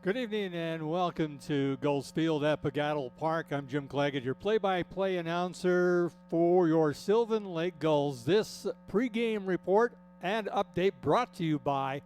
Good evening and welcome to Gulls Field at Pagattle Park. I'm Jim Claggett, your play-by-play announcer for your Sylvan Lake Gulls. This pregame report and update brought to you by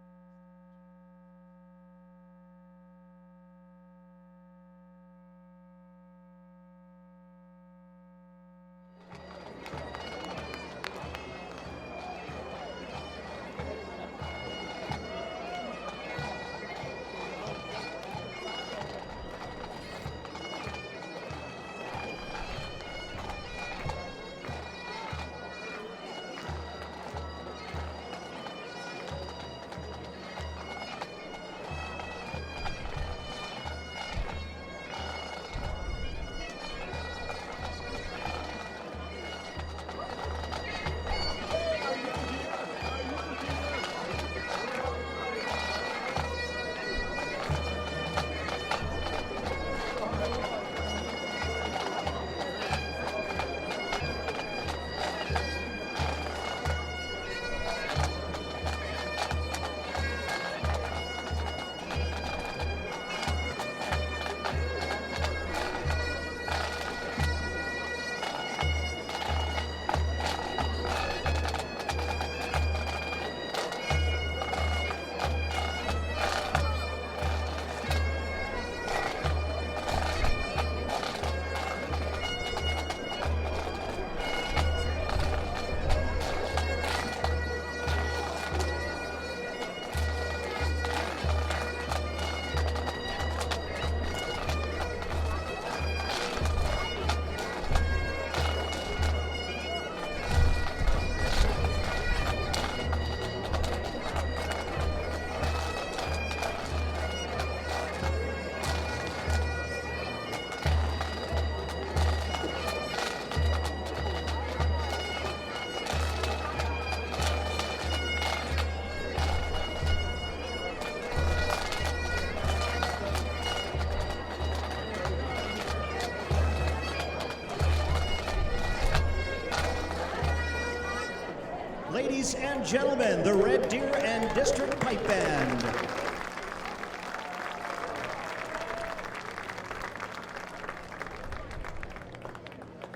Ladies and gentlemen, the Red Deer and District Pipe Band.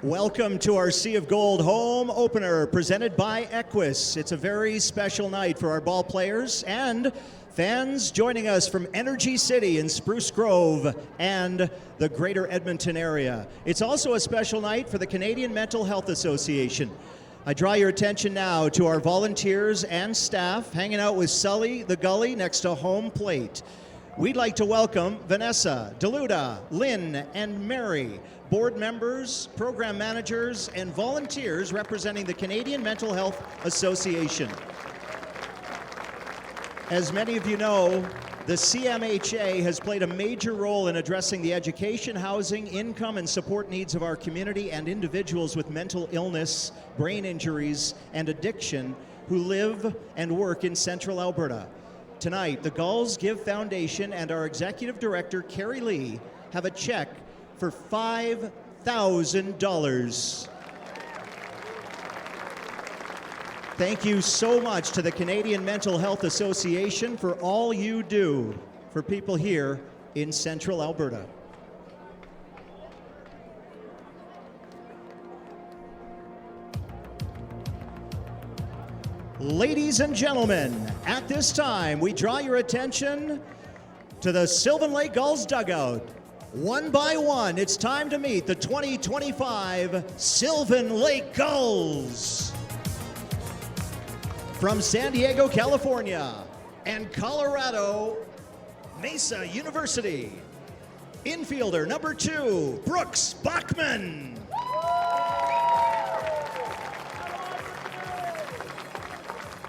Welcome to our Sea of Gold home opener presented by Equus. It's a very special night for our ball players and fans joining us from Energy City in Spruce Grove and the greater Edmonton area. It's also a special night for the Canadian Mental Health Association. I draw your attention now to our volunteers and staff hanging out with Sully the Gully next to home plate. We'd like to welcome Vanessa, Deluda, Lynn, and Mary, board members, program managers, and volunteers representing the Canadian Mental Health Association. As many of you know, the CMHA has played a major role in addressing the education, housing, income, and support needs of our community and individuals with mental illness, brain injuries, and addiction who live and work in Central Alberta. Tonight, the Gulls Give Foundation and our Executive Director, Carrie Lee, have a check for $5,000. Thank you so much to the Canadian Mental Health Association for all you do for people here in Central Alberta. Ladies and gentlemen, at this time, we draw your attention to the Sylvan Lake Gulls dugout. One by one, it's time to meet the 2025 Sylvan Lake Gulls. From San Diego, California, and Colorado Mesa University, infielder number 2, Brooks Bachman.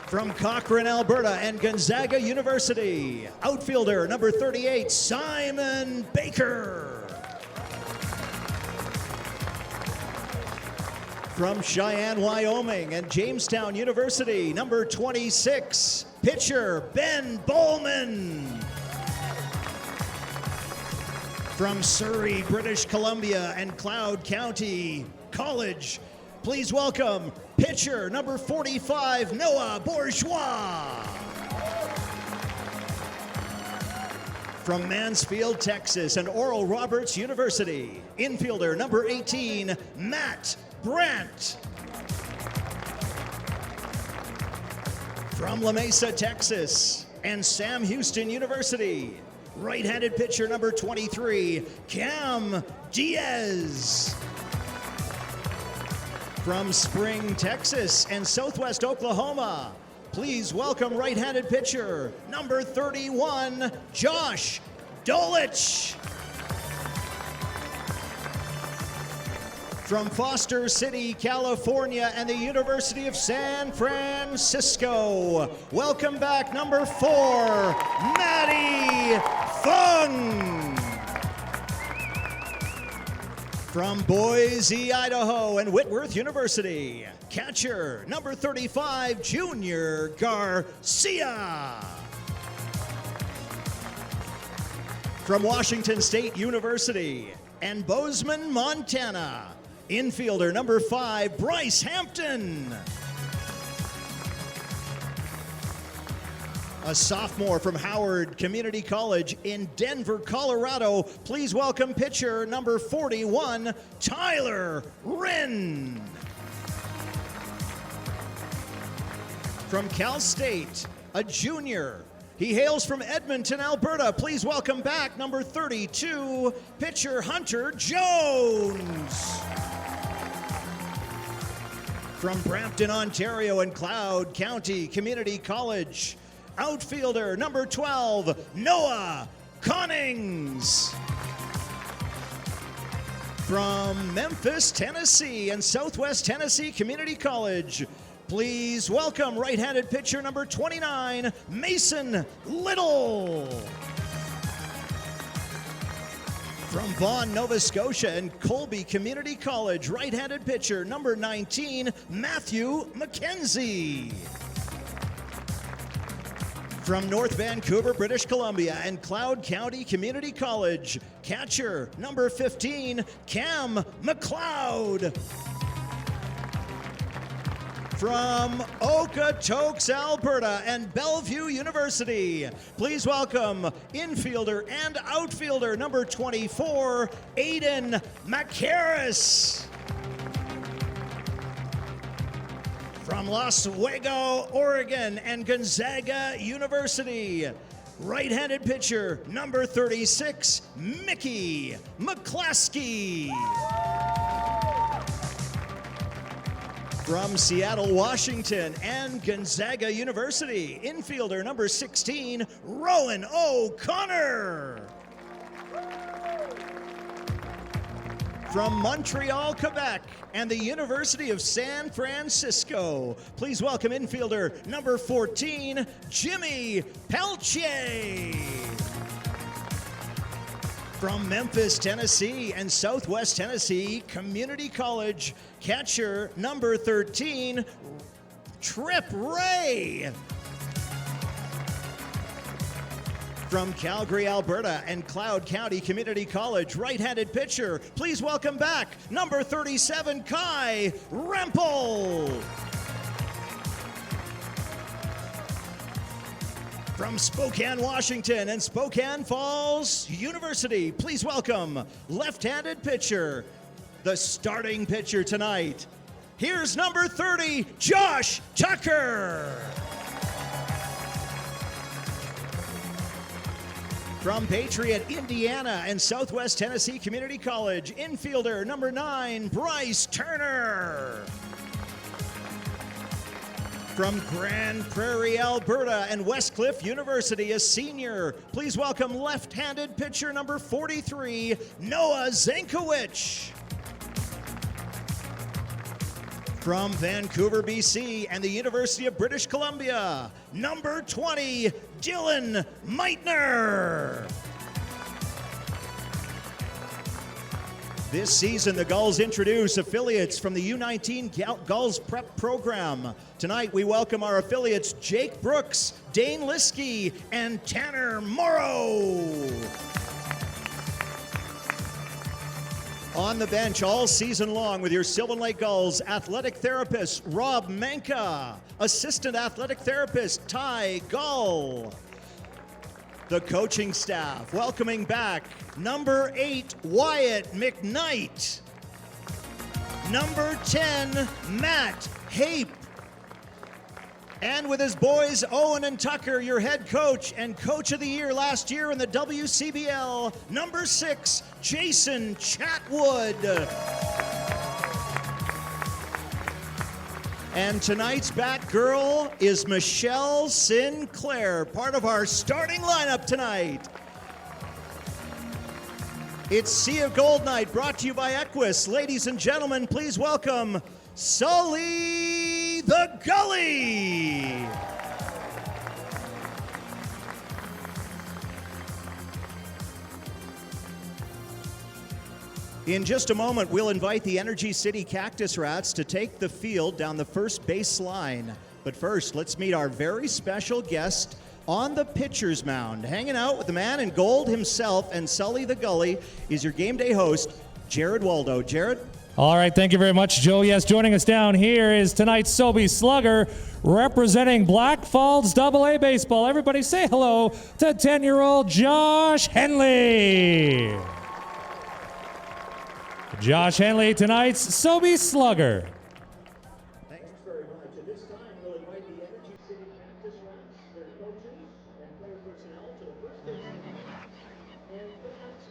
From Cochrane, Alberta, and Gonzaga University, outfielder number 38, Simon Baker. From Cheyenne, Wyoming, and Jamestown University, number 26, pitcher Ben Bowman. From Surrey, British Columbia, and Cloud County College, please welcome pitcher number 45, Noah Bourgeois. From Mansfield, Texas, and Oral Roberts University, infielder number 18, Matt Brandt. From La Mesa, Texas, and Sam Houston University, right-handed pitcher number 23, Cam Diaz. From Spring, Texas, and Southwest Oklahoma, please welcome right-handed pitcher number 31, Josh Dolich. From Foster City, California, and the University of San Francisco, welcome back number 4, Matty Fung. From Boise, Idaho, and Whitworth University, catcher number 35, Junior Garcia. From Washington State University and Bozeman, Montana, infielder number 5, Bryce Hampton. A sophomore from Howard Community College in Denver, Colorado, please welcome pitcher number 41, Tyler Wren. From Cal State, a junior. He hails from Edmonton, Alberta. Please welcome back number 32, pitcher Hunter Jones. From Brampton, Ontario, and Cloud County Community College, outfielder number 12, Noah Connings. From Memphis, Tennessee, and Southwest Tennessee Community College, please welcome right-handed pitcher number 29, Mason Little. From Vaughan, Nova Scotia, and Colby Community College, right-handed pitcher number 19, Matthew McKenzie. From North Vancouver, British Columbia, and Cloud County Community College, catcher number 15, Cam McLeod. From Okotoks, Alberta, and Bellevue University, please welcome infielder and outfielder number 24, Aiden McHarris. From Las Vegas, Oregon, and Gonzaga University, right-handed pitcher number 36, Mickey McClaskey. From Seattle, Washington, and Gonzaga University, infielder number 16, Rowan O'Connor. From Montreal, Quebec, and the University of San Francisco, please welcome infielder number 14, Jimmy Peltier. From Memphis, Tennessee, and Southwest Tennessee Community College, catcher number 13, Trip Ray. From Calgary, Alberta, and Cloud County Community College, right-handed pitcher, please welcome back number 37, Kai Rempel. From Spokane, Washington, and Spokane Falls University, please welcome left-handed pitcher, the starting pitcher tonight. Here's number 30, Josh Tucker. From Patriot, Indiana, and Southwest Tennessee Community College, infielder number 9, Bryce Turner. From Grand Prairie, Alberta, and Westcliff University, a senior, please welcome left-handed pitcher number 43, Noah Zankowicz. From Vancouver, BC, and the University of British Columbia, number 20, Dylan Meitner. This season, the Gulls introduce affiliates from the U19 Gulls Prep Program. Tonight, we welcome our affiliates Jake Brooks, Dane Liskey, and Tanner Morrow. On the bench all season long with your Sylvan Lake Gulls athletic therapist Rob Manka, assistant athletic therapist Ty Gull. the coaching staff. Welcoming back number 8, Wyatt McKnight. Number 10, Matt Hape. And with his boys, Owen and Tucker, your head coach and coach of the year last year in the WCBL, number 6, Jason Chatwood. And tonight's Batgirl is Michelle Sinclair, part of our starting lineup tonight. It's Sea of Gold Night, brought to you by Equus. Ladies and gentlemen, please welcome Sully the Gully. In just a moment, we'll invite the Energy City Cactus Rats to take the field down the first base line. But first, let's meet our very special guest on the pitcher's mound. Hanging out with the man in gold himself and Sully the Gully is your game day host, Jared Waldo. Jared? All right, thank you very much, Joe. Yes, joining us down here is tonight's Sobe Slugger, representing Black Falls AA Baseball. Everybody say hello to 10-year-old Josh Henley. Josh Henley, tonight's Sobe Slugger. Thanks very much. At this time, we'll invite the Energy City Cactus Rats, their coaches and player personnel to the first base line. And that's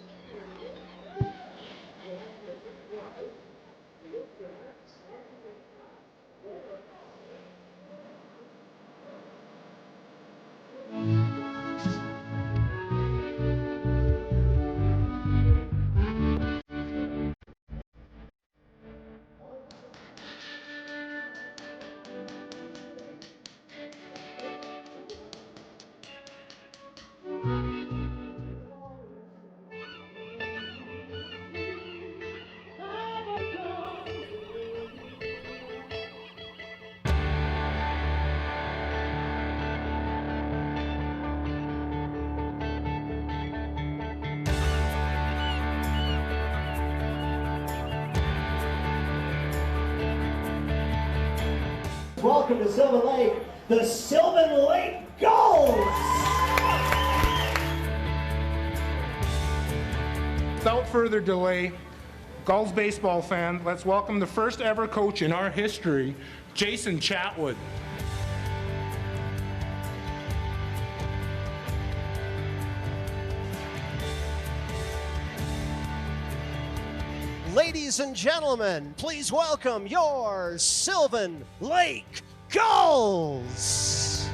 welcome to Sylvan Lake, the Sylvan Lake Gulls! Without further delay, Gulls baseball fan, let's welcome the first ever coach in our history, Jason Chatwood. Ladies and gentlemen, please welcome your Sylvan Lake Gulls!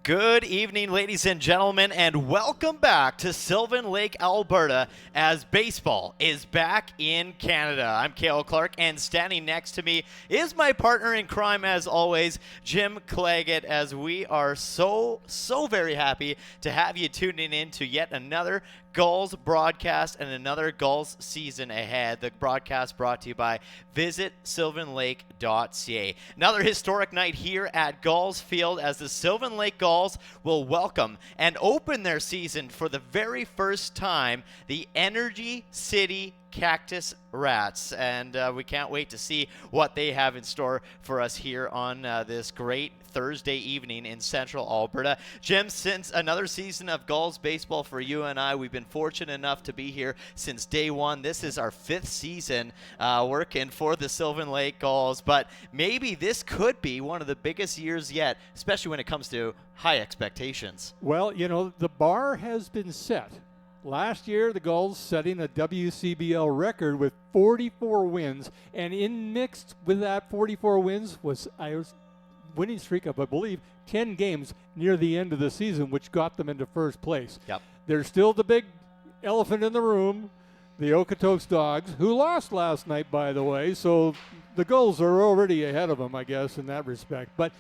Good evening, ladies and gentlemen, and welcome back to Sylvan Lake, Alberta, as baseball is back in Canada. I'm Cale Clark, and standing next to me is my partner in crime, as always, Jim Claggett, as we are so very happy to have you tuning in to yet another Gulls broadcast and another Gulls season ahead. The broadcast brought to you by visitsylvanlake.ca. Another historic night here at Gulls Field as the Sylvan Lake Gulls will welcome and open their season for the very first time the Energy City Cactus Rats, and we can't wait to see what they have in store for us here on this great Thursday evening in Central Alberta. Jim, since another season of Gulls baseball for you and I, we've been fortunate enough to be here since day one. This is our 5th season working for the Sylvan Lake Gulls, but maybe this could be one of the biggest years yet, especially when it comes to high expectations. Well, you know, the bar has been set. Last year, the Gulls setting a WCBL record with 44 wins, and in mixed with that 44 wins was a winning streak of, I believe, 10 games near the end of the season, which got them into first place. Yep. There's still the big elephant in the room, the Okotoks Dogs, who lost last night, by the way, so the Gulls are already ahead of them, I guess, in that respect. But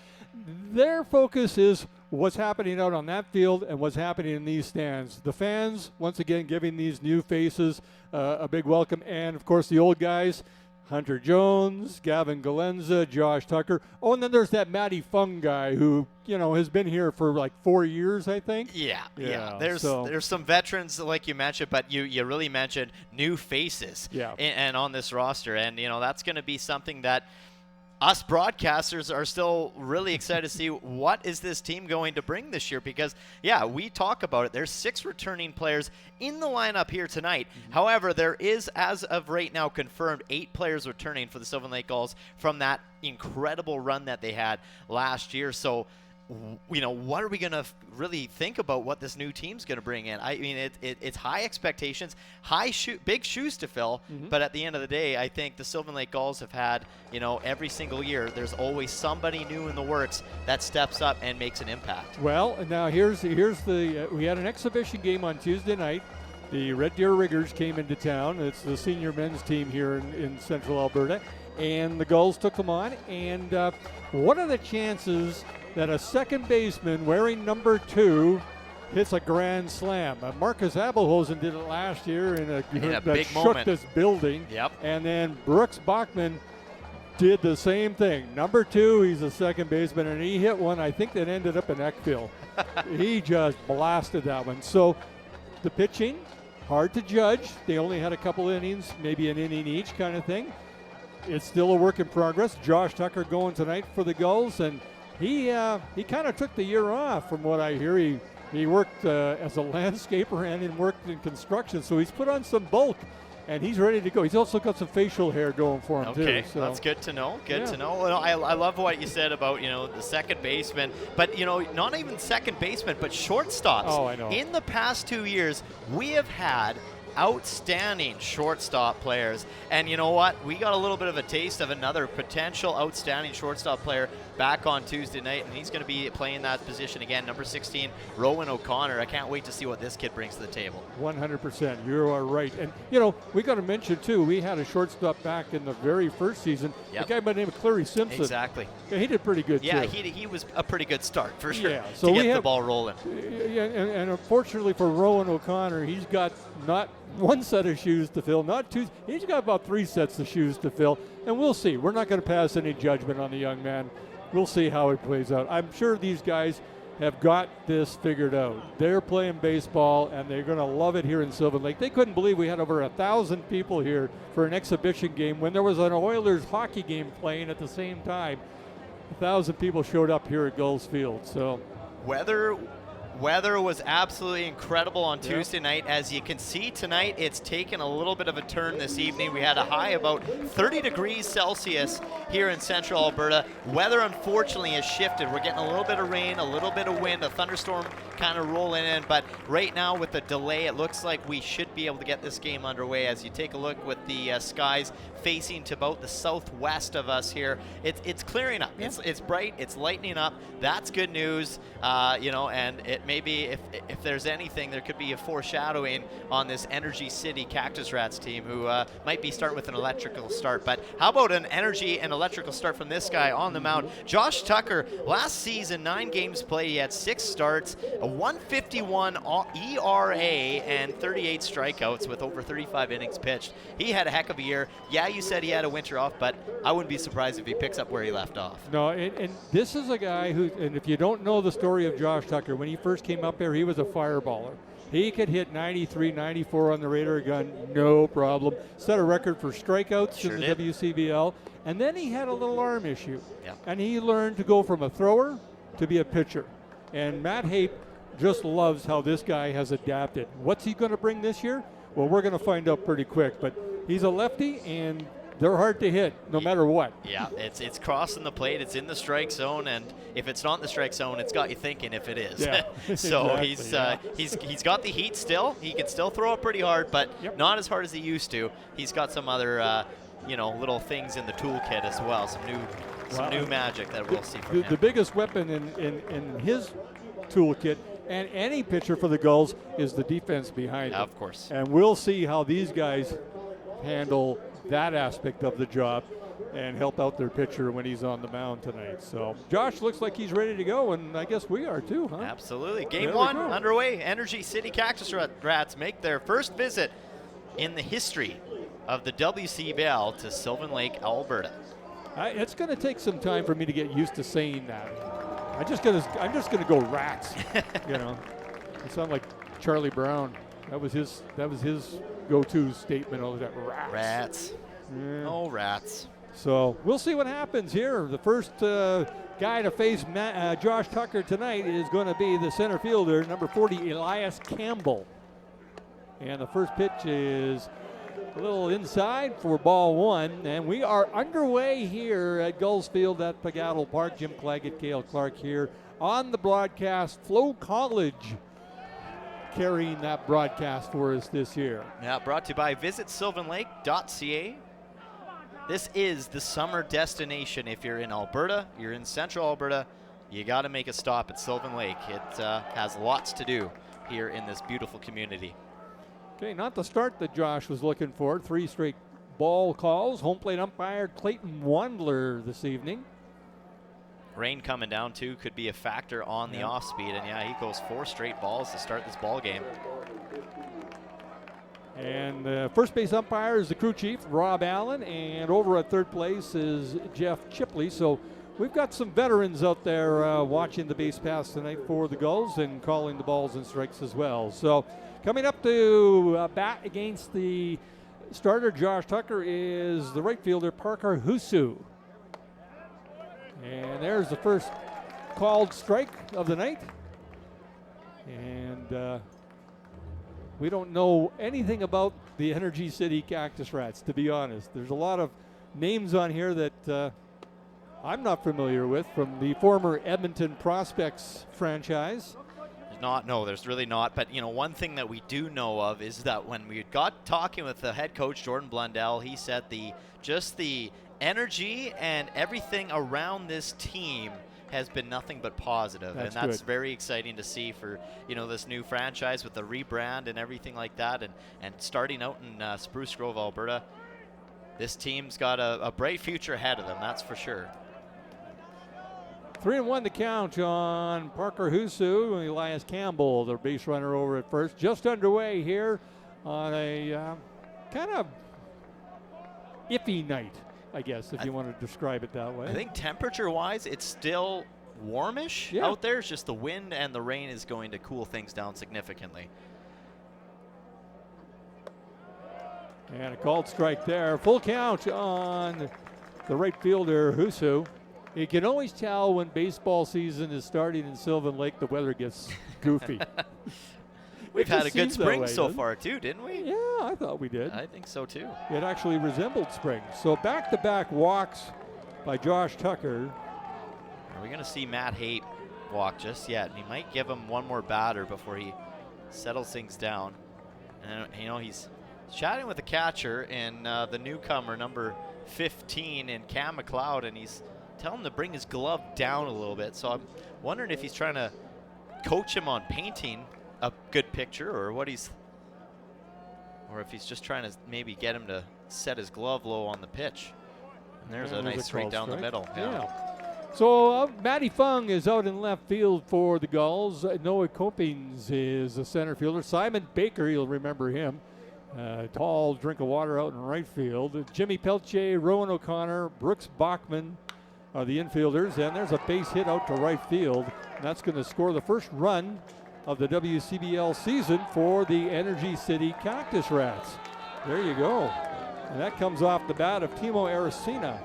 their focus is what's happening out on that field and what's happening in these stands. The fans, once again, giving these new faces a big welcome, and, of course, the old guys Hunter Jones, Gavin Galenza, Josh Tucker. Oh, and then there's that Matty Fung guy who, has been here for like 4 years, I think. Yeah. There's So- some veterans like you mentioned, but you really mentioned new faces. Yeah. And on this roster, and that's going to be something that us broadcasters are still really excited to see what is this team going to bring this year, because we talk about it. There's 6 returning players in the lineup here tonight. However, there is, as of right now, confirmed 8 players returning for the Sylvan Lake Gulls from that incredible run that they had last year. So what are we going to really think about what this new team's going to bring in? I mean, it's high expectations, big shoes to fill, but at the end of the day, I think the Sylvan Lake Gulls have had, every single year, there's always somebody new in the works that steps up and makes an impact. Well, now here's the we had an exhibition game on Tuesday night. The Red Deer Riggers came into town. It's the senior men's team here in Central Alberta, and the Gulls took them on. And what are the chances that a second baseman wearing number 2 hits a grand slam? Marcus Abelhosen did it last year in a that big shook moment. this building. Yep. And then Brooks Bachman did the same thing. Number 2, he's a second baseman, and he hit one, I think, that ended up in Eckville. He just blasted that one. So the pitching, hard to judge. They only had a couple innings, maybe an inning each kind of thing. It's still a work in progress. Josh Tucker going tonight for the Gulls, and he kind of took the year off, from what I hear. He worked as a landscaper and worked in construction, so he's put on some bulk, and he's ready to go. He's also got some facial hair going for him, Okay, too. So that's good to know. Good to know. Well, I love what you said about, the second baseman, but, not even second baseman, but shortstops. Oh, I know. In the past 2 years, we have had outstanding shortstop players, and you know what? We got a little bit of a taste of another potential outstanding shortstop player back on Tuesday night, and he's going to be playing that position again, number 16, Rowan O'Connor. I can't wait to see what this kid brings to the table. 100%. You are right. And, we got to mention, too, we had a shortstop back in the very first season. Yep. A guy by the name of Clary Simpson. Exactly. Yeah, he did pretty good, Yeah, too. he was a pretty good start, for sure, Yeah, so to we get the have- ball rolling. Yeah, and unfortunately for Rowan O'Connor, he's got not one set of shoes to fill, not 2. He's got about 3 sets of shoes to fill, and we'll see. We're not going to pass any judgment on the young man. We'll see how it plays out. I'm sure these guys have got this figured out. They're playing baseball, and they're going to love it here in Sylvan Lake. They couldn't believe we had over 1,000 people here for an exhibition game when there was an Oilers hockey game playing at the same time. 1,000 people showed up here at Gulls Field. So Weather was absolutely incredible on Tuesday night. As you can see tonight, it's taken a little bit of a turn this evening. We had a high about 30 degrees Celsius here in Central Alberta. Weather, unfortunately, has shifted. We're getting a little bit of rain, a little bit of wind, a thunderstorm kind of rolling in. But right now, with the delay, it looks like we should be able to get this game underway. As you take a look with the skies facing to about the southwest of us here, it's clearing up. Yeah. It's bright. It's lightening up. That's good news. And it maybe if there's anything, there could be a foreshadowing on this Energy City Cactus Rats team, who might be starting with an electrical start. But how about an energy and electrical start from this guy on the mound? Josh Tucker, last season, 9 games played. He had 6 starts, a 151 ERA, and 38 strikeouts with over 35 innings pitched. He had a heck of a year. Yeah, you said he had a winter off, but I wouldn't be surprised if he picks up where he left off. No, and this is a guy who, and if you don't know the story of Josh Tucker, when he first came up there, he was a fireballer. He could hit 93, 94 on the radar gun, no problem. Set a record for strikeouts in the WCBL. And then he had a little arm issue. Yep. And he learned to go from a thrower to be a pitcher. And Matt Hape just loves how this guy has adapted. What's he going to bring this year? Well, we're going to find out pretty quick. But he's a lefty, and they're hard to hit no matter what. Yeah, it's crossing the plate. It's in the strike zone, and if it's not in the strike zone, it's got you thinking if it is. Yeah, so exactly, he's got the heat still. He can still throw it pretty hard, but not as hard as he used to. He's got some other little things in the toolkit as well. Some new magic that we'll see from him. The biggest weapon in his toolkit, and any pitcher for the Gulls, is the defense behind him. Of course. And we'll see how these guys handle that aspect of the job and help out their pitcher when he's on the mound tonight. So Josh looks like he's ready to go, and I guess we are too, huh? Absolutely. Game 1 underway. Energy City Cactus Rats make their first visit in the history of the WCBL to Sylvan Lake, Alberta. It's going to take some time for me to get used to saying that. I'm just gonna go Rats. You know, I sound like Charlie Brown. That was his go-to statement all the time. Rats. Rats. Yeah. Oh, rats. So we'll see what happens here. The first guy to face Josh Tucker tonight is going to be the center fielder, number 40, Elias Campbell. And the first pitch is a little inside for ball one. And we are underway here at Gulls Field at Pagattle Park. Jim Claggett, Cale Clark here on the broadcast. FloCollege carrying that broadcast for us this year. Yeah, brought to you by visitsylvanlake.ca. This is the summer destination. If you're in Alberta, you're in central Alberta, you got to make a stop at Sylvan Lake. It has lots to do here in this beautiful community. Okay, not the start that Josh was looking for. 3 straight ball calls. Home plate umpire Clayton Wandler this evening. Rain coming down too could be a factor on the off speed, and yeah, he goes 4 straight balls to start this ball game. And first base umpire is the crew chief, Rob Allen, and over at third place is Jeff Chipley. So we've got some veterans out there watching the base pass tonight for the Gulls and calling the balls and strikes as well. So coming up to bat against the starter, Josh Tucker, is the right fielder, Parker Husu. And there's the first called strike of the night. And we don't know anything about the Energy City Cactus Rats, to be honest. There's a lot of names on here that I'm not familiar with from the former Edmonton Prospects franchise. There's really not. But, you know, one thing that we do know of is that when we got talking with the head coach, Jordan Blundell, he said the energy and everything around this team has been nothing but positive. That's good. Very exciting to see for, you know, this new franchise with the rebrand and everything like that, and starting out in Spruce Grove, Alberta. This team's got a bright future ahead of them, that's for sure. 3-1 the count on Parker Husu and Elias Campbell, the base runner over at first. Just underway here on a kind of iffy night, I guess, if you want to describe it that way. I think temperature-wise, it's still warmish out there. It's just the wind and the rain is going to cool things down significantly. And a called strike there. Full count on the right fielder, Husu. You can always tell when baseball season is starting in Sylvan Lake, the weather gets goofy. We've had a good spring so far, too, didn't we? Yeah, I thought we did. I think so, too. It actually resembled spring. So back-to-back walks by Josh Tucker. Are we going to see Matt Haight walk just yet? He might give him one more batter before he settles things down. And, you know, he's chatting with the catcher and the newcomer, number 15, in Cam McLeod, and he's telling him to bring his glove down a little bit. So I'm wondering if he's trying to coach him on painting a good picture, or if he's just trying to maybe get him to set his glove low on the pitch. And there's a nice straight down the middle. Yeah. So Matty Fung is out in left field for the Gulls. Noah Copings is the center fielder. Simon Baker, you'll remember him. Tall drink of water out in right field. Jimmy Pelche, Rowan O'Connor, Brooks Bachman are the infielders. And there's a base hit out to right field. And that's going to score the first run of the WCBL season for the Energy City Cactus Rats. There you go. And that comes off the bat of Timo Aracena.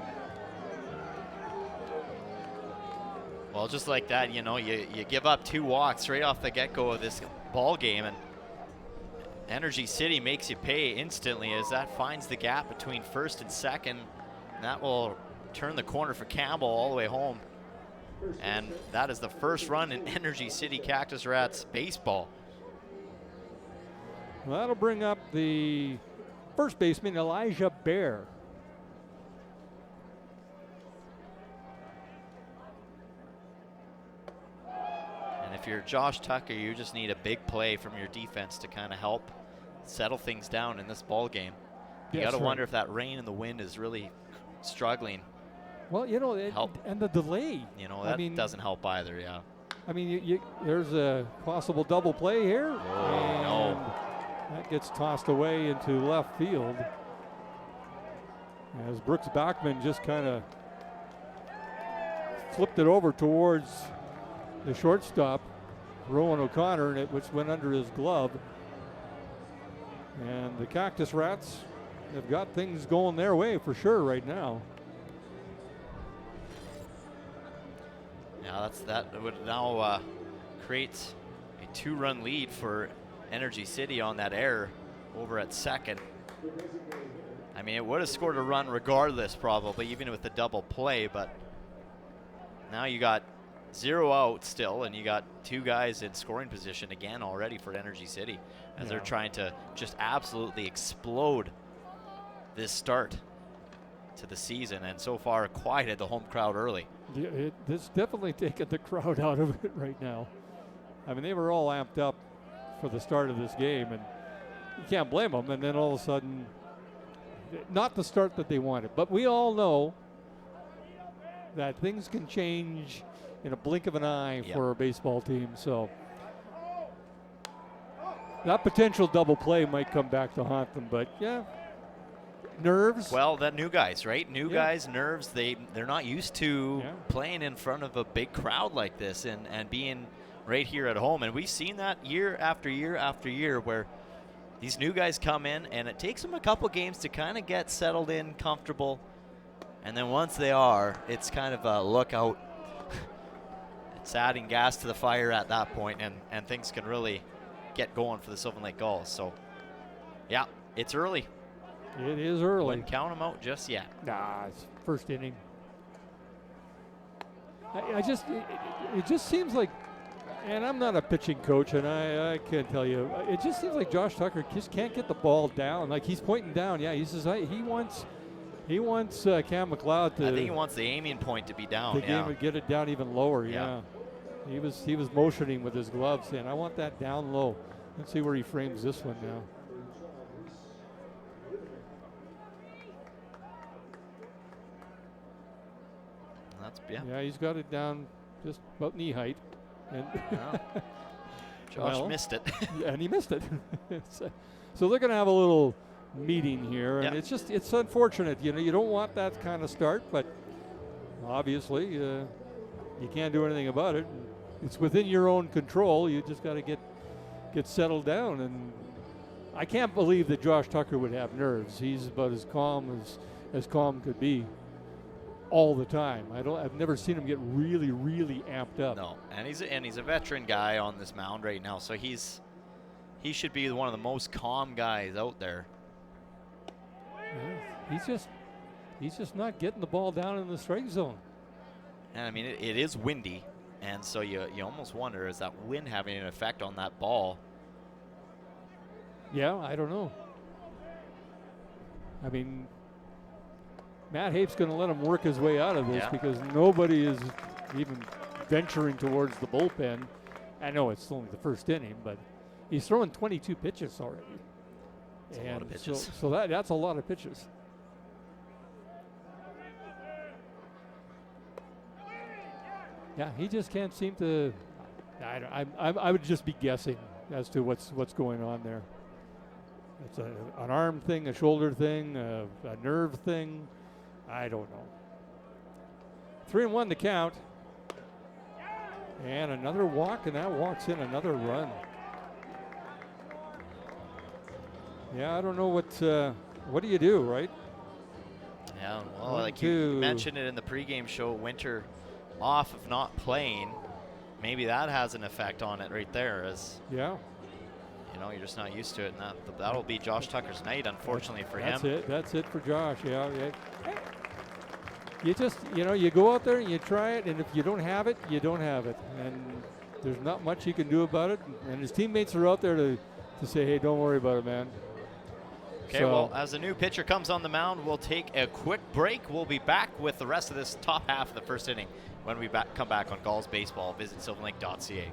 Well, just like that, you know, you give up 2 walks right off the get-go of this ball game, and Energy City makes you pay instantly as that finds the gap between first and second. And that will turn the corner for Campbell all the way home. And that is the first run in Energy City Cactus Rats baseball. Well, that'll bring up the first baseman, Elijah Bear. And if you're Josh Tucker, you just need a big play from your defense to kind of help settle things down in this ball game. You got to wonder if that rain and the wind is really struggling. Well, you know, and the delay. You know, that doesn't help either, yeah. I mean, there's a possible double play here. Oh, no. That gets tossed away into left field. As Brooks Bachman just kind of flipped it over towards the shortstop, Rowan O'Connor, and which went under his glove. And the Cactus Rats have got things going their way for sure right now. Yeah, that would now create a 2-run lead for Energy City on that error over at second. I mean, it would have scored a run regardless, probably, even with the double play, but now you got 0 out still, and you got 2 guys in scoring position again already for Energy City as they're trying to just absolutely explode this start to the season, and so far quieted the home crowd early. Yeah, it's definitely taken the crowd out of it right now. I mean, they were all amped up for the start of this game, and you can't blame them. And then all of a sudden, not the start that they wanted. But we all know that things can change in a blink of an eye for a baseball team. So that potential double play might come back to haunt them. But yeah, nerves. Well, that new guys, right? New guys, nerves. They're not used to playing in front of a big crowd like this and being right here at home. And we've seen that year after year after year where these new guys come in and it takes them a couple games to kind of get settled in, comfortable. And then once they are, it's kind of a look out. It's adding gas to the fire at that point, and things can really get going for the Sylvan Lake Gulls. So, yeah, it's early. It is early. Wouldn't count them out just yet. Nah, it's first inning. It just seems like, and I'm not a pitching coach, and I can't tell you. It just seems like Josh Tucker just can't get the ball down. Like he's pointing down. Yeah, he says he wants Cam McLeod to. I think he wants the aiming point to be down. Get it down even lower. Yeah. He was motioning with his gloves, saying, "I want that down low." Let's see where he frames this one now. Yeah, he's got it down just about knee height. And Josh missed it. And he missed it. So they're going to have a little meeting here, and it's unfortunate. You know, you don't want that kind of start, but obviously you can't do anything about it. It's within your own control. You just got to get settled down, and I can't believe that Josh Tucker would have nerves. He's about as calm as calm could be all the time. I've never seen him get really, really amped up. No, and he's a veteran guy on this mound right now, so he should be one of the most calm guys out there. Yeah, he's just not getting the ball down in the strike zone. And I mean, it is windy, and so you almost wonder, is that wind having an effect on that ball? Yeah, I don't know. I mean, Matt Hape's going to let him work his way out of this because nobody is even venturing towards the bullpen. I know it's only the first inning, but he's throwing 22 pitches already. That's a lot of pitches. So that's a lot of pitches. Yeah, he just can't seem to. I would just be guessing as to what's going on there. It's an arm thing, a shoulder thing, a nerve thing. I don't know. 3-1 to count. And another walk, and that walks in another run. Yeah, I don't know what do you do, right? Yeah, well, like you mentioned it in the pregame show, Winter off of not playing. Maybe that has an effect on it right there, as you know, you're just not used to it, and that'll be Josh Tucker's night, unfortunately for him. That's it for Josh. Yeah. You just, you go out there and you try it, and if you don't have it, you don't have it, and there's not much you can do about it. And his teammates are out there to say, hey, don't worry about it, man. Okay, well, as the new pitcher comes on the mound, we'll take a quick break. We'll be back with the rest of this top half of the first inning when we come back on Gulls Baseball. Visit sylvanlake.ca.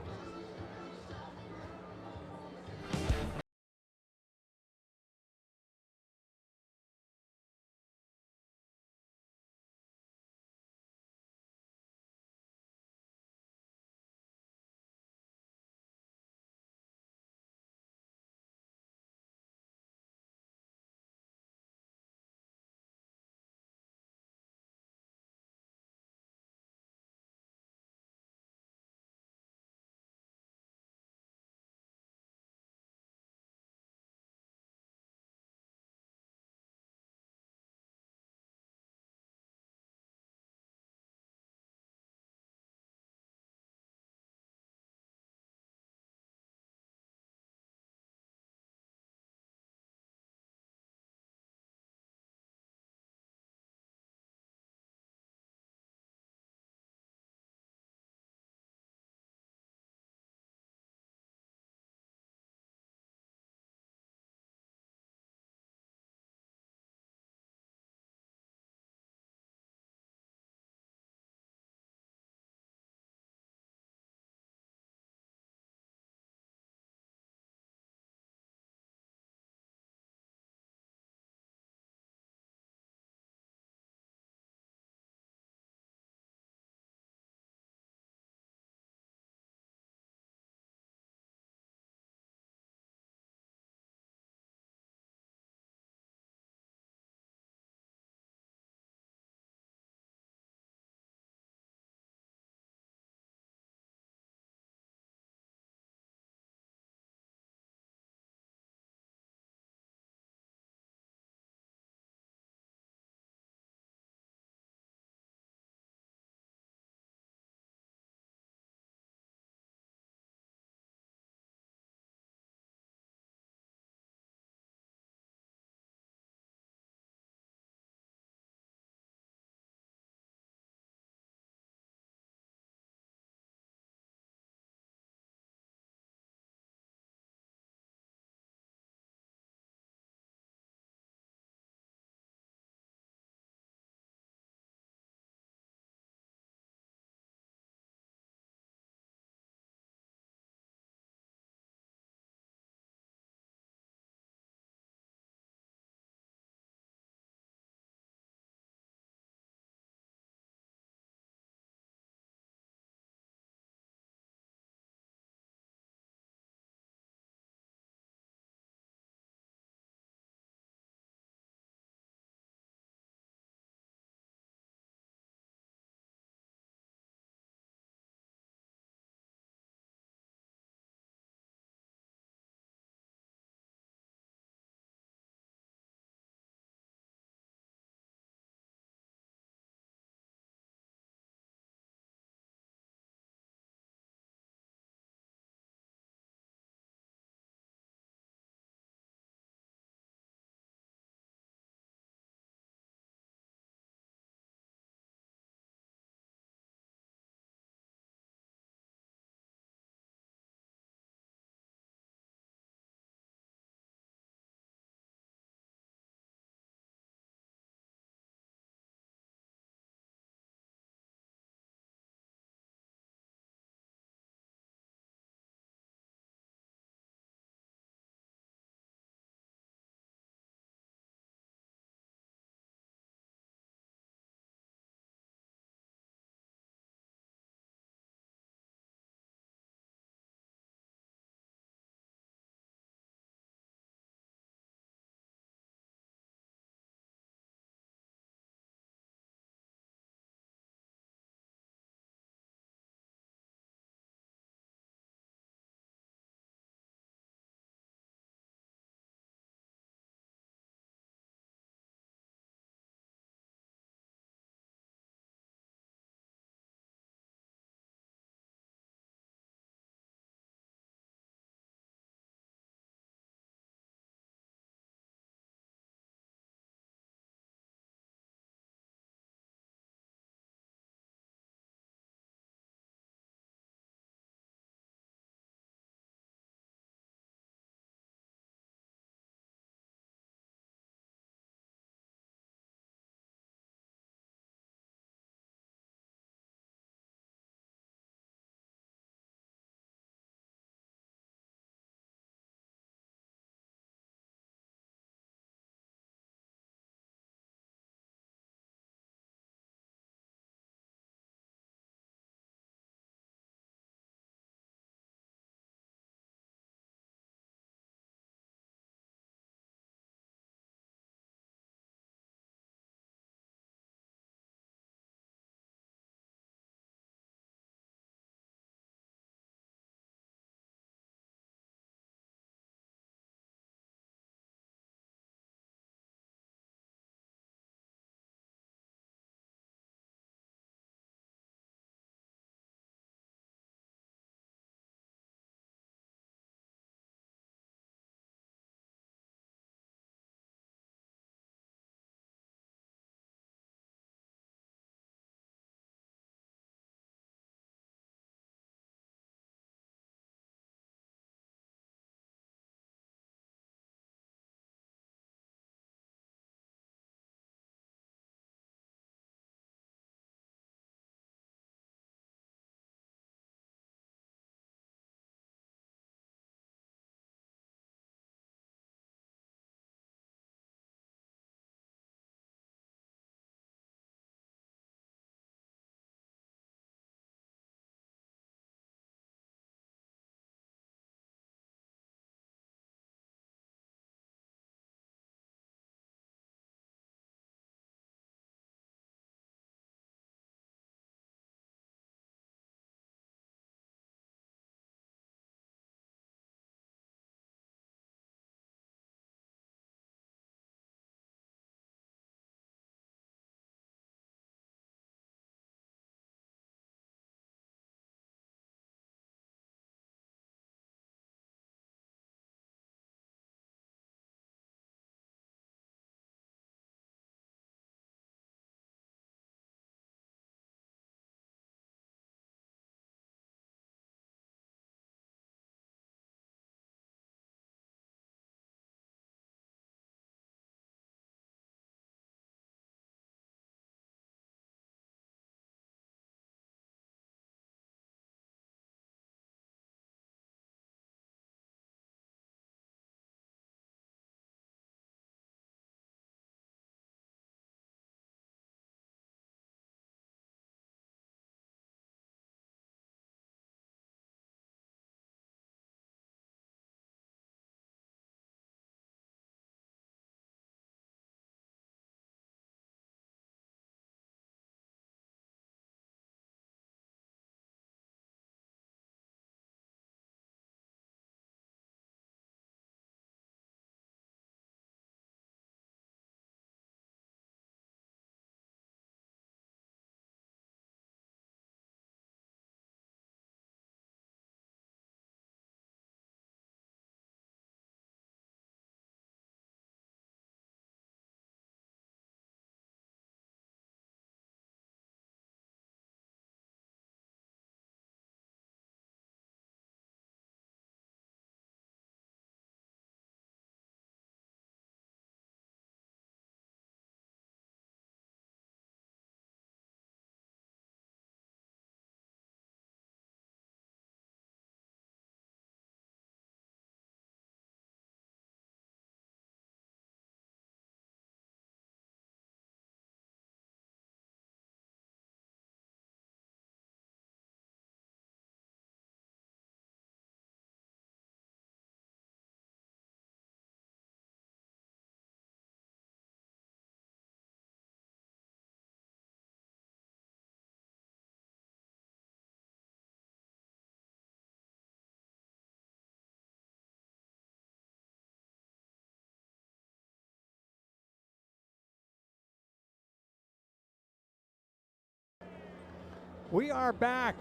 We are back.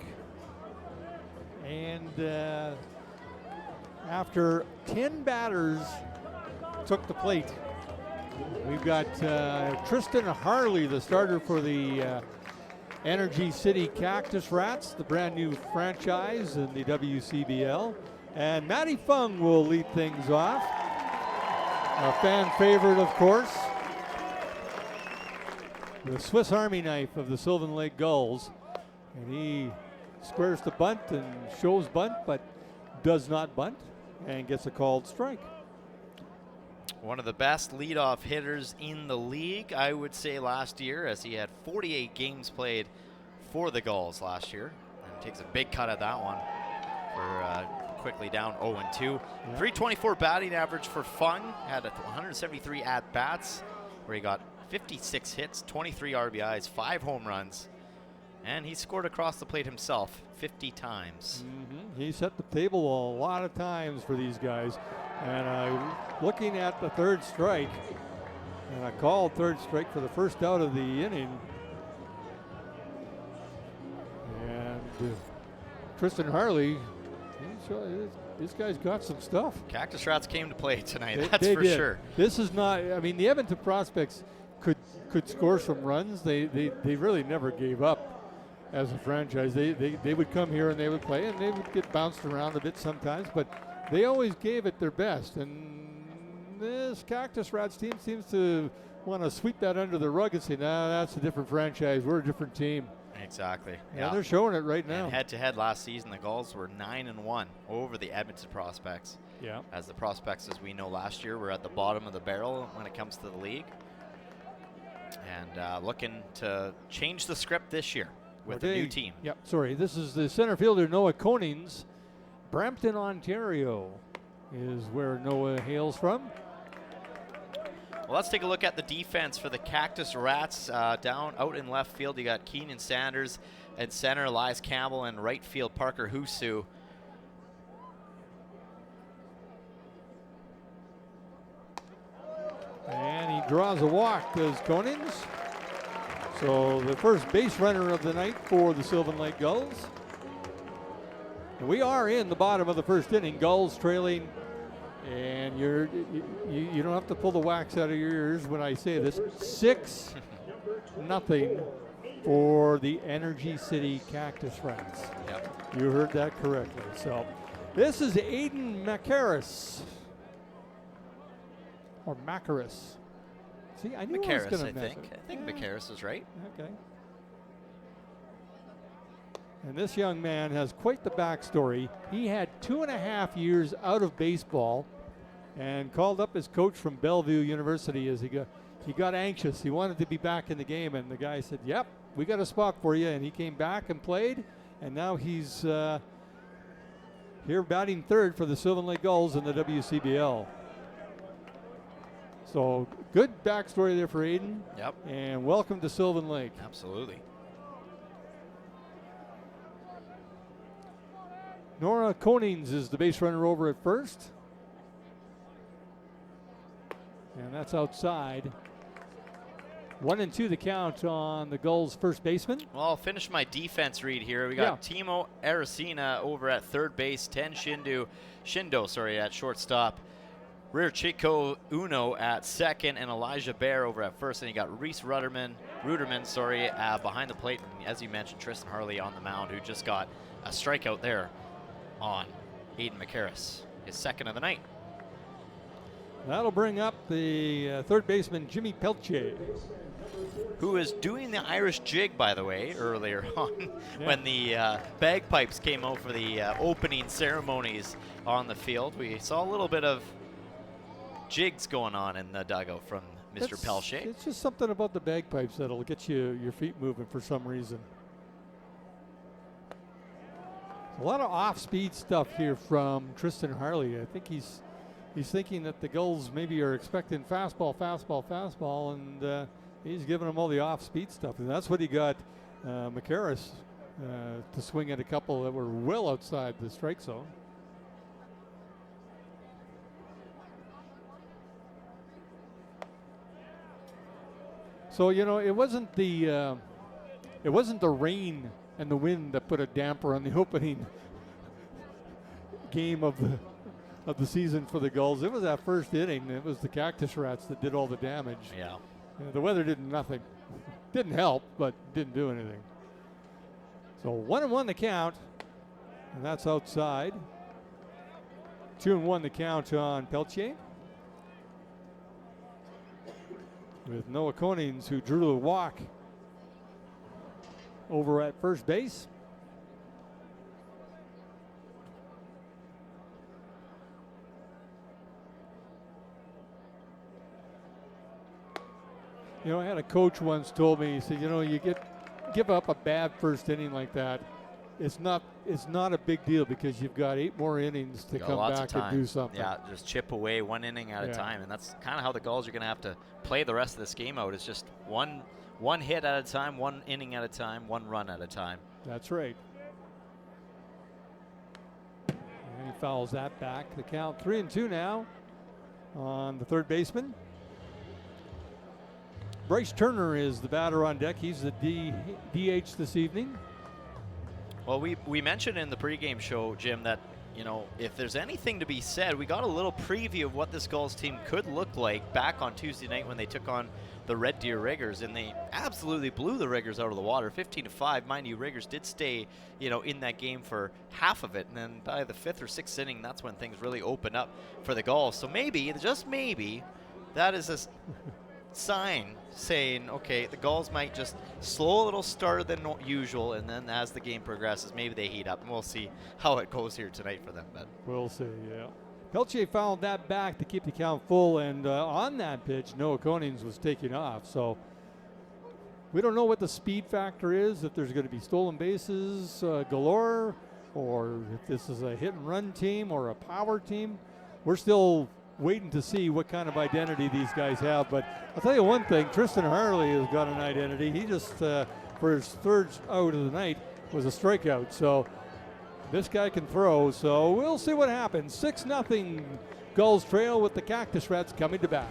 And after 10 batters took the plate, we've got Tristan Harley, the starter for the Energy City Cactus Rats, the brand new franchise in the WCBL. And Matty Fung will lead things off. A fan favorite, of course. The Swiss Army knife of the Sylvan Lake Gulls. And he squares the bunt and shows bunt, but does not bunt and gets a called strike. One of the best leadoff hitters in the league, I would say, last year, as he had 48 games played for the Gulls last year. And takes a big cut at that one for quickly down 0-2. Yeah. 324 batting average for Fung. Had 173 at-bats where he got 56 hits, 23 RBIs, 5 home runs. And he scored across the plate himself 50 times. He set the table a lot of times for these guys. And looking at the third strike, and I called third strike for the first out of the inning. And Tristan Harley, this guy's got some stuff. Cactus Rats came to play tonight, that's they for did. sure. This is not, I mean, the Edmonton Prospects could score some runs. They really never gave up as a franchise. They would come here and they would play, and they would get bounced around a bit sometimes, but they always gave it their best. And this Cactus Rats team seems to want to sweep that under the rug and say, nah, that's a different franchise. We're a different team. Exactly. Yeah, they're showing it right now. And head-to-head last season, the Gulls were 9-1 over the Edmonton Prospects. Yeah. As the Prospects, as we know, last year were at the bottom of the barrel when it comes to the league. And looking to change the script this year with a new team. Yep, sorry. This is the center fielder, Noah Konings. Brampton, Ontario is where Noah hails from. Well, let's take a look at the defense for the Cactus Rats. Down out in left field, you got Keenan Sanders. At center, Elias Campbell, and right field, Parker Husu. And he draws a walk, does Konings. So the first base runner of the night for the Sylvan Lake Gulls. And we are in the bottom of the first inning. Gulls trailing, and you don't have to pull the wax out of your ears when I say this. 6-0 for the Energy City Cactus Rats. Yep. You heard that correctly. So this is Aiden Macaris. Or Macaris. See, I knew Macaris, I was going to I mess think. it. I think Macaris is right. Okay. And this young man has quite the backstory. He had 2.5 years out of baseball and called up his coach from Bellevue University as he got anxious. He wanted to be back in the game, and the guy said, yep, we got a spot for you. And he came back and played, and now he's here batting third for the Sylvan Lake Gulls in the WCBL. So good backstory there for Aiden. Yep. And welcome to Sylvan Lake. Absolutely. Nora Konings is the base runner over at first. And that's outside. 1-2 the count on the Gulls' first baseman. Well, I'll finish my defense read here. We got Timo Aracena over at third base, Ten Shindo at shortstop. Rear Chico Uno at second, and Elijah Bear over at first. And you got Reese Ruderman, behind the plate. And as you mentioned, Tristan Harley on the mound, who just got a strikeout there on Aiden Macaris, his second of the night. That'll bring up the third baseman, Jimmy Pelche. Who is doing the Irish jig, by the way, earlier on when the bagpipes came out for the opening ceremonies on the field. We saw a little bit of jigs going on in the dugout from Mr. Pelche. It's just something about the bagpipes that'll get your feet moving for some reason. A lot of off-speed stuff here from Tristan Harley. I think he's thinking that the Gulls maybe are expecting fastball, and he's giving them all the off-speed stuff. And that's what he got Macaris to swing at a couple that were well outside the strike zone. So, you know, it wasn't the rain and the wind that put a damper on the opening game of the season for the Gulls. It was that first inning. It was the Cactus Rats that did all the damage. Yeah. The weather did nothing. Didn't help, but didn't do anything. So 1-1 the count, and that's outside. 2-1 the count on Peltier. With Noah Konings, who drew the walk over at first base. You know, I had a coach once told me, he said, you know, give up a bad first inning like that. It's not a big deal because you've got 8 more innings to come back and do something. Yeah, just chip away 1 inning at a time, and that's kind of how the Gulls are going to have to play the rest of this game out. It's just one hit at a time, 1 inning at a time, 1 run at a time. That's right. And he fouls that back. The count 3-2 now on the third baseman. Bryce Turner is the batter on deck. He's the DH this evening. Well, we mentioned in the pregame show, Jim, that, you know, if there's anything to be said, we got a little preview of what this Gulls team could look like back on Tuesday night when they took on the Red Deer Riggers, and they absolutely blew the Riggers out of the water, 15-5. Mind you, Riggers did stay, you know, in that game for half of it, and then by the 5th or 6th inning, that's when things really open up for the Gulls. So maybe, just maybe, that is a sign saying, okay, the Gulls might just slow a little start than usual, and then as the game progresses, maybe they heat up, and we'll see how it goes here tonight for them. But we'll see, yeah. Peltier fouled that back to keep the count full, and on that pitch, Noah Konings was taking off. So we don't know what the speed factor is, if there's going to be stolen bases galore, or if this is a hit and run team or a power team. We're still waiting to see what kind of identity these guys have. But I'll tell you one thing, Tristan Harley has got an identity. He just, for his 3rd out of the night, was a strikeout. So this guy can throw. So we'll see what happens. 6-0 Gulls trail with the Cactus Rats coming to bat.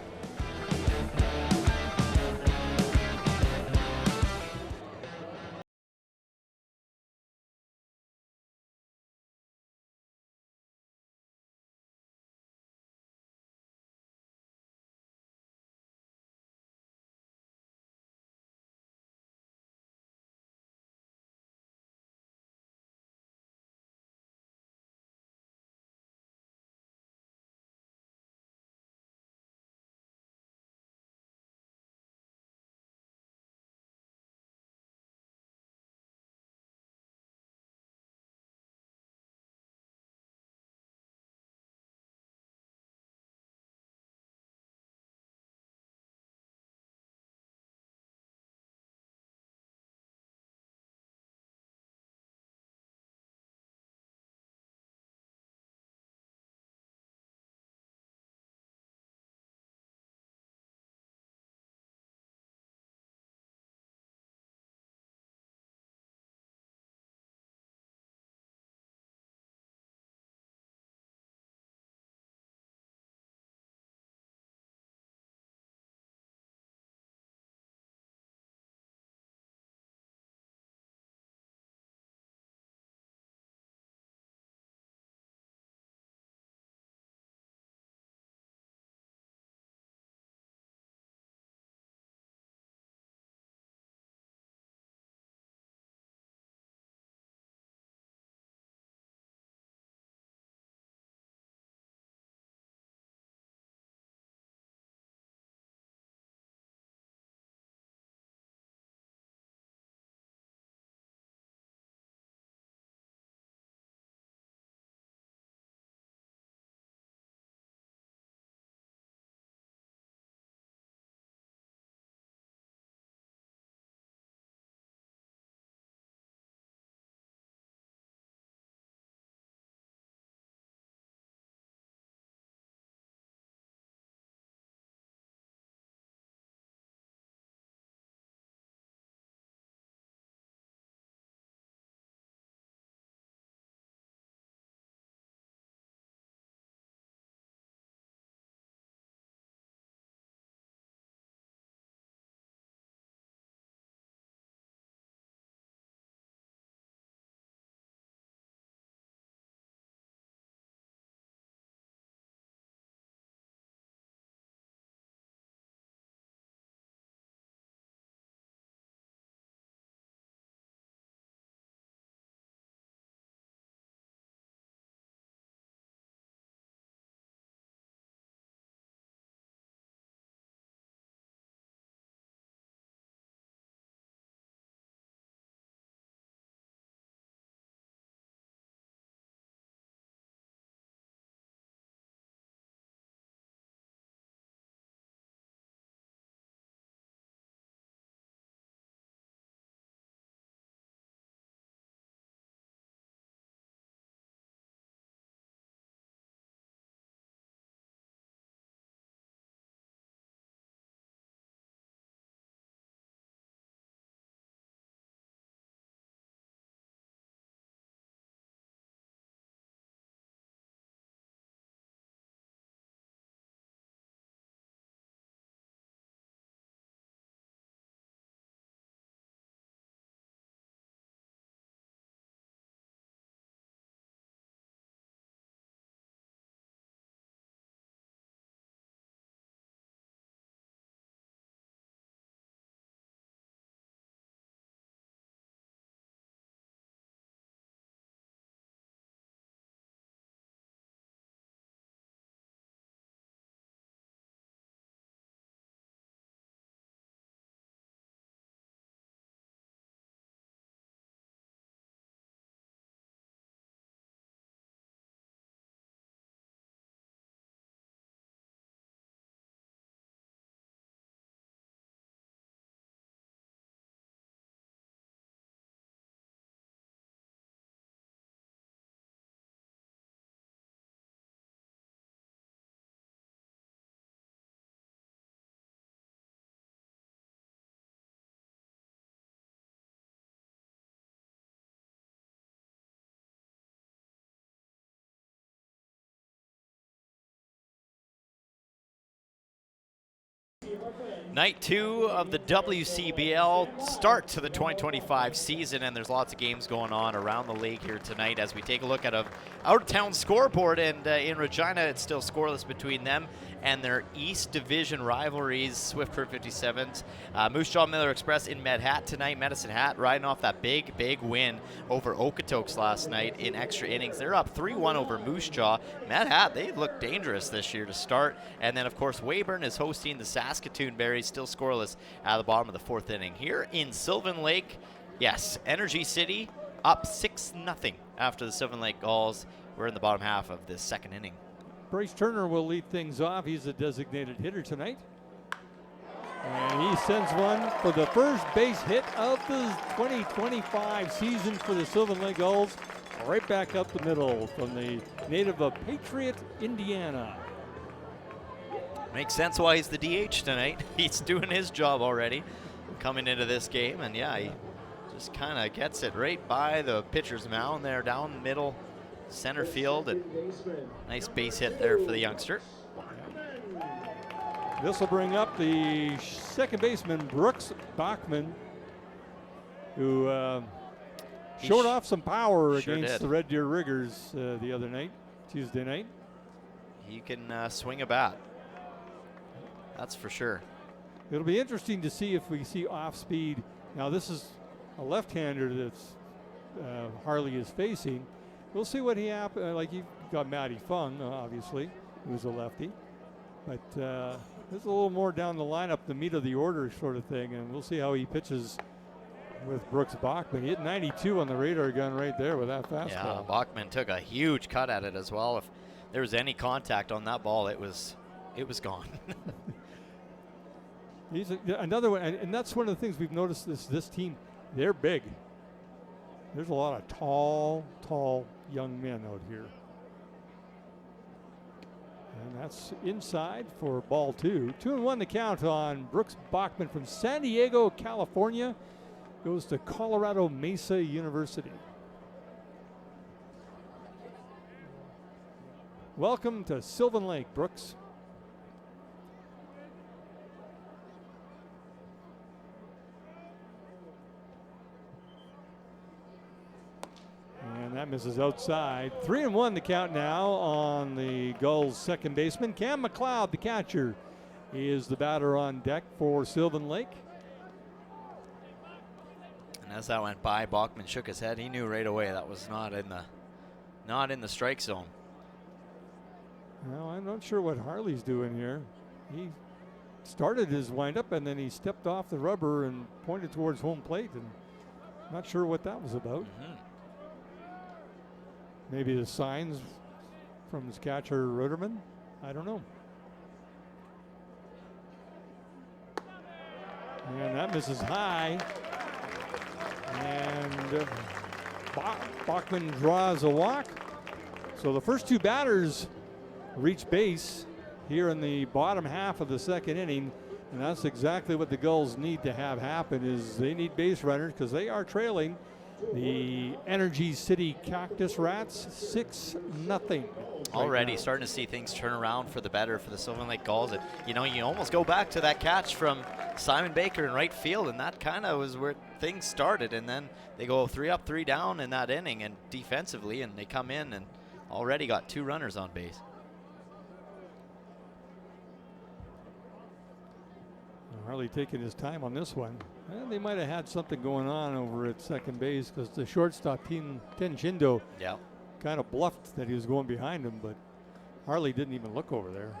Night 2 of the WCBL start to the 2025 season, and there's lots of games going on around the league here tonight as we take a look at a out-of-town scoreboard. And in Regina, it's still scoreless between them and their East Division rivalries. Swift Curve 57s, Moose Jaw Miller Express in Medhat tonight. Medicine Hat riding off that big win over Okotoks last night in extra innings. They're up 3-1 over Moose Jaw. Medhat, they look dangerous this year to start. And then, of course, Weyburn is hosting the Saskatoon Berries, still scoreless at the bottom of the 4th inning. Here in Sylvan Lake, yes, Energy City up 6-0 after the Sylvan Lake Gulls. We're in the bottom half of this 2nd inning. Bryce Turner will lead things off. He's a designated hitter tonight. And he sends one for the first base hit of the 2025 season for the Sylvan Lake Gulls. Right back up the middle from the native of Patriot, Indiana. Makes sense why he's the DH tonight. He's doing his job already coming into this game. And yeah, he just kind of gets it right by the pitcher's mound there down the middle. Center field, and nice base hit there for the youngster. This will bring up the second baseman, Brooks Bachman, who showed off some power against the Red Deer Riggers the other night, Tuesday night. He can swing a bat. That's for sure. It'll be interesting to see if we see off speed. Now, this is a left-hander that's Harley is facing. We'll see what he happens. Like, you've got Matty Fung, obviously, who's a lefty. But there's a little more down the lineup, the meat of the order sort of thing, and we'll see how he pitches with Brooks Bachman. He hit 92 on the radar gun right there with that fastball. Yeah, Bachman took a huge cut at it as well. If there was any contact on that ball, it was gone. He's another one, and that's one of the things we've noticed. This team, they're big. There's a lot of tall young men out here. And that's inside for ball 2. 2-1 the count on Brooks Bachman from San Diego, California. Goes to Colorado Mesa University. Welcome to Sylvan Lake, Brooks. And that misses outside. 3-1 the count now on the Gulls second baseman. Cam McLeod, the catcher, is the batter on deck for Sylvan Lake. And as that went by, Bachman shook his head. He knew right away that was not in the strike zone. Well, I'm not sure what Harley's doing here. He started his windup and then he stepped off the rubber and pointed towards home plate, and not sure what that was about. Maybe the signs from his catcher, Rutterman. I don't know. And that misses high. And Bachman draws a walk. So the first 2 batters reach base here in the bottom half of the 2nd inning. And that's exactly what the Gulls need to have happen, is they need base runners because they are trailing the Energy City Cactus Rats 6-0. Already starting to see things turn around for the better for the Sylvan Lake Gulls. And, you almost go back to that catch from Simon Baker in right field, and that kind of was where things started. And then they go 3 up, 3 down in that inning, and defensively, and they come in and already got 2 runners on base. Harley taking his time on this one. Well, they might have had something going on over at second base because the shortstop, Ten Shindo, kind of bluffed that he was going behind him, but Harley didn't even look over there.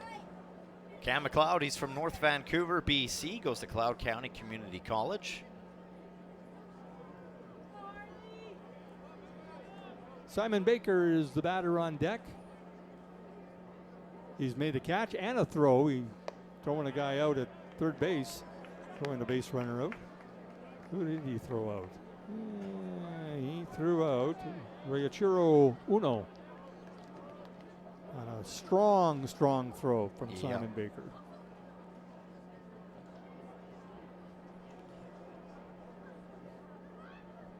Cam McLeod, he's from North Vancouver, BC, goes to Cloud County Community College. Simon Baker is the batter on deck. He's made a catch and a throw. He's throwing a guy out at third base, throwing the base runner out. Who did he throw out? He threw out Ryuichiro Uno on a strong throw from Simon Baker.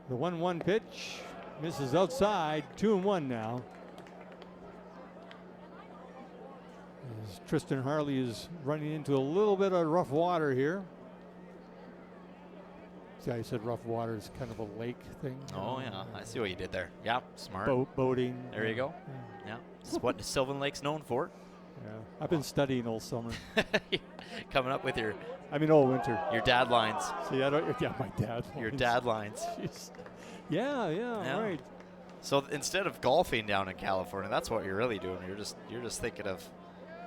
The 1-1 pitch misses outside. 2-1 now. As Tristan Harley is running into a little bit of rough water here. See how you said rough water is kind of a lake thing? Oh, yeah. I see what you did there. Yeah, smart. Boating. There you go. Yeah. This is what Sylvan Lake's known for. Yeah. I've been studying all summer. Coming up with your all winter. Your dad lines. See, I don't. Yeah, my dad. Your dad lines. Jeez. Yeah, right. So instead of golfing down in California, that's what you're really doing. You're just thinking of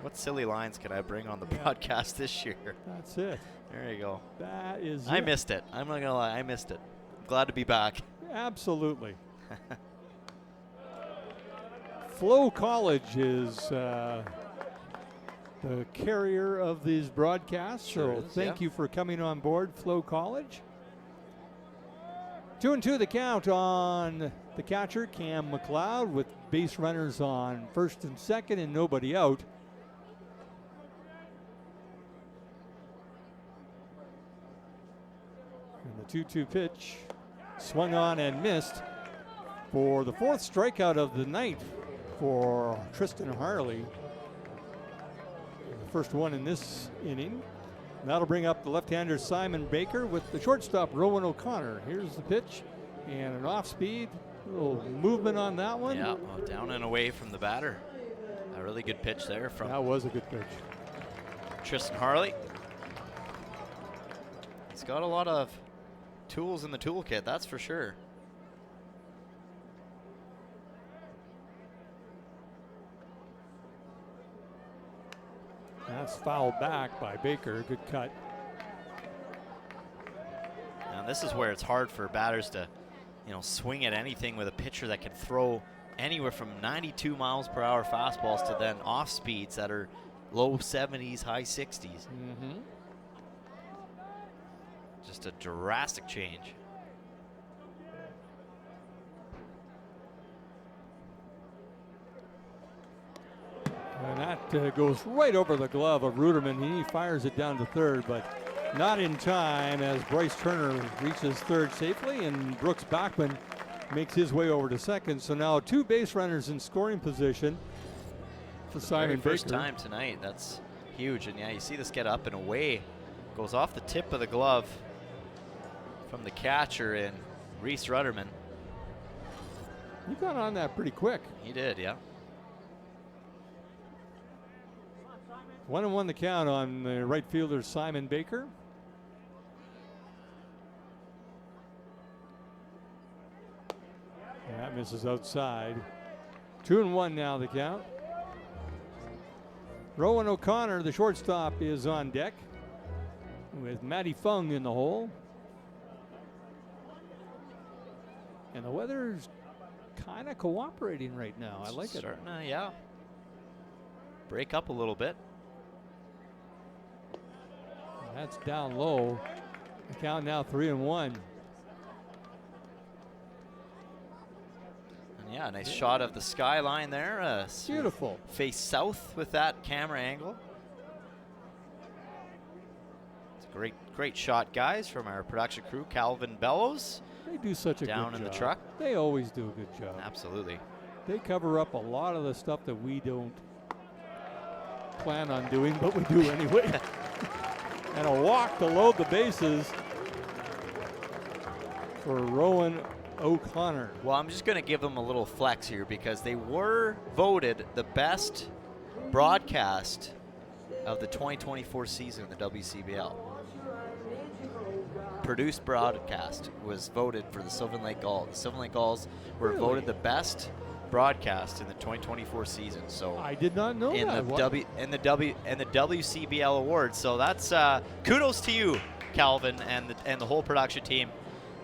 what silly lines can I bring on the broadcast this year. That's it. There you go. That is. I missed it. I'm not gonna lie. I missed it. Glad to be back. Absolutely. FloCollege is the carrier of these broadcasts. Sure so is, thank you for coming on board, FloCollege. 2-2 the count on the catcher, Cam McLeod, with base runners on first and second and nobody out. And the 2-2 pitch swung on and missed for the fourth strikeout of the night for Tristan Harley. The first one in this inning. That'll bring up the left-hander Simon Baker with the shortstop Rowan O'Connor. Here's the pitch and an off-speed. Little movement on that one. Yeah, well, down and away from the batter. A really good pitch there from. That was a good pitch. Tristan Harley. He's got a lot of tools in the toolkit, that's for sure. That's fouled back by Baker. Good cut. Now this is where it's hard for batters to, swing at anything with a pitcher that can throw anywhere from 92 miles per hour fastballs to then off speeds that are low 70s, high 60s. Mm-hmm. Just a drastic change. And that goes right over the glove of Ruderman. He fires it down to third, but not in time as Bryce Turner reaches third safely, and Brooks Bachman makes his way over to second. So now two base runners in scoring position for Simon Baker. First time tonight. That's huge. And yeah, you see this get up and away. Goes off the tip of the glove from the catcher in Reese Rudderman. He got on that pretty quick. He did, yeah. 1-1 the count on the right fielder Simon Baker. And that misses outside. 2-1 now the count. Rowan O'Connor, the shortstop, is on deck with Matty Fung in the hole. And the weather's kind of cooperating right now. I like it. Starting to, yeah, break up a little bit. That's down low. The count now 3-1. And yeah, nice shot of the skyline there. Beautiful. Face south with that camera angle. It's a great shot, guys, from our production crew, Calvin Bellows. They do such a good job. Down in the truck. They always do a good job. Absolutely. They cover up a lot of the stuff that we don't plan on doing, but we do anyway. And a walk to load the bases for Rowan O'Connor. Well, I'm just going to give them a little flex here because they were voted the best broadcast of the 2024 season in the WCBL. Produced broadcast was voted for the Sylvan Lake Gulls. The Sylvan Lake Gulls were voted the best broadcast in the 2024 season. So I did not know in that. The WCBL awards. So that's kudos to you, Calvin, and the whole production team.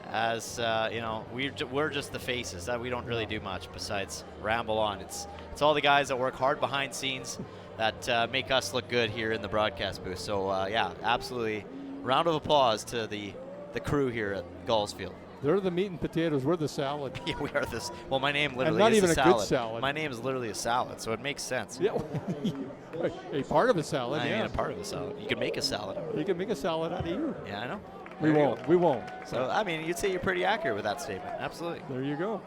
As we're just the faces. That we don't really do much besides ramble on. It's all the guys that work hard behind scenes that make us look good here in the broadcast booth. So yeah, absolutely. Round of applause to the crew here at Gulls Field. They're the meat and potatoes. We're the salad. Yeah, we are this. Well, my name literally not is even a a salad. good salad. My name is literally a salad, so it makes sense. Yeah, a part of a salad. I yeah, mean, a part of a salad. You can make a salad. You can make a salad out of you. Yeah, I know. We won't. We won't. So I mean, you'd say you're pretty accurate with that statement. Absolutely. There you go.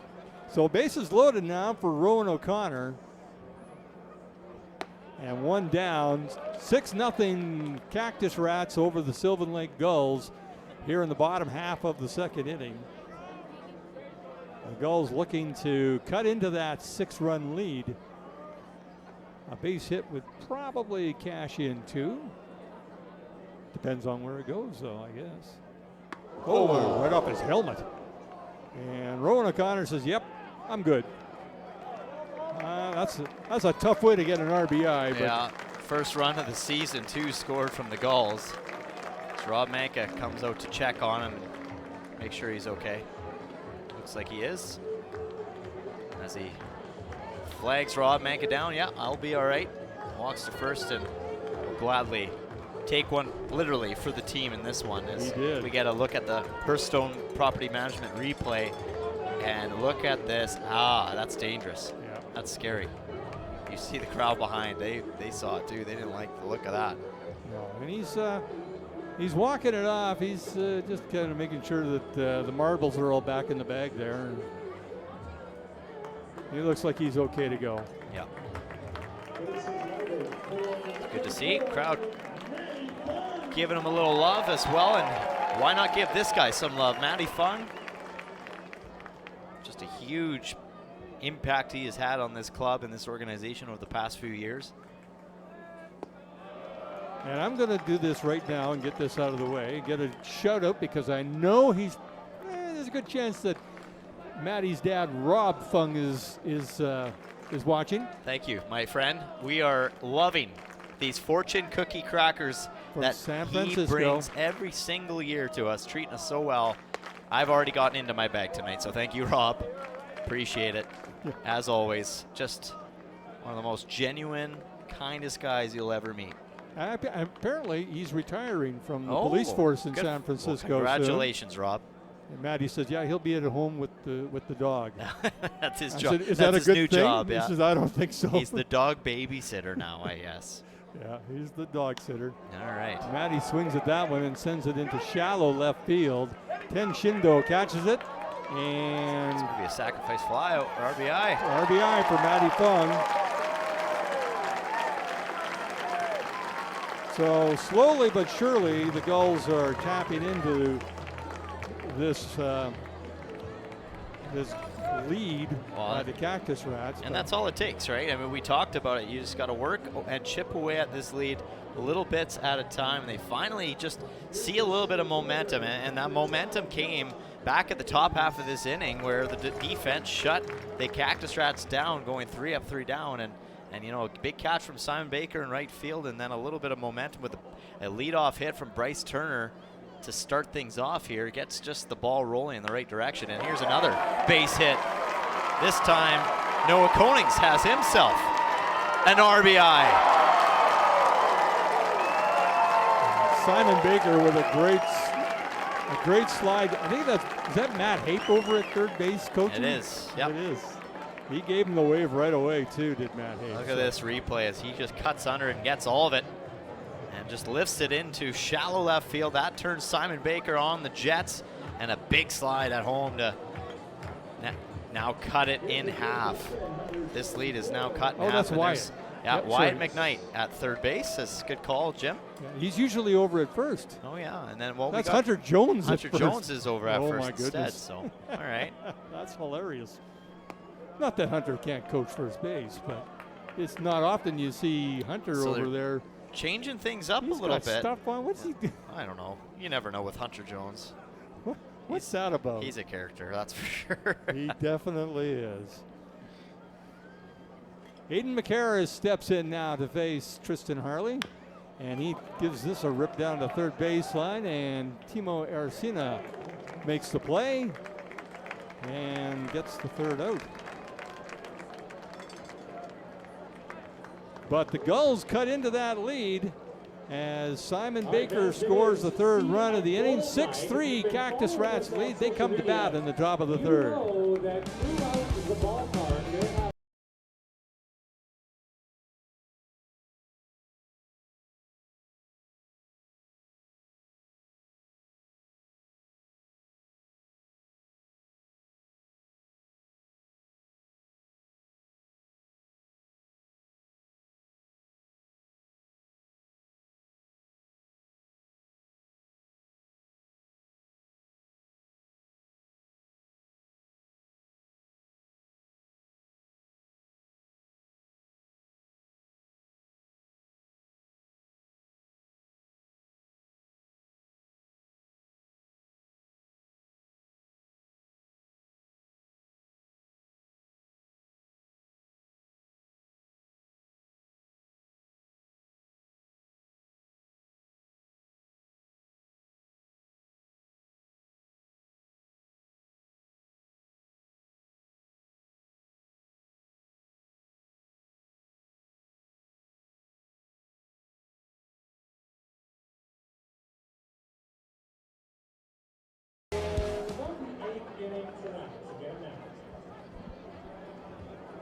So bases loaded now for Rowan O'Connor. And one down. 6-0 Cactus Rats over the Sylvan Lake Gulls here in the bottom half of the second inning. The Gulls looking to cut into that 6-run lead. A base hit would probably cash in too. Depends on where it goes, though, I guess. Oh, right off his helmet. And Rowan O'Connor says, yep, I'm good. That's a tough way to get an RBI. But Yeah, first run of the season, too, scored from the Gulls. So Rob Manka comes out to check on him and make sure he's okay. Looks like he is. As he flags Rob Manka down, yeah, I'll be all right. Walks to first and will gladly take one literally for the team in this one. As we get a look at the Hearthstone Property Management replay and look at this. Ah, that's dangerous. Yeah. That's scary. You see the crowd behind. They saw it too. They didn't like the look of that. No, and he's walking it off. He's just kind of making sure that the marbles are all back in the bag there. And he looks like he's okay to go. Yeah. Good to see. Crowd giving him a little love as well, and why not give this guy some love? Matty Fung, just a huge impact he has had on this club and this organization over the past few years. And I'm going to do this right now and get this out of the way. Get a shout out because I know there's a good chance that Matty's dad, Rob Fung, is watching. Thank you, my friend. We are loving these fortune cookie crackers From that San he Francisco. brings every single year to us, treating us so well. I've already gotten into my bag tonight, so thank you, Rob. Appreciate it. As always, just one of the most genuine, kindest guys you'll ever meet. Apparently, he's retiring from the police force in San Francisco. Well, congratulations, Rob. And Matty says, yeah, he'll be at home with the dog. That's his I job. said, is That's that a his good new thing? job. He Yeah. says, I don't think so. He's the dog babysitter now, I guess. Yeah, he's the dog sitter. All right. Matty swings at that one and sends it into shallow left field. Ten Shindo catches it, and It's going to be a sacrifice fly out for RBI. RBI for Matty Fung. So slowly but surely, the Gulls are tapping into this this lead by the Cactus Rats. And that's all it takes, right? I mean, we talked about it. You just got to work and chip away at this lead little bits at a time. They finally just see a little bit of momentum, and that momentum came back at the top half of this inning where the defense shut the Cactus Rats down, going 3 up, 3 down, and you know, a big catch from Simon Baker in right field, and then a little bit of momentum with a leadoff hit from Bryce Turner to start things off here. Gets just the ball rolling in the right direction, and here's another base hit. This time, Noah Konings has himself an RBI. Simon Baker with a great slide. I think is that Matt Hape over at third base coaching? It is. Yep. It is. He gave him the wave right away too, did Matt Hape. Look at this replay as he just cuts under and gets all of it and just lifts it into shallow left field. That turns Simon Baker on the Jets, and a big slide at home to now cut it in half. This lead is now cut in half. Oh, that's Wyatt. Yeah, Yep, Wyatt sorry. McKnight at third base. That's a good call, Jim. Yeah, he's usually over at first. Oh, yeah. And then, well, That's we got Hunter Jones. Hunter at first. Jones is over at Oh, first my instead, goodness. so all right. That's hilarious. Not that Hunter can't coach first base, but it's not often you see Hunter So over they're there. Changing things up He's a little got bit. stuff on. What's he doing? I don't know. You never know with Hunter Jones. What's that about? He's a character, that's for sure. He definitely is. Aiden McCarris steps in now to face Tristan Harley, and he gives this a rip down to third baseline, and Timo Arcina makes the play and gets the third out. But the Gulls cut into that lead as Simon Baker scores the third run of the inning. 6-3 Cactus Rats lead. They come to bat in the top of the third.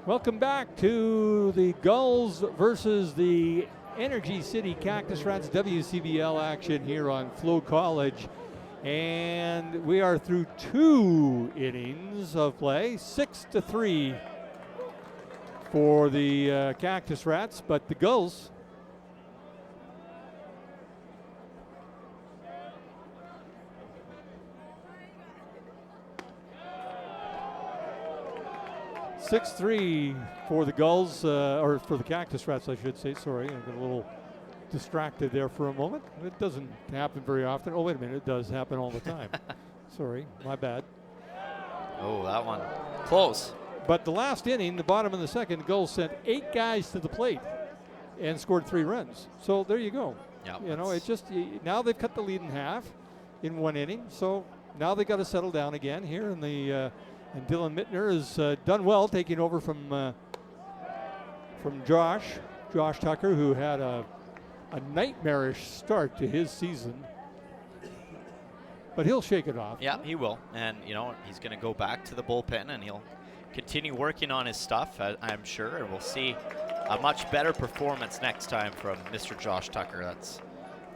Welcome back to the Gulls versus the Energy City Cactus Rats WCBL action here on FloCollege. And we are through 2 innings of play, 6-3 for the Cactus Rats, but the Gulls for the Gulls, or for the Cactus Rats, I should say. Sorry, I got a little distracted there for a moment. It doesn't happen very often. Oh, wait a minute, it does happen all the time. Sorry, my bad. Oh, that one. Close. But the last inning, the bottom of the second, the Gulls sent 8 guys to the plate and scored 3 runs. So there you go. Yep, you know, it's just, now they've cut the lead in half in 1 inning. So now they've got to settle down again here in the and Dylan Mittner has done well, taking over from Josh Tucker, who had a nightmarish start to his season. But he'll shake it off. Yeah, he will. And, you know, he's going to go back to the bullpen and he'll continue working on his stuff, I'm sure. And we'll see a much better performance next time from Mr. Josh Tucker. It's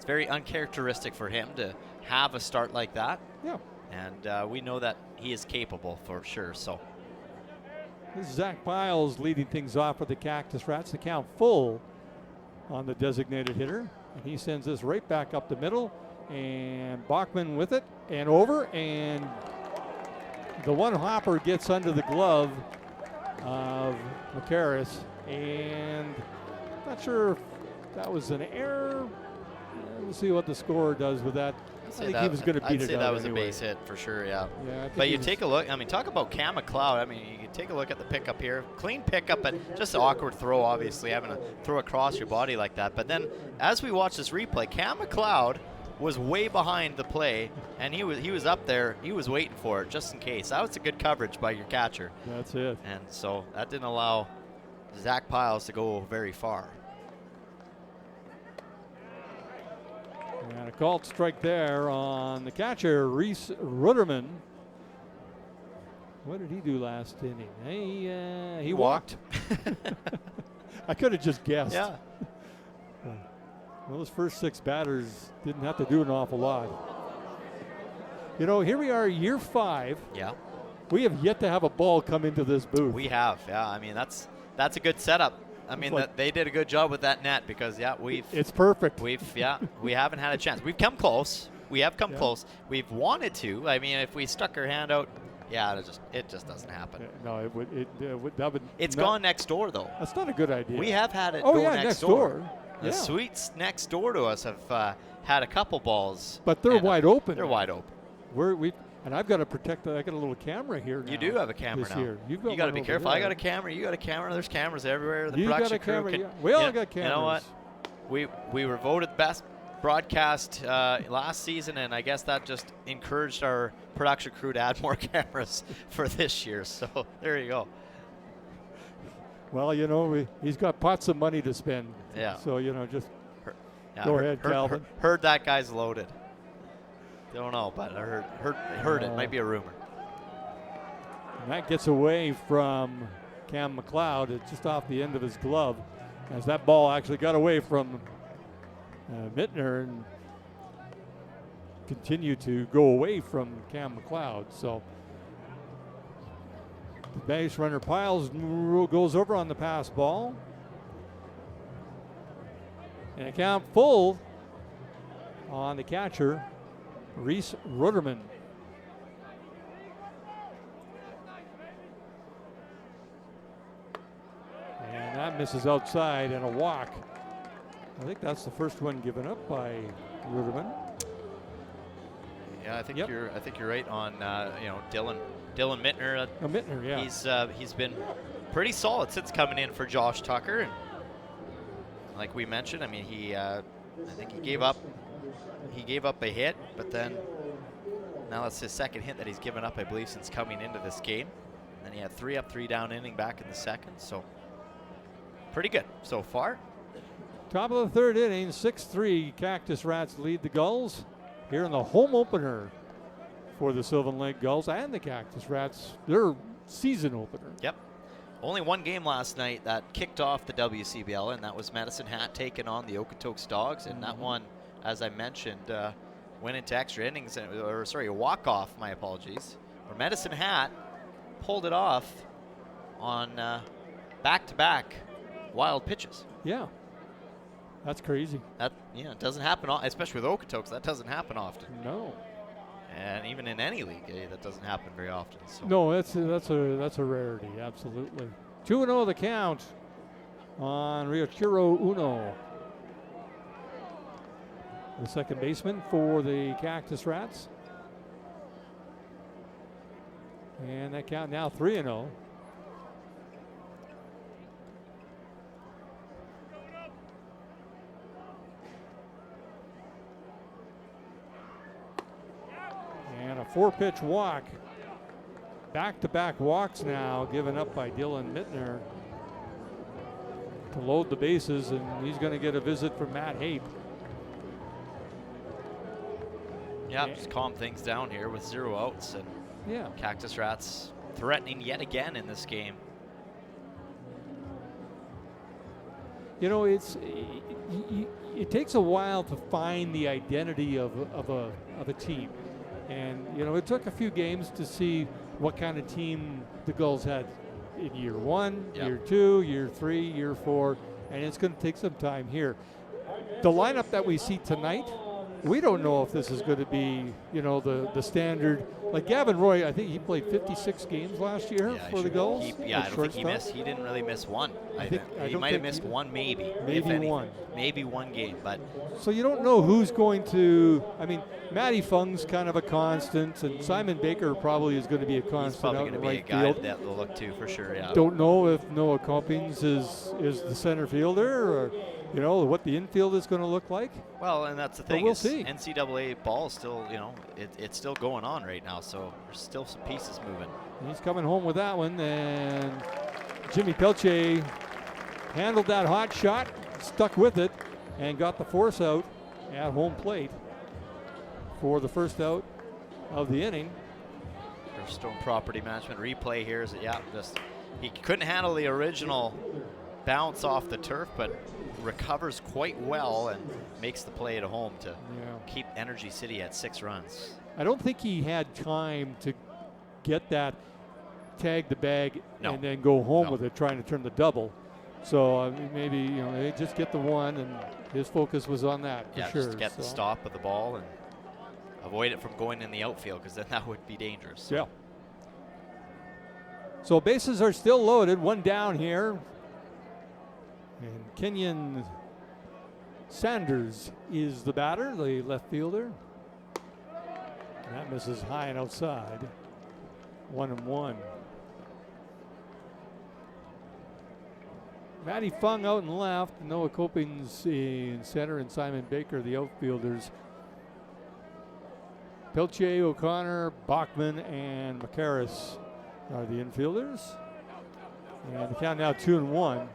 very uncharacteristic for him to have a start like that. Yeah. And we know that he is capable for sure. So this is Zach Piles leading things off for the Cactus Rats. The count full on the designated hitter. And he sends this right back up the middle. And Bachman with it and over. And the one hopper gets under the glove of Macaris. And not sure if that was an error. We'll see what the scorer does with that. I think he was going to beat it out. I'd say that was anyway. a base hit for sure, yeah. But you take a look, I mean, talk about Cam McLeod. I mean, you can take a look at the pickup here. Clean pickup, but just an awkward throw, obviously, having to throw across your body like that. But then, as we watch this replay, Cam McLeod was way behind the play, and he was up there. He was waiting for it, just in case. That was a good coverage by your catcher. That's it. And so that didn't allow Zach Piles to go very far. And a called strike there on the catcher, Reese Ruderman. What did he do last inning? He walked. I could have just guessed. Yeah. Well, those first 6 batters didn't have to do an awful lot. You know, here we are, year 5. Yeah. We have yet to have a ball come into this booth. We have, yeah. I mean, that's a good setup. I mean, they did a good job with that net because, yeah, it's perfect. We haven't had a chance. We've come close. We have come close. We've wanted to. I mean, if we stuck our hand out, yeah, it just doesn't happen. No, that would. It's gone next door, though. That's not a good idea. We have had it go go next door. The suites next door to us have had a couple balls. But they're wide open. They're wide open. And I've got to protect. I got a little camera here now. You do have a camera now. Year. You got to be careful. I got a camera. You got a camera. There's cameras everywhere. The production crew can. We all got cameras. You know what? We were voted best broadcast last season, and I guess that just encouraged our production crew to add more cameras for this year. So there you go. Well, you know, he's got pots of money to spend. Yeah. So, you know, just go ahead, Calvin. Heard that guy's loaded. Don't know, but I heard it. Might be a rumor. And that gets away from Cam McLeod. It's just off the end of his glove as that ball actually got away from Mittner and continued to go away from Cam McLeod. So the base runner Piles goes over on the pass ball. And a count full on the catcher, Reese Ruderman. And that misses outside and a walk. I think that's the first one given up by Ruderman. Yeah, I think you're right on Dylan Mittner. Mittner, yeah. He's been pretty solid since coming in for Josh Tucker, and like we mentioned, I mean I think he gave up a hit, but then now that's his second hit that he's given up, I believe, since coming into this game. And he had 3 up, 3 down inning back in the second, so pretty good so far. Top of the 3rd inning, 6-3. Cactus Rats lead the Gulls here in the home opener for the Sylvan Lake Gulls and the Cactus Rats, their season opener. Yep. Only one game last night that kicked off the WCBL, and that was Medicine Hat taking on the Okotoks Dogs, and that one, as I mentioned, went into extra innings, a walk-off, my apologies, where Medicine Hat pulled it off on back-to-back wild pitches. Yeah, that's crazy. That it doesn't happen, especially with Okotoks. That doesn't happen often. No. And even in any league, that doesn't happen very often. So. No, that's a rarity, absolutely. 2-0 the count on Ryuichiro Uno, the second baseman for the Cactus Rats. And that count now 3-0. And a 4-pitch walk. Back-to-back walks now given up by Dylan Mittner to load the bases, and he's going to get a visit from Matt Hape. Yeah, just calm things down here with 0 outs, and yeah, Cactus Rats threatening yet again in this game. You know, it takes a while to find the identity of a team. And, you know, it took a few games to see what kind of team the Gulls had in year 1, year 2, year 3, year 4, and it's going to take some time here. The lineup that we see tonight, we don't know if this is going to be, you know, the standard. Like Gavin Roy, I think he played 56 games last year for the Gulls. I don't think he missed. He didn't really miss one. He might have missed one, maybe. Maybe one. Maybe one game, but. So you don't know who's going to. I mean, Matty Fung's kind of a constant, and Simon Baker probably is going to be a constant. He's probably out going in to be right a guy field. that they'll look to for sure. Yeah. Don't know if Noah Compings is the center fielder, or you know what the infield is going to look like. Well, and that's the thing. We'll see. NCAA ball is still, you know, it's still going on right now, so there's still some pieces moving. He's coming home with that one, and Jimmy Pelche handled that hot shot, stuck with it, and got the force out at home plate for the first out of the inning. Stone Property Management replay here is he couldn't handle the original bounce off the turf, but recovers quite well and makes the play at home to keep Energy City at 6 runs. I don't think he had time to get that, tag the bag, and then go home with it, trying to turn the double. So maybe, you know, they just get the one, and his focus was on that for sure. Just get the stop of the ball and avoid it from going in the outfield, because then that would be dangerous. Yeah. So bases are still loaded, one down here. And Kenyon Sanders is the batter, the left fielder. And that misses high and outside. 1-1. Matty Fung out and left. Noah Copings in center, and Simon Baker, the outfielders. Pelche, O'Connor, Bachman, and McCarris are the infielders. And the count now 2-1.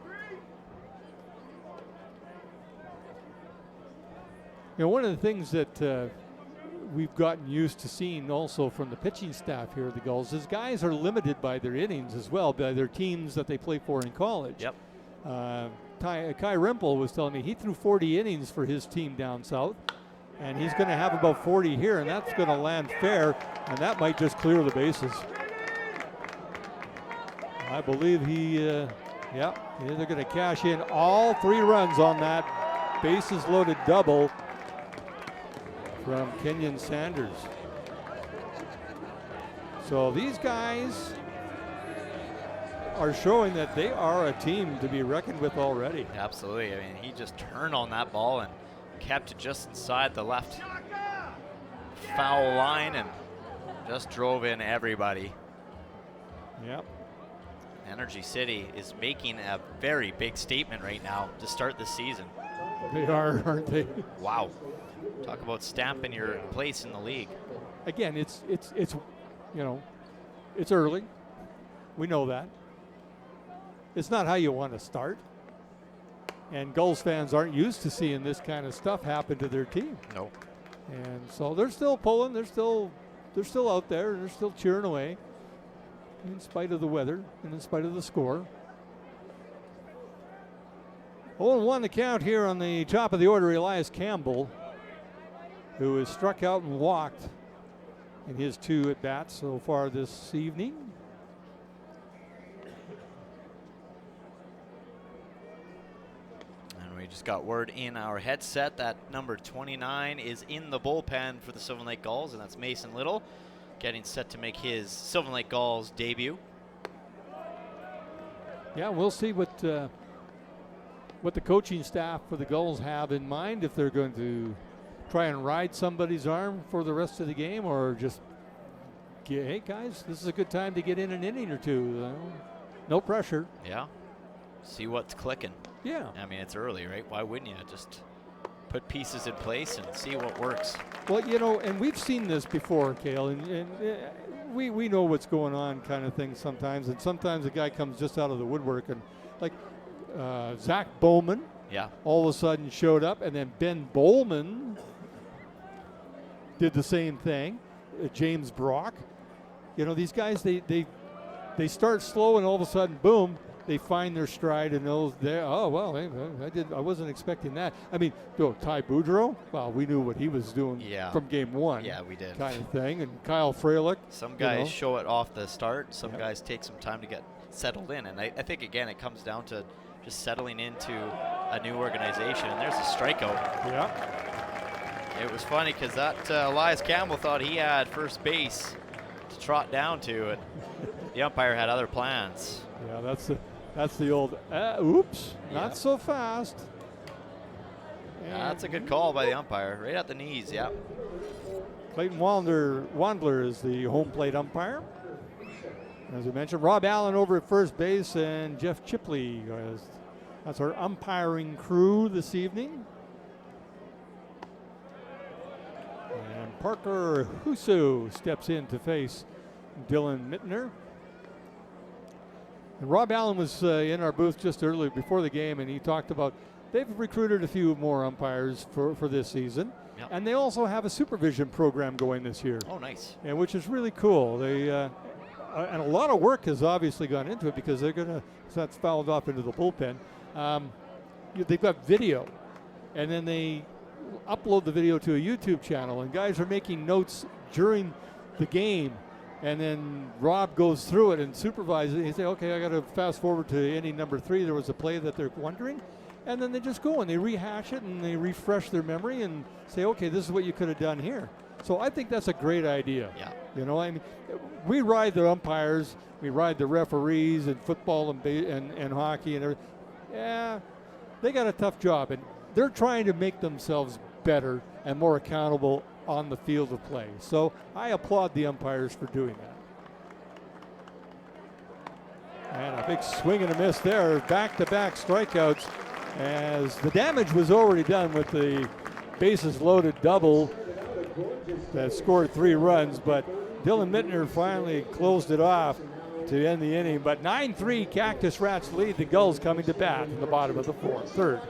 You know, one of the things that we've gotten used to seeing also from the pitching staff here at the Gulls is guys are limited by their innings as well, by their teams that they play for in college. Yep. Kai Rempel was telling me he threw 40 innings for his team down south, and he's going to have about 40 here, and that's going to land fair, and that might just clear the bases. I believe they're going to cash in all 3 runs on that bases loaded double from Kenyon Sanders. So these guys are showing that they are a team to be reckoned with already. Absolutely. I mean, he just turned on that ball and kept it just inside the left foul line and just drove in everybody. Yep. Energy City is making a very big statement right now to start the season. They are, aren't they? Wow. Talk about stamping your place in the league. Again, it's you know, it's early. We know that. It's not how you want to start. And Gulls fans aren't used to seeing this kind of stuff happen to their team. No. And so they're still pulling. They're still out there. They're still cheering away, in spite of the weather and in spite of the score. 0-1 the count here on the top of the order. Elias Campbell, who has struck out and walked in his 2 at-bats so far this evening. And we just got word in our headset that number 29 is in the bullpen for the Sylvan Lake Gulls, and that's Mason Little, getting set to make his Sylvan Lake Gulls debut. Yeah, we'll see what the coaching staff for the Gulls have in mind, if they're going to try and ride somebody's arm for the rest of the game, or just, hey guys, this is a good time to get in an inning or two. No pressure. Yeah. See what's clicking. Yeah. I mean, it's early, right? Why wouldn't you just put pieces in place and see what works? Well, you know, and we've seen this before, Cale, and we know what's going on kind of thing sometimes, and sometimes a guy comes just out of the woodwork, and like Zach Bowman, yeah, all of a sudden showed up, and then Ben Bowman did the same thing. James Brock, you know, these guys, they start slow, and all of a sudden, boom, they find their stride, and oh well, I wasn't expecting that. I mean, Ty Boudreau, well, we knew what he was doing from game 1. Yeah, we did. Kind of thing, and Kyle Frelick. Some guys show it off the start. Some guys take some time to get settled in, and I think again it comes down to just settling into a new organization. And there's a strikeout. Yeah. It was funny because that Elias Campbell thought he had first base to trot down to, and the umpire had other plans. Yeah, that's the old, oops, not so fast. Yeah, that's a good call by the umpire, right at the knees, yeah. Clayton Wandler is the home plate umpire. As we mentioned, Rob Allen over at first base, and Jeff Chipley. That's our umpiring crew this evening. And Parker Husu steps in to face Dylan Mittner. And Rob Allen was in our booth just early before the game, and he talked about they've recruited a few more umpires for this season. Yep. And they also have a supervision program going this year. Oh, nice. And which is really cool. They and a lot of work has obviously gone into it, because they're going to, that's fouled off into the bullpen. They've got video, and then they upload the video to a YouTube channel, and guys are making notes during the game, and then Rob goes through it and supervises it. He say, okay, I got to fast forward to inning number 3. There was a play that they're wondering, and then they just go and they rehash it and they refresh their memory and say, okay, this is what you could have done here. So I think that's a great idea. Yeah. You know, I mean, we ride the umpires, we ride the referees in football and hockey and everything. Yeah, they got a tough job, and they're trying to make themselves better and more accountable on the field of play. So I applaud the umpires for doing that. And a big swing and a miss there, back-to-back strikeouts, as the damage was already done with the bases loaded double that scored 3 runs, but Dylan Mittner finally closed it off to end the inning. But 9-3 Cactus Rats lead the Gulls coming to bat in the bottom of the third.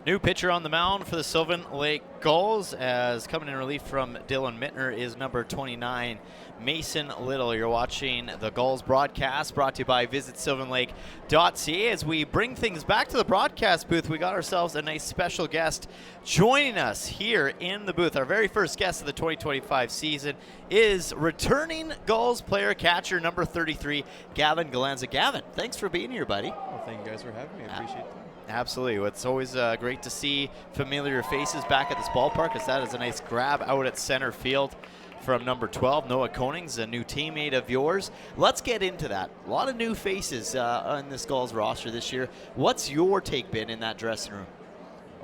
New pitcher on the mound for the Sylvan Lake Gulls, as coming in relief from Dylan Mittner is number 29, Mason Little. You're watching the Gulls broadcast, brought to you by visitsylvanlake.ca. As we bring things back to the broadcast booth, we got ourselves a nice special guest joining us here in the booth. Our very first guest of the 2025 season is returning Gulls player catcher number 33, Gavin Galanza. Gavin, thanks for being here, buddy. Well, thank you guys for having me. I appreciate that. Absolutely. It's always great to see familiar faces back at this ballpark, as that is a nice grab out at center field from number 12, Noah Konings, a new teammate of yours. Let's get into that. A lot of new faces on this Gulls roster this year. What's your take been in that dressing room?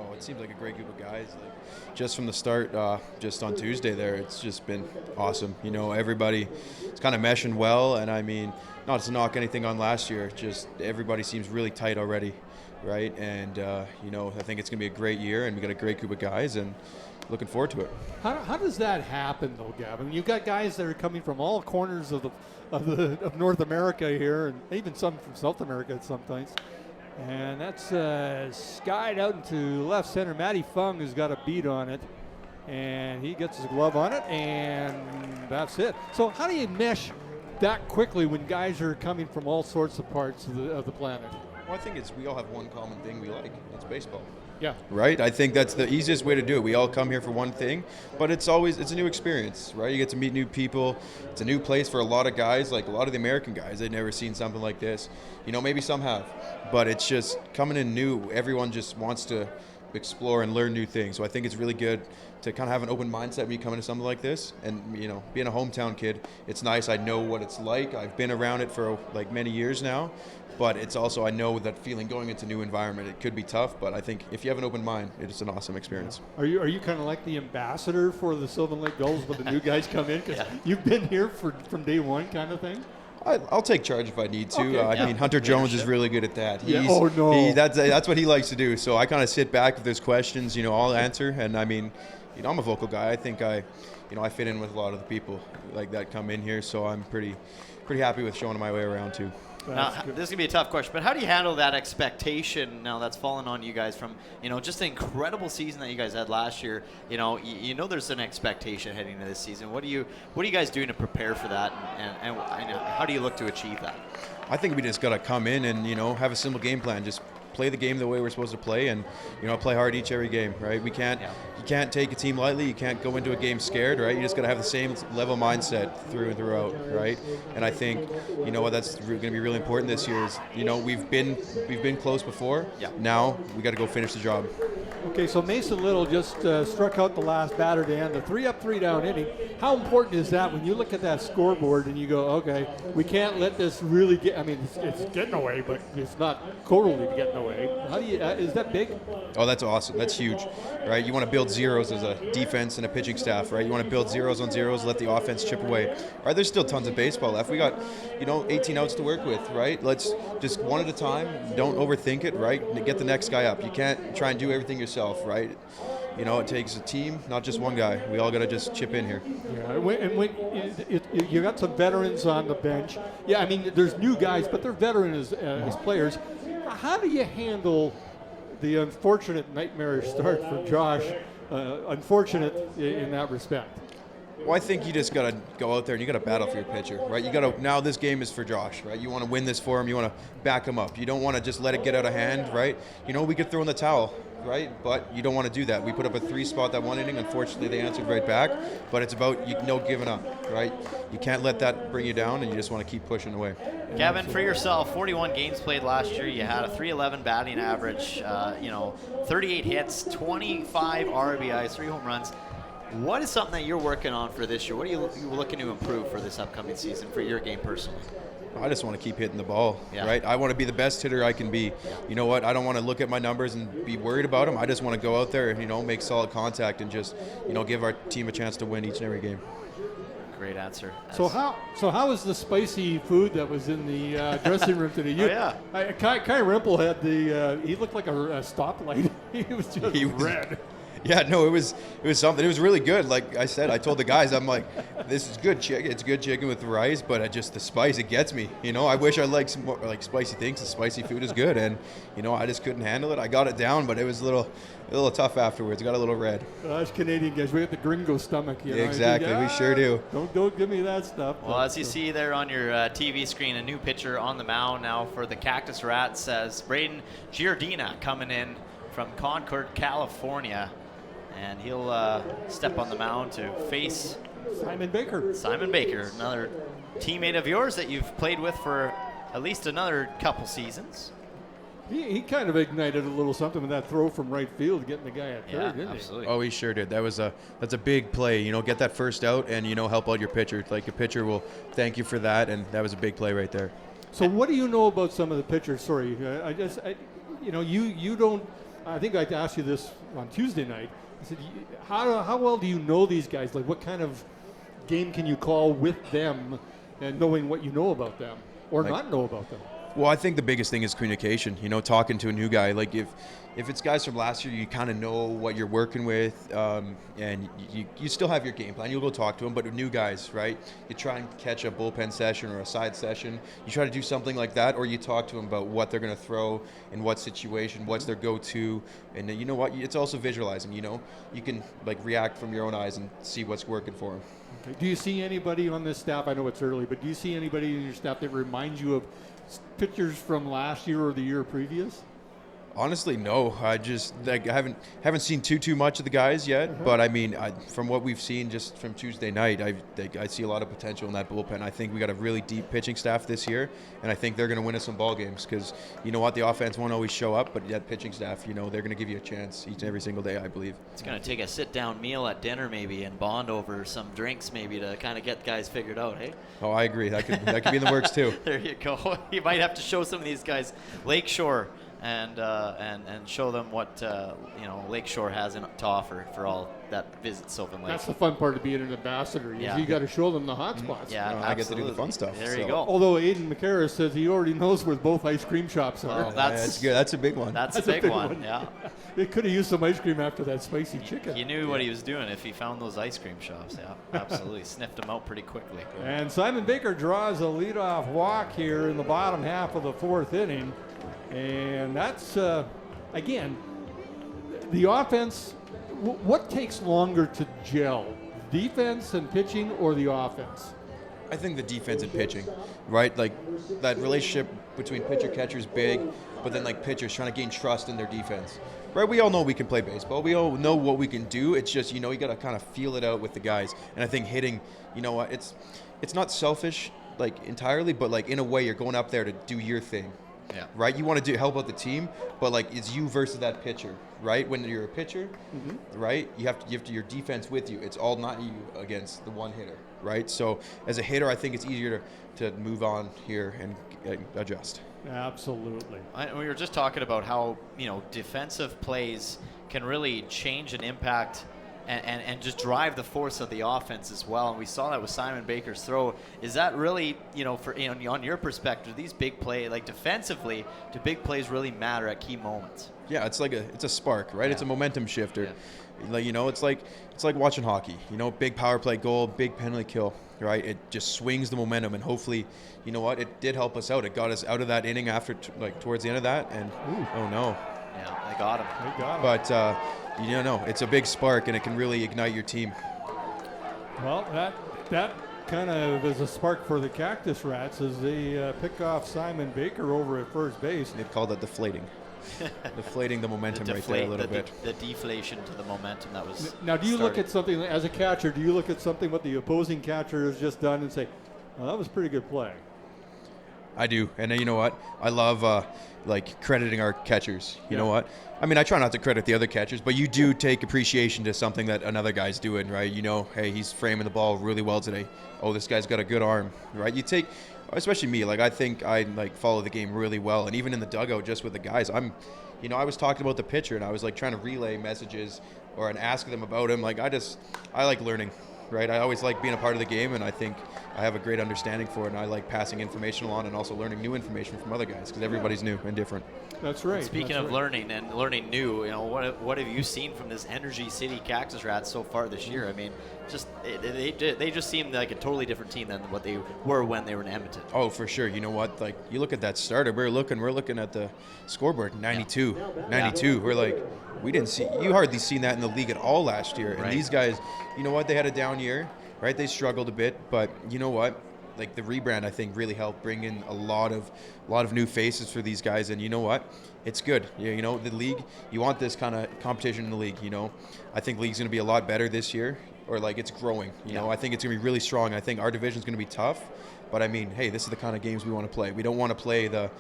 Oh, it seems like a great group of guys. Like, just from the start, just on Tuesday there, it's just been awesome. You know, everybody is kind of meshing well, and I mean, not to knock anything on last year, just everybody seems really tight already. Right, and you know, I think it's going to be a great year, and we got a great group of guys, and looking forward to it. How does that happen, though, Gavin? You've got guys that are coming from all corners of North America here, and even some from South America sometimes. And that's skied out into left center. Matty Fung has got a beat on it, and he gets his glove on it, and that's it. So how do you mesh that quickly when guys are coming from all sorts of parts of the planet? Well, I think we all have one common thing we like. It's baseball. Yeah. Right? I think that's the easiest way to do it. We all come here for one thing, but it's a new experience, right? You get to meet new people. It's a new place for a lot of guys, like a lot of the American guys. They've never seen something like this. You know, maybe some have, but it's just coming in new. Everyone just wants to explore and learn new things. So I think it's really good to kind of have an open mindset when you come into something like this. And, you know, being a hometown kid, it's nice. I know what it's like. I've been around it for like many years now. But it's also, I know that feeling going into a new environment, it could be tough, but I think if you have an open mind, it's an awesome experience. Are you kind of like the ambassador for the Sylvan Lake Gulls when the new guys come in? Because you've been here from day one kind of thing? I'll take charge if I need to. Okay. I mean, Hunter Jones is really good at that. Oh, no. That's what he likes to do. So I kind of sit back. If there's questions, you know, I'll answer. And I mean, you know, I'm a vocal guy. I think I fit in with a lot of the people like that come in here. So I'm pretty happy with showing my way around too. Now, this is going to be a tough question, but how do you handle that expectation now that's fallen on you guys from, you know, just the incredible season that you guys had last year? You know, there's an expectation heading into this season. What are you guys doing to prepare for that, and how do you look to achieve that? I think we just got to come in and, you know, have a simple game plan. Just play the game the way we're supposed to play, and, you know, play hard every game, right? You can't take a team lightly. You can't go into a game scared, right? You just got to have the same level mindset through and throughout, right? And I think, you know what, that's going to be really important this year is, you know, we've been close before. Yeah. Now we got to go finish the job. Okay, so Mason Little just struck out the last batter to end the 3-up, 3-down inning. How important is that when you look at that scoreboard and you go, okay, we can't let this really get, I mean, it's getting away, but it's not totally getting away. How do you, is that big? Oh, that's awesome. That's huge, right? You want to build zeros as a defense and a pitching staff, right? You want to build zeros on zeros, let the offense chip away. All right, there's still tons of baseball left. We got, you know, 18 outs to work with, right? Let's just one at a time. Don't overthink it, right? Get the next guy up. You can't try and do everything yourself, right? You know, it takes a team, not just one guy. We all got to just chip in here. Yeah, and you got some veterans on the bench. Yeah, I mean, there's new guys, but they're veteran as players. How do you handle the unfortunate nightmarish start for Josh? Unfortunate in that respect. Well, I think you just got to go out there and you got to battle for your pitcher, right? You got to, now this game is for Josh, right? You want to win this for him. You want to back him up. You don't want to just let it get out of hand, right? You know, we could throw in the towel, right? But you don't want to do that. We put up a 3-spot that one inning. Unfortunately, they answered right back. But it's about no giving up, right? You can't let that bring you down, and you just want to keep pushing away. Gavin, for yourself, 41 games played last year. You had a .311 batting average, 38 hits, 25 RBIs, 3 home runs. What is something that you're working on for this year? What are you looking to improve for this upcoming season for your game personally? I just want to keep hitting the ball, Yeah. right? I want to be the best hitter I can be. You know what? I don't want to look at my numbers and be worried about them. I just want to go out there and, you know, make solid contact and just, you know, give our team a chance to win each and every game. Great answer. So how was the spicy food that was in the dressing room today? Oh, yeah. Kai Rimple had he looked like a stoplight. He was just red. Yeah, no, it was something. It was really good. Like I said, I told the guys, I'm like, this is good chicken. It's good chicken with rice, but the spice, it gets me. I wish I liked some more, like spicy things. The spicy food is good, and I just couldn't handle it. I got it down, but it was a little tough afterwards. It got a little red. Us Canadian guys, we have the gringo stomach. Exactly, we sure do. Don't give me that stuff. Well, as you see there on your TV screen, a new pitcher on the mound now for the Cactus Rats as Braden Giardina coming in from Concord, California. And he'll step on the mound to face Simon Baker. Simon Baker, another teammate of yours that you've played with for at least another couple seasons. He kind of ignited a little something with that throw from right field, getting the guy at third, didn't absolutely. Oh, he sure did. That's a big play. Get that first out and help out your pitcher. Like a pitcher will thank you for that, and that was a big play right there. So what do you know about some of the pitchers? Sorry, you don't. I think I asked you this on Tuesday night. I said, how well do you know these guys? Like, what kind of game can you call with them, and knowing what you know about them or not know about them? Well, I think the biggest thing is communication. Talking to a new guy. Like if it's guys from last year, you kind of know what you're working with, and you still have your game plan. You'll go talk to them. But with new guys, right? You try and catch a bullpen session or a side session. You try to do something like that, or you talk to them about what they're going to throw in what situation, what's their go-to, and you know what? It's also visualizing. You can like react from your own eyes and see what's working for them. Okay. Do you see anybody on this staff? I know it's early, but do you see anybody in your staff that reminds you of pitchers from last year or the year previous? Honestly, no. I just I haven't seen too much of the guys yet. But I mean, from what we've seen just from Tuesday night, I see a lot of potential in that bullpen. I think we got a really deep pitching staff this year, and I think they're going to win us some ball games because you know what, the offense won't always show up, but that pitching staff, they're going to give you a chance each and every single day, I believe. It's going to take a sit-down meal at dinner maybe and bond over some drinks maybe to kind of get guys figured out, hey? Oh, I agree. That could be in the works too. There you go. You might have to show some of these guys Lakeshore and show them what Lakeshore has to offer for all that visit Sylvan Lake. That's the fun part of being an ambassador. You got to show them the hot spots. Yeah, I get to do the fun stuff. There you go. Although Aiden McCarris says he already knows where both ice cream shops are. Well, that's good. That's a big one. That's a big one. Yeah. They could have used some ice cream after that spicy chicken. He knew what he was doing if he found those ice cream shops. Yeah, absolutely. Sniffed them out pretty quickly. And Simon Baker draws a leadoff walk here in the bottom half of the fourth inning. And that's, again, the offense. What takes longer to gel, defense and pitching or the offense? I think the defense and pitching, right? Like that relationship between pitcher-catcher is big, but then like pitchers trying to gain trust in their defense. Right, we all know we can play baseball. We all know what we can do. It's just, you got to kind of feel it out with the guys. And I think hitting, it's not selfish, like entirely, but like in a way you're going up there to do your thing. Yeah. Right? You want to help out the team, but like it's you versus that pitcher, right? When you're a pitcher, right? You have your defense with you. It's all not you against the one hitter, right? So as a hitter, I think it's easier to move on here and adjust. Absolutely. We were just talking about how, defensive plays can really change and impact and just drive the force of the offense as well. And we saw that with Simon Baker's throw. Is that really, on your perspective, these big plays, like defensively, do big plays really matter at key moments? Yeah, it's a spark, right? Yeah. It's a momentum shifter. Yeah. Like, it's like watching hockey. Big power play goal, big penalty kill, right? It just swings the momentum, and hopefully, it did help us out. It got us out of that inning after, towards the end of that, and oh no. Yeah, they got him. But it's a big spark, and it can really ignite your team. Well, that kind of is a spark for the Cactus Rats as they pick off Simon Baker over at first base. They've called it deflating. Deflating the momentum right there a little bit. The deflation to the momentum that was Now, do you look at something, as a catcher, do you look at something what the opposing catcher has just done and say, well, that was pretty good play? I do. And you know what? I love crediting our catchers. You know what? I mean, I try not to credit the other catchers, but you do take appreciation to something that another guy's doing, right? Hey, he's framing the ball really well today. Oh, this guy's got a good arm, right? You take, especially me, I think I follow the game really well. And even in the dugout, just with the guys, I was talking about the pitcher and I was trying to relay messages and ask them about him. I like learning. right? I always like being a part of the game, and I think I have a great understanding for it, and I like passing information along and also learning new information from other guys because everybody's new and different. That's right. Speaking of learning and learning new, what have you seen from this Energy City Cactus Rats so far this year? I mean, just they just seem like a totally different team than what they were when they were in Edmonton. Oh, for sure. You know what? Like, you look at that starter. We're looking at the scoreboard, 92. We're like, you hardly seen that in the league at all last year. And these guys, you know what? They had a down year, right? They struggled a bit, but you know what? Like, the rebrand, I think, really helped bring in a lot of new faces for these guys. And you know what? It's good. You know, the league, you want this kind of competition in the league, you know. I think league's going to be a lot better this year, or like it's growing. You know, I think it's going to be really strong. I think our division's going to be tough. But I mean, hey, this is the kind of games we want to play. We don't want to play the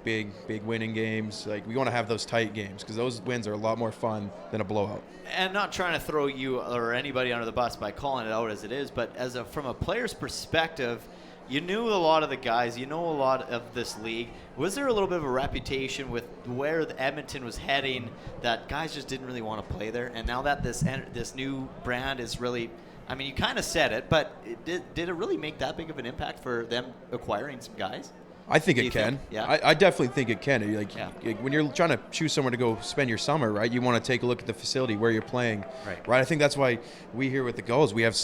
big winning games. Like, we want to have those tight games because those wins are a lot more fun than a blowout. And not trying to throw you or anybody under the bus by calling it out as it is, but from a player's perspective, you knew a lot of the guys, you know a lot of this league. Was there a little bit of a reputation with where the Edmonton was heading that guys just didn't really want to play there? And now that this new brand is really, I mean, you kind of said it, but did it really make that big of an impact for them acquiring some guys? I think it can. Yeah. I definitely think it can. Like, when you're trying to choose somewhere to go spend your summer, right? You want to take a look at the facility where you're playing, right? I think that's why we here with the Gulls, we have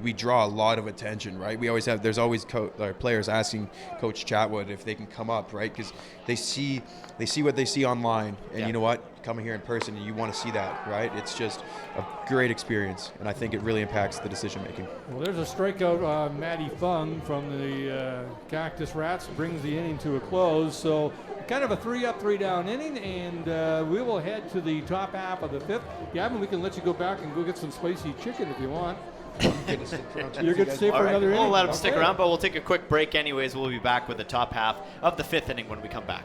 we draw a lot of attention, right? There's always players asking Coach Chatwood if they can come up, right? Because they see what they see online, and you know what? Coming here in person, you want to see that, right? It's just a great experience, and I think it really impacts the decision making. Well, there's a strikeout, Matty Fung from the Cactus Rats brings the inning to a close. So kind of a 3-up, 3-down inning, and we will head to the top half of the fifth. Gavin, we can let you go back and go get some spicy chicken if you want. You're good to stay for another inning? We'll let them stick around, but we'll take a quick break anyways. We'll be back with the top half of the fifth inning when we come back.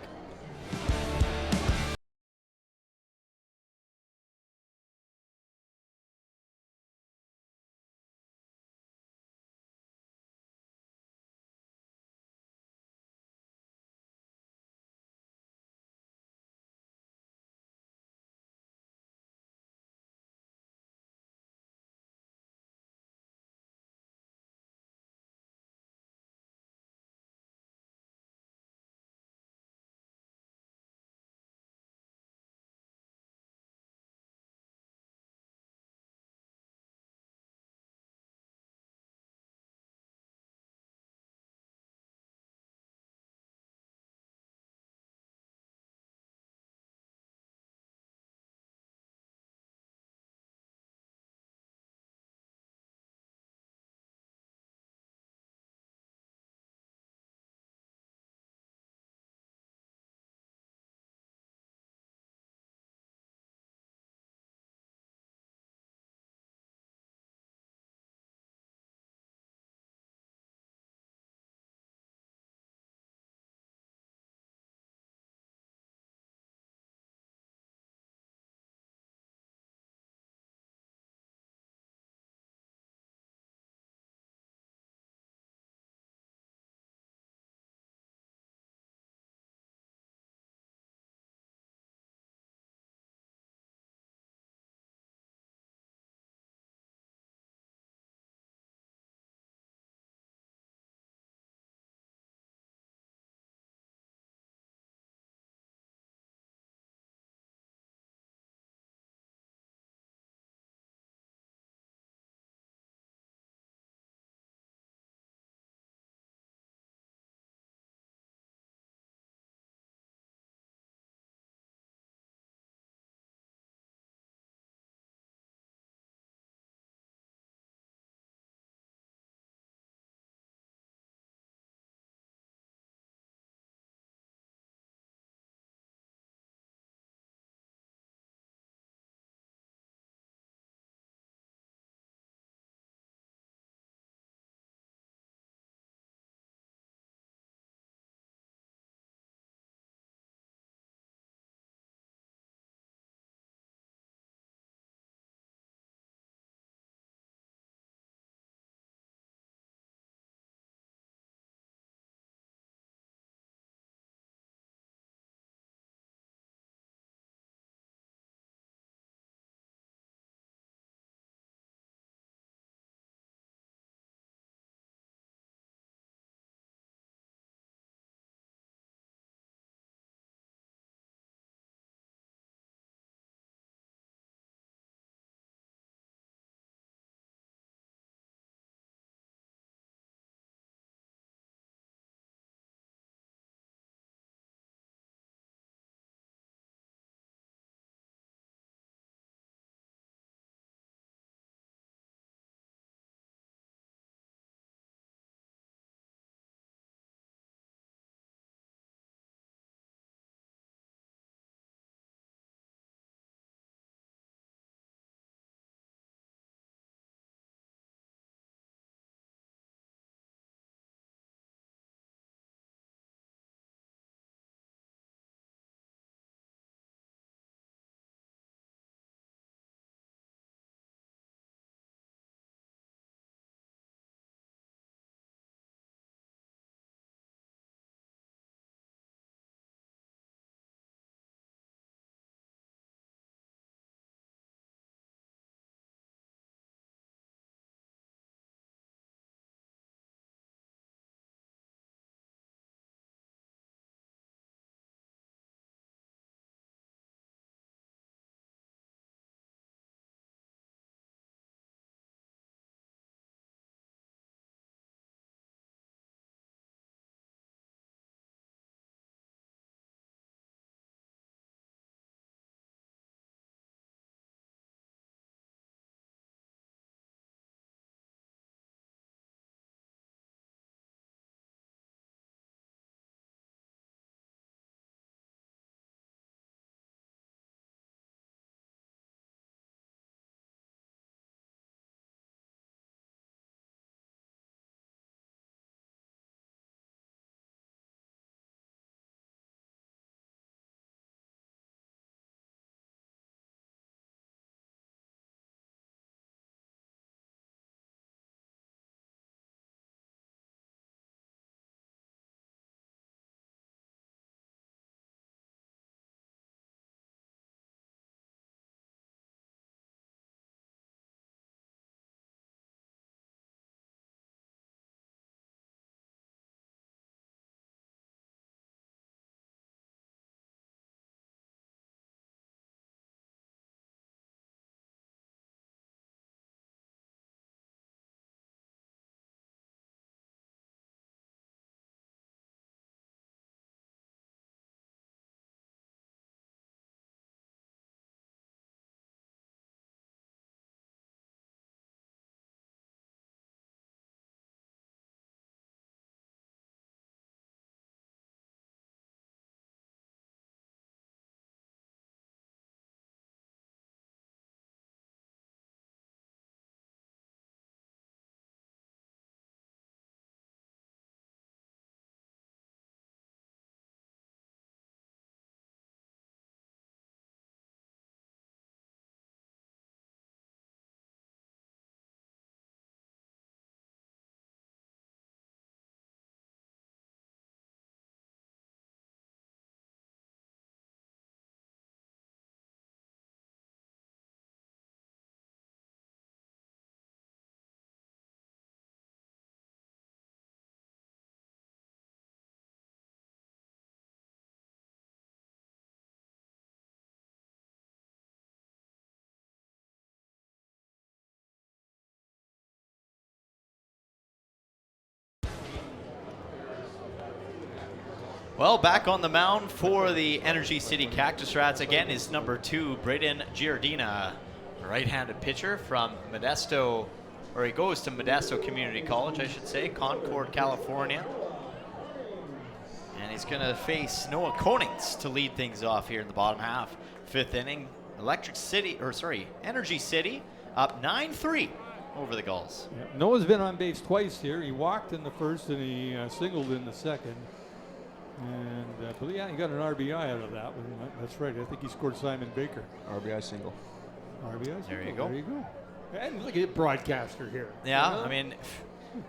Well, back on the mound for the Energy City Cactus Rats again is number 2, Braden Giardina, right-handed pitcher from Modesto, or he goes to Modesto Community College, I should say, Concord, California. And he's going to face Noah Konings to lead things off here in the bottom half. 5th inning, Energy City up 9-3 over the Gulls. Yeah, Noah's been on base twice here. He walked in the first and he singled in the second. And but yeah, he got an RBI out of that one. That's right. I think he scored Simon Baker. RBI single. RBI single. There you go. There you go. And look at broadcaster here. Yeah, I mean,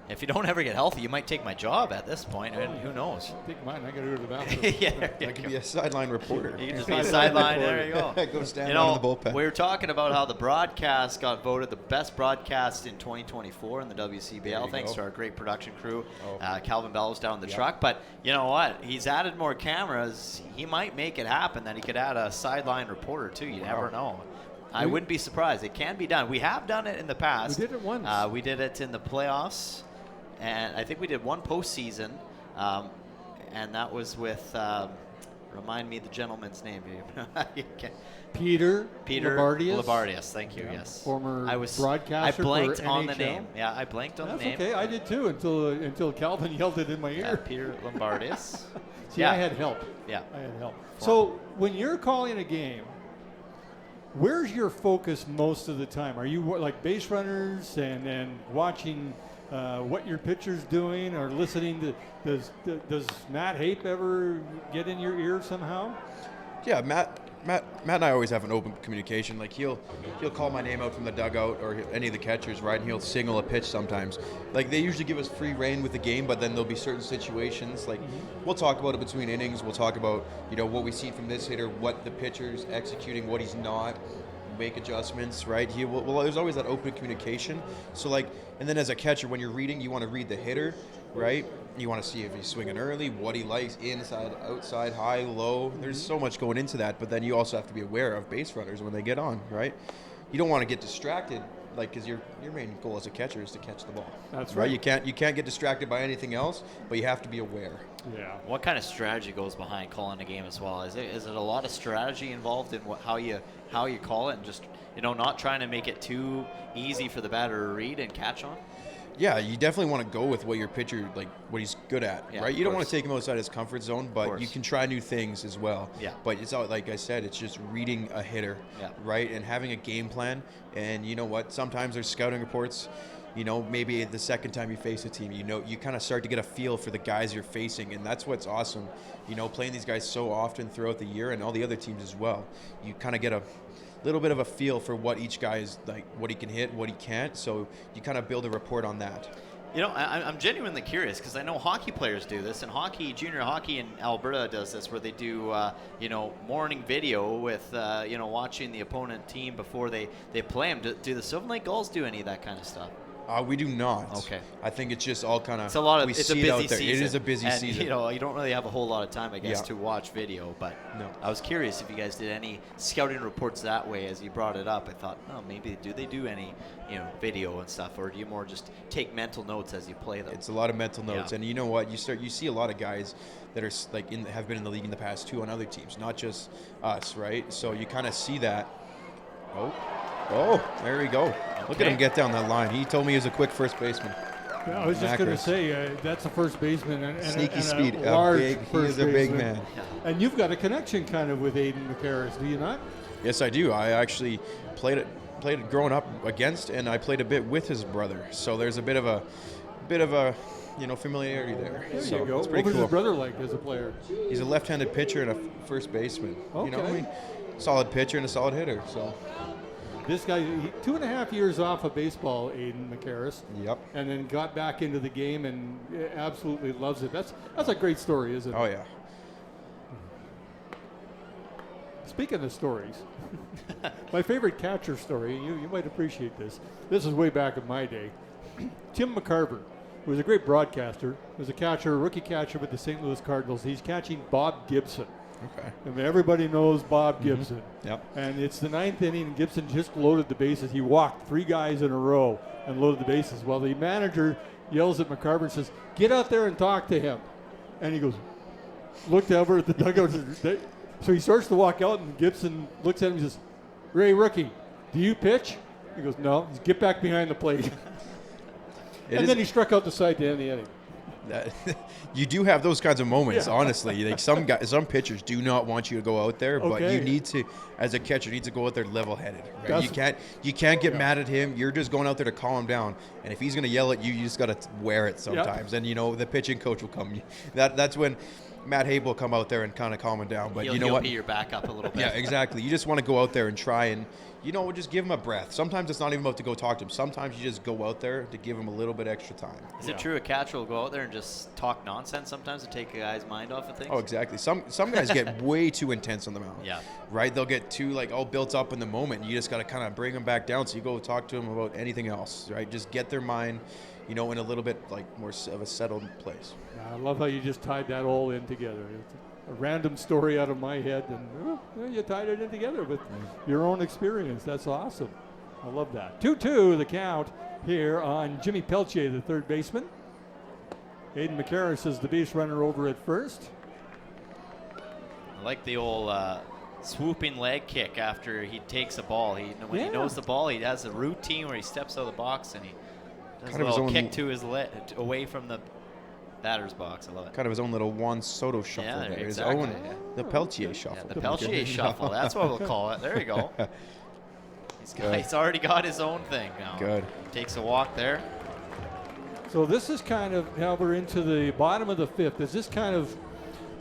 if you don't ever get healthy, you might take my job at this point. And who knows? Take mine. I got to go to the bathroom. Yeah, I could be a sideline reporter. You can just be a sideline. There you go. Go stand on the bullpen. We were talking about how the broadcast got voted the best broadcast in 2024 in the WCBL, thanks to our great production crew. Calvin Bellows down the truck. But you know what? He's added more cameras. He might make it happen that he could add a sideline reporter too. You never know. I wouldn't be surprised. It can be done. We have done it in the past. We did it once. We did it in the playoffs, and I think we did one postseason, and that was with. Remind me the gentleman's name. Peter Labardius. Thank you. Yeah. Yes. Former I broadcaster. I blanked for on NHL. the name. Yeah, I blanked on That's the name. okay. I did too until Calvin yelled it in my ear. Peter Lombardius. See, I had help. Yeah. I had help. So when you're calling a game, where's your focus most of the time? Are you like base runners and watching what your pitcher's doing, or listening to? Does Matt Hape ever get in your ear somehow? Yeah, Matt and I always have an open communication. Like he'll call my name out from the dugout, or any of the catchers, right? And he'll signal a pitch sometimes. Like they usually give us free reign with the game, but then there'll be certain situations. Like we'll talk about it between innings. We'll talk about what we see from this hitter, what the pitcher's executing, what he's not. Make adjustments, right? There's always that open communication. So and then as a catcher, when you're reading, you want to read the hitter, right? You want to see if he's swinging early, what he likes, inside, outside, high, low. There's so much going into that, but then you also have to be aware of base runners when they get on, right? You don't want to get distracted, because your main goal as a catcher is to catch the ball. That's right. You can't get distracted by anything else, but you have to be aware. Yeah. What kind of strategy goes behind calling a game as well? Is it a lot of strategy involved in how you call it, and just not trying to make it too easy for the batter to read and catch on? Yeah, you definitely want to go with what your pitcher, what he's good at, right? You don't want to take him outside his comfort zone, but you can try new things as well. Yeah. But it's all, like I said, it's just reading a hitter, right? And having a game plan. And you know what? Sometimes there's scouting reports. Maybe the second time you face a team, you kind of start to get a feel for the guys you're facing, and that's what's awesome. Playing these guys so often throughout the year, and all the other teams as well. You kind of get a little bit of a feel for what each guy is like, what he can hit, what he can't. So you kind of build a report on that. I'm genuinely curious, because I know hockey players do this, and junior hockey in Alberta does this, where they do, morning video with, watching the opponent team before they play them. Do the Sylvan Lake Gulls do any of that kind of stuff? We do not. Okay. I think it's just all kind of. It's a lot of. It's a busy season. It is a busy season. You don't really have a whole lot of time, I guess, to watch video. But no. I was curious if you guys did any scouting reports that way. As you brought it up, I thought, maybe do they do any, video and stuff, or do you more just take mental notes as you play them? It's a lot of mental notes, and you know what? You see a lot of guys that are have been in the league in the past too on other teams, not just us, right? So you kind of see that. Oh, there we go. Look at him get down that line. He told me he was a quick first baseman. Yeah, I was just going to say, that's a first baseman. And sneaky and speed. A large he first is a big baseman. man. And you've got a connection kind of with Aiden McCarris, do you not? Yes, I do. I actually played it growing up against, and I played a bit with his brother. So there's a bit of a familiarity there. There so you go. It's What pretty was cool. his brother like as a player? He's a left-handed pitcher and a first baseman. Okay. Solid pitcher and a solid hitter. So. This guy, 2.5 years off of baseball, Aiden McCarris. Yep. And then got back into the game and absolutely loves it. That's a great story, isn't it? Oh, yeah. Speaking of stories, my favorite catcher story, you might appreciate this. This is way back in my day. Tim McCarver was a great broadcaster, was a rookie catcher with the St. Louis Cardinals. He's catching Bob Gibson. Okay. And everybody knows Bob Gibson. Yep. And it's the 9th inning, and Gibson just loaded the bases. He walked 3 guys in a row and loaded the bases. Well, the manager yells at McCarver and says, "Get out there and talk to him." And he goes, looked over at the dugout. So he starts to walk out, and Gibson looks at him and says, "Ray, rookie, do you pitch?" He goes, "No." He says, "Get back behind the plate." And then he struck out the side to end the inning. You do have those kinds of moments, honestly. Like some pitchers do not want you to go out there, but you need to, as a catcher, you need to go out there level-headed. Right? You can't get mad at him. You're just going out there to calm him down. And if he's going to yell at you, you just got to wear it sometimes. And the pitching coach will come. That's when Matt Habe will come out there and kind of calm him down. But you know what? He'll your back up a little bit. Yeah, exactly. You just want to go out there and try and, just give him a breath. Sometimes it's not even about to go talk to him. Sometimes you just go out there to give him a little bit extra time. Is it true a catcher will go out there and just talk nonsense sometimes to take a guy's mind off of things? Oh, exactly. Some guys get way too intense on the mound. Yeah. Right? They'll get too all built up in the moment. You just got to kind of bring them back down. So you go talk to them about anything else. Right? Just get their mind, in a little bit more of a settled place. I love how you just tied that all in together. It's a random story out of my head, and you tied it in together with your own experience. That's awesome. I love that. 2-2 the count here on Jimmy Peltier, the third baseman. Aiden McCarris is the base runner over at first. I like the old swooping leg kick after he takes a ball. When he knows the ball, he has a routine where he steps out of the box and he does a little kick to his leg away from the batter's box. I love it. Kind of his own little Juan Soto shuffle there. Exactly. The Peltier shuffle. Yeah, the Peltier shuffle. That's what we'll call it. There you go. He's already got his own thing now. Good. Takes a walk there. So this is kind of, now we're into the bottom of the fifth. Is this kind of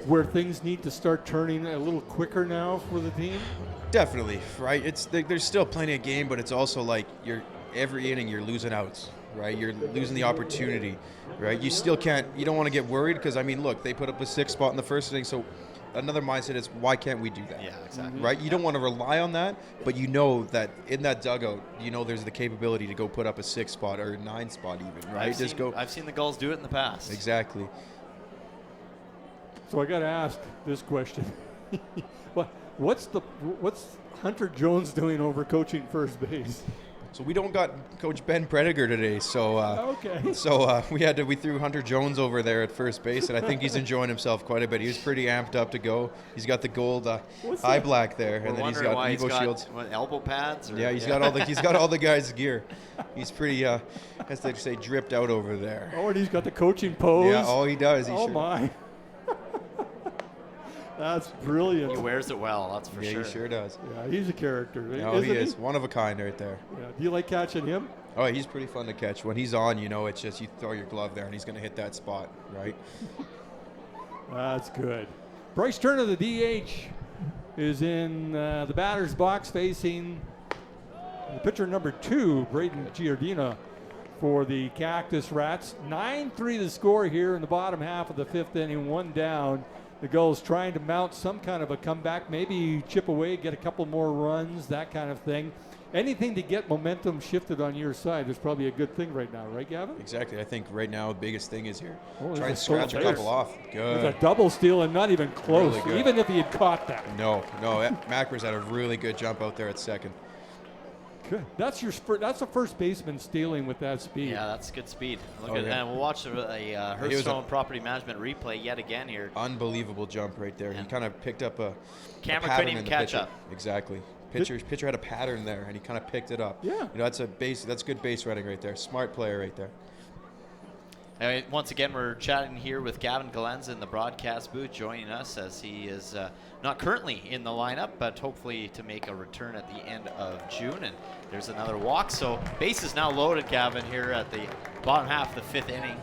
where things need to start turning a little quicker now for the team? Definitely, right? There's still plenty of game, but it's also like every inning you're losing outs. Right, you're losing the opportunity, right? You still can't. You don't want to get worried because look, they put up a 6th spot in the first inning. So another mindset is, why can't we do that? Yeah, exactly. Right, you don't want to rely on that, but that in that dugout, there's the capability to go put up a 6th spot or a 9th spot even, right? I've seen the Gulls do it in the past. Exactly. So I got to ask this question: what's Hunter Jones doing over coaching first base? So we don't got Coach Ben Prediger today, so we threw Hunter Jones over there at first base, and I think he's enjoying himself quite a bit. He was pretty amped up to go. He's got the gold eye black there, and then he's got Evo shields, elbow pads. He's got all the guys' gear. He's pretty, as they say, dripped out over there. Oh, and he's got the coaching pose. Yeah, he does. My. That's brilliant. He wears it well, that's for sure. Yeah, he sure does. Yeah, he's a character. No, he is. One of a kind right there. Yeah. Do you like catching him? Oh, he's pretty fun to catch. When he's on, it's just you throw your glove there and he's going to hit that spot, right? That's good. Bryce Turner, the DH, is in the batter's box facing the pitcher number 2, Braden Giardina, for the Cactus Rats. 9-3 the score here in the bottom half of the 5th inning, 1 down. The Gulls trying to mount some kind of a comeback, maybe chip away, get a couple more runs, that kind of thing. Anything to get momentum shifted on your side is probably a good thing right now, right, Gavin? Exactly. I think right now the biggest thing is here. Try and scratch a couple off. Good. There's a double steal and not even close, really even if he had caught that. No. Macker's had a really good jump out there at second. Good. That's a first baseman stealing with that speed. Yeah, that's good speed. And we'll watch a Hearthstone property management replay yet again here. Unbelievable jump right there. He kind of picked up a camera pattern couldn't even in the catch pitcher. up. Exactly. Pitcher had a pattern there, and he kind of picked it up. Yeah. That's good base running right there. Smart player right there. Once again, we're chatting here with Gavin Galenza in the broadcast booth, joining us as he is not currently in the lineup, but hopefully to make a return at the end of June. And there's another walk. So base is now loaded, Gavin, here at the bottom half of the 5th inning.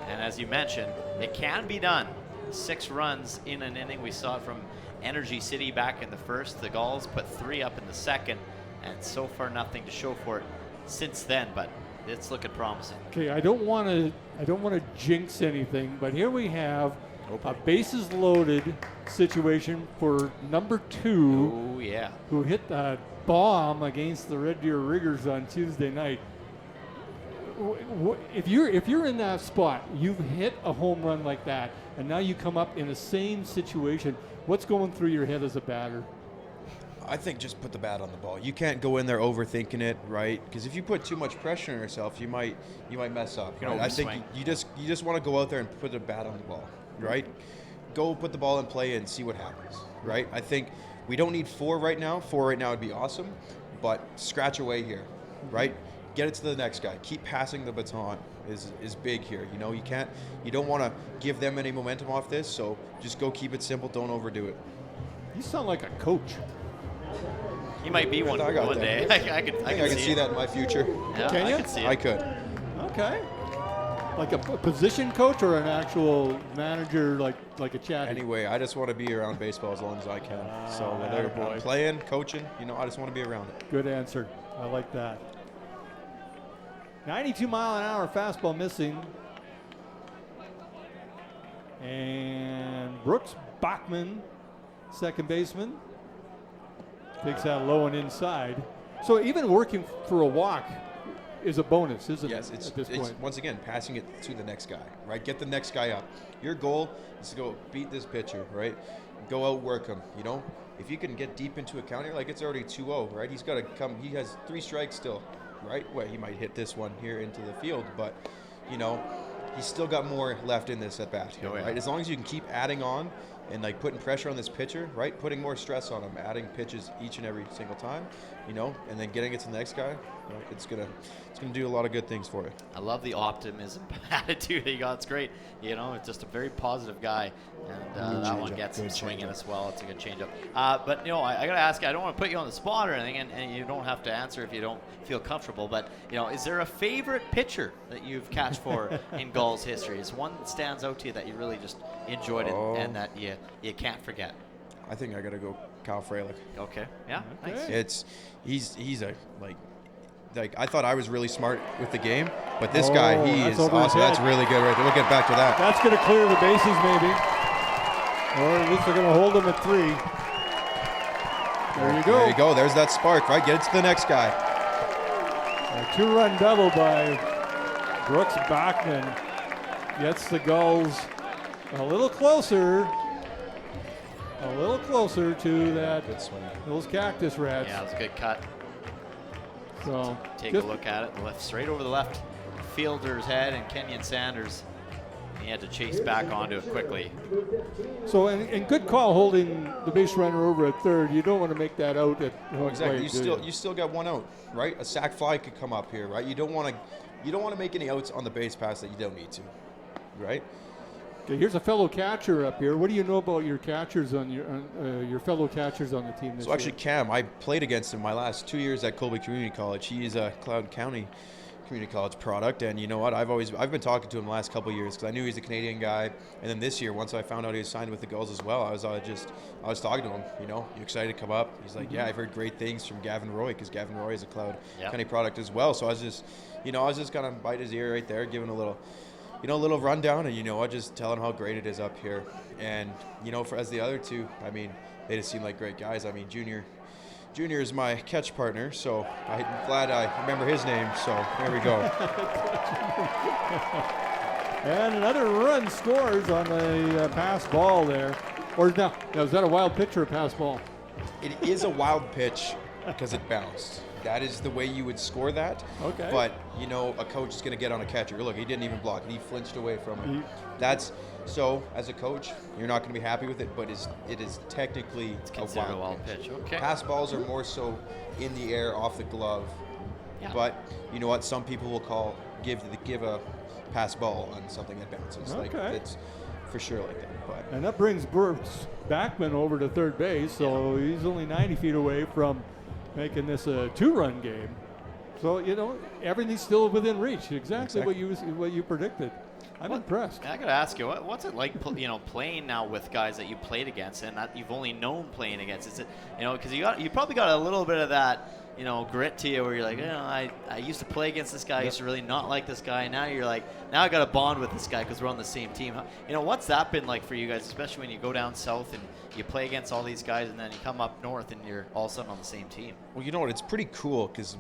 And as you mentioned, it can be done. 6 runs in an inning. We saw it from Energy City back in the first. The Gulls put 3 up in the second, and so far nothing to show for it since then. But it's looking promising. Okay, I don't want to jinx anything, but here we have a bases loaded situation for number 2. Oh yeah. Who hit that bomb against the Red Deer Riggers on Tuesday night. If you're in that spot, you've hit a home run like that, and now you come up in the same situation. What's going through your head as a batter? I think just put the bat on the ball. You can't go in there overthinking it, right? Because if you put too much pressure on yourself, you might mess up. Right? I think you just want to go out there and put the bat on the ball, right? go put the ball in play and see what happens, right? I think we don't need 4 right now. 4 right now would be awesome, but scratch away here, right? Get it to the next guy. Keep passing the baton is big here. You know, you don't want to give them any momentum off this, so just go keep it simple. Don't overdo it. You sound like a coach. He might be one day. I can see that in my future. Yeah, Can you? I can see it. I could. Okay. Like a position coach or an actual manager, like a chat? Anyway, I just want to be around baseball as long as I can. So whether attaboy. I'm playing, coaching, you know, I just want to be around it. Good answer. I like that. 92-mile-an-hour fastball missing. And Brooks Bachman, second baseman, takes that low and inside. So even working for a walk is a bonus, isn't it? Yes, at this it's point? once again passing it to the next guy, right? Get the next guy up. Your goal is to go beat this pitcher, right? Go outwork him, you know? If you can get deep into a counter, like it's already 2-0, right? He's got to come. He has 3 strikes still, right? Well, he might hit this one here into the field, but, you know, he's still got more left in this at bat, right? As long as you can keep adding on and like putting pressure on this pitcher, right? Putting more stress on him, adding pitches each and every single time, you know, and then getting it to the next guy, right? It's gonna do a lot of good things for you. I love the optimism attitude that you got. It's great. You know, it's just a very positive guy, and that one gets him swinging as well. It's a good changeup. But you know, I got to ask you. I don't want to put you on the spot or anything, and you don't have to answer if you don't feel comfortable. But you know, is there a favorite pitcher that you've catched for in Gulls history? Is one that stands out to you that you really just enjoyed and that you can't forget? I think I got to go Kyle Frelick. Okay. Yeah. Okay. Nice. He's a like I thought I was really smart with the game, but this guy, he is over his awesome. head. That's really good right there. We'll get back to that. That's going to clear the bases, maybe. Or at least they're going to hold him at 3. There you go. There you go. There's that spark, right? Get it to the next guy. A 2-run double by Brooks Bachman gets the Gulls a little closer to that. Good swing. Those Cactus Rats. Yeah, it was a good cut. So Take a look at it. Left, straight over the left fielder's head, and Kenyon Sanders. He had to chase back onto it quickly. So, and good call holding the base runner over at third. You don't want to make that out at home Exactly. plate, You still got 1 out, right? A sac fly could come up here, right? You don't want to make any outs on the base pass that you don't need to, right? Okay, here's a fellow catcher up here. What do you know about your catchers on your fellow catchers on the team this So actually, year? Cam, I played against him my last 2 years at Colby Community College. He is a Cloud County Community College product, and you know what? I've been talking to him the last couple of years because I knew he's a Canadian guy. And then this year, once I found out he was signed with the Gulls as well, I was talking to him. You know, you excited to come up? He's like, yeah, I've heard great things from Gavin Roy because Gavin Roy is a Cloud County product as well. So I was just kind of bite his ear right there, giving a little rundown, and I just tell him how great it is up here. And for as the other two, I mean, they just seem like great guys. I mean, Junior is my catch partner, so I'm glad I remember his name. So there we go. And another run scores on the pass ball there. Or now, is that a wild pitch or a pass ball? It is a wild pitch because it bounced. That is the way you would score that. Okay. But, a coach is going to get on a catcher. Look, he didn't even block it. He flinched away from it. So, as a coach, you're not going to be happy with it, but it is technically a wild pitch. Okay. Pass balls are more so in the air off the glove. Yeah. But, you know what? Some people will give a pass ball on something that bounces. Okay. Like, it's for sure like that. But And that brings Brooks Bachman over to third base, so he's only 90 feet away from making this a 2-run game. So, everything's still within reach. Exactly. what you predicted. I'm impressed. I got to ask you, what's it like, playing now with guys that you played against and that you've only known playing against? Is it, because you probably got a little bit of that, grit to you where you're like, I used to play against this guy. I used to really not like this guy. Now you're like, now I got to bond with this guy because we're on the same team. What's that been like for you guys, especially when you go down south and you play against all these guys and then you come up north and you're all of a sudden on the same team? Well, you know what? It's pretty cool because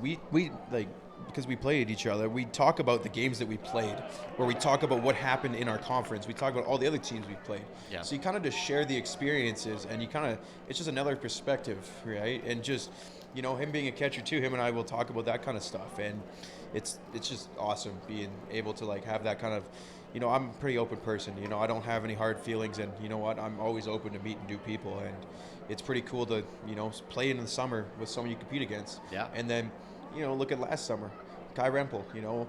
because we played each other, we talk about the games that we played, where we talk about what happened in our conference. We talk about all the other teams we played. Yeah. So you kind of just share the experiences, and it's just another perspective, right? And just, him being a catcher too, him and I will talk about that kind of stuff, and it's just awesome being able to have that kind of, you know, I'm a pretty open person. You know, I don't have any hard feelings, and you know what? I'm always open to meeting new people, and it's pretty cool to, you know, play in the summer with someone you compete against. Yeah. And then, you know, look at last summer, Kai Rempel. You know,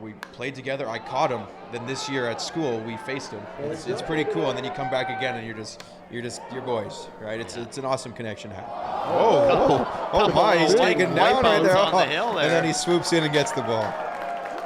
we played together. I caught him. Then this year at school, we faced him. It's pretty cool. And then you come back again, and you're boys, right? It's an awesome connection to have. Oh my! He's taken down right there. On the hill there. And then he swoops in and gets the ball.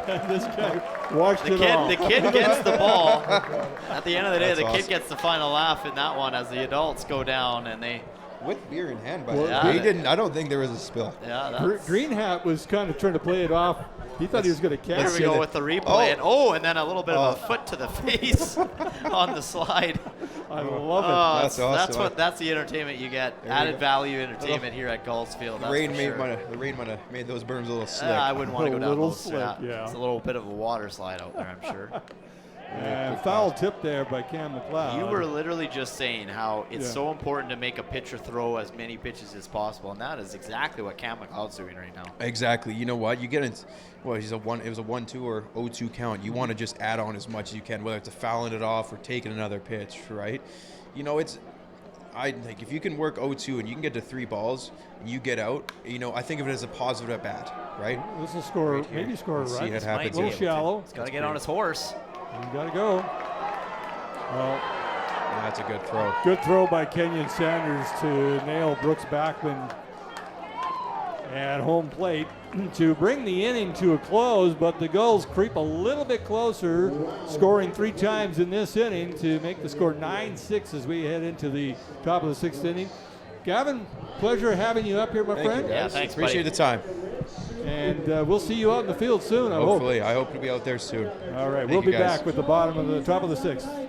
This guy washed it off. The kid gets the ball. At the end of the day, That's the kid awesome. gets the final laugh in that one as the adults go down and they. With beer in hand, by Well, the way. yeah. He didn't. I don't think there was a spill. Yeah, that's, Green Hat was kind of trying to play it off. He thought he was going to catch Here it. we go with the replay, and then a little bit of a foot to the face on the slide. I love it. Oh, That's awesome. That's the entertainment you get. we Added go. value entertainment here at Gulls Field. The That's rain for might sure. have made those berms a little slick. I wouldn't want to go A down little those. slick, yeah. It's a little bit of a water slide out there, I'm sure. And foul tip there by Cam McLeod. You were literally just saying how it's Yeah. so important to make a pitcher throw as many pitches as possible, and that is exactly what Cam McLeod's doing right now. Exactly. You know what? You get it. Well, it was a 1-2 or 0-2 count. You want to just add on as much as you can, whether it's a fouling it off or taking another pitch, right? You know, I think if you can work 0-2 and you can get to 3 balls and you get out, you know, I think of it as a positive at bat, right? This will score, Right here. maybe score a Let's see run. it happen. A little shallow. He's got to get on his horse. You got to go. Well, That's a good throw. good throw by Kenyon Sanders to nail Brooks Backman at home plate to bring the inning to a close, but the Gulls creep a little bit closer, scoring 3 times in this inning to make the score 9-6 as we head into the top of the 6th inning. Gavin, pleasure having you up here, my Thank friend. you, guys. Yeah, thanks, Appreciate buddy. the time. And we'll see you out in the field soon, I hope. Hopefully. I hope to be out there soon. All right, Thank we'll you, be guys. back with the top of the 6th.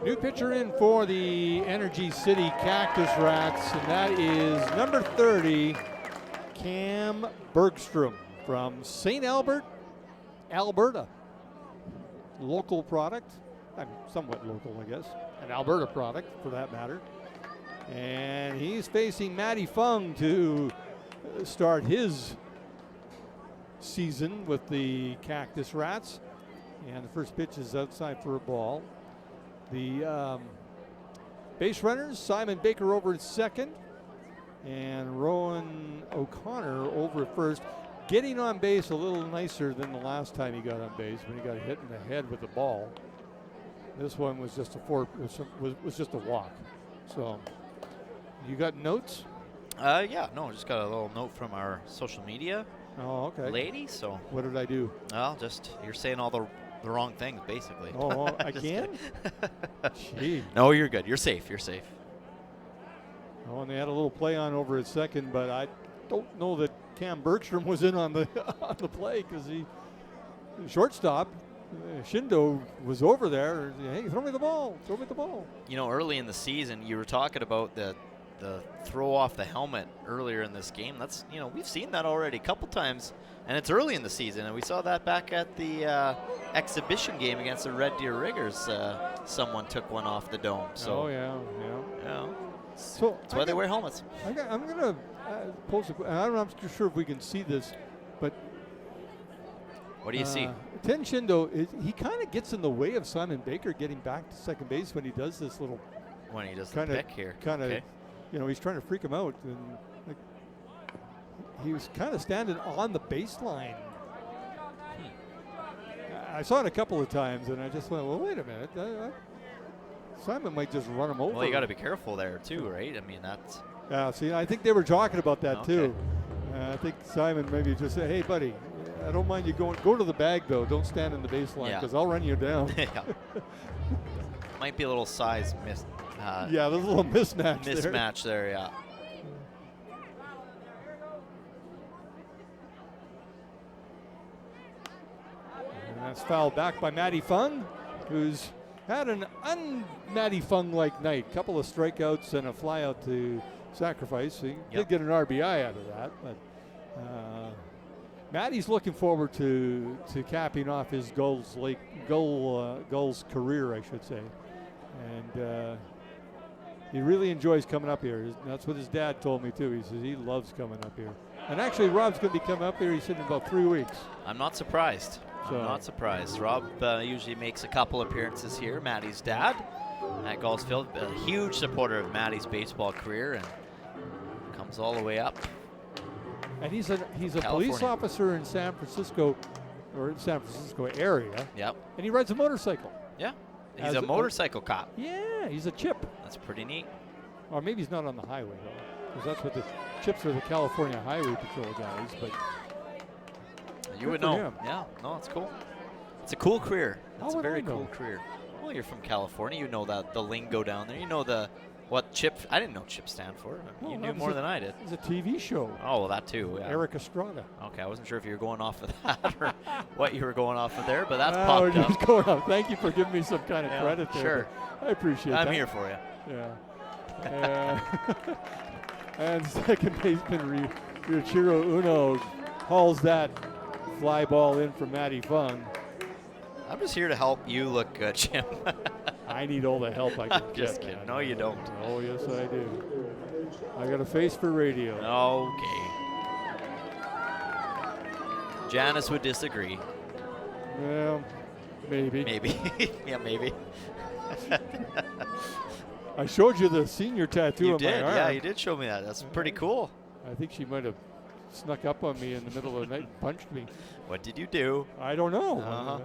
New pitcher in for the Energy City Cactus Rats, and that is number 30, Cam Bergstrom from St. Albert, Alberta. Local product, somewhat local, I guess. An Alberta product, for that matter. And he's facing Matty Fung to start his season with the Cactus Rats. And the first pitch is outside for a ball. The base runners, Simon Baker over at second, and Rowan O'Connor over at first. Getting on base a little nicer than the last time he got on base when he got hit in the head with the ball. This one was just was just a walk. So, you got notes? Yeah, no, just got a little note from our social media lady. So what did I do? Well, just you're saying all the wrong things, basically. Oh, again? Gee. No, you're good. You're safe. You're safe. Oh, and they had a little play on over at second, but I don't know that Cam Bergstrom was in on the on the play because the shortstop Shindo was over there. Hey, throw me the ball. Throw me the ball. You know, early in the season, you were talking about the throw off the helmet earlier in this game. That's, you know, we've seen that already a couple times, and it's early in the season, and we saw that back at the exhibition game against the Red Deer Riggers. Someone took one off the dome. So, yeah. So that's why they wear helmets. I'm going to pose a question. I'm not sure if we can see this, but what do you see? Ten Shindo, he kind of gets in the way of Simon Baker getting back to second base when he does this little. When he does the pick here. Kind of, okay. You know, he's trying to freak him out, and like, he was kind of standing on the baseline. I saw it a couple of times, and I just went, well, wait a minute. Simon might just run him over. Well, you got to be careful there too, right? I mean, that's. Yeah, see, I think they were talking about that too. I think Simon maybe just said, hey, buddy, I don't mind you go to the bag, though. Don't stand in the baseline because I'll run you down. Might be a little size miss. Yeah, there's a little mismatch there, yeah. And that's fouled back by Matty Fung, who's had an un-Matty Fung-like night. Couple of strikeouts and a flyout to sacrifice. He did get an RBI out of that, but Matty's looking forward to capping off his Gulls career, I should say. And he really enjoys coming up here. That's what his dad told me too. He says he loves coming up here. And actually, Rob's going to be coming up here, he said, in about 3 weeks. I'm not surprised. I'm not surprised. Rob usually makes a couple appearances here. Matty's dad at Gulls Field, a huge supporter of Matty's baseball career, and comes all the way up. And he's a police officer in San Francisco, or San Francisco area. Yep. And he rides a motorcycle. Yeah. He's a motorcycle cop. Yeah, he's a chip. That's pretty neat. Or maybe he's not on the highway, though, because that's what the chips are, the California Highway Patrol guys. But you would know. Him. Yeah, no, it's cool. It's a cool career. It's a very cool career. Well, you're from California. You know that the lingo down there. You know what chip. I didn't know chip stand for. You knew more than I did. It's a TV show. Oh, well, that too. Yeah. Eric Estrada. Okay, I wasn't sure if you were going off of that or what you were going off of there, but that's popped up. Just going off. Thank you for giving me some kind of credit there. Sure. I appreciate that. I'm here for you. Yeah. And second baseman Ryuichiro Uno hauls that fly ball in for Matty Fung. I'm just here to help you look good, Jim. I need all the help I can get. Just kidding. No, you don't. Oh, yes, I do. I got a face for radio. Okay. Janice would disagree. Well, maybe. Maybe. Yeah, maybe. I showed you the senior tattoo on my arm. Yeah, you did show me that. That's pretty cool. I think she might have snuck up on me in the middle of the night and punched me. What did you do? I don't know.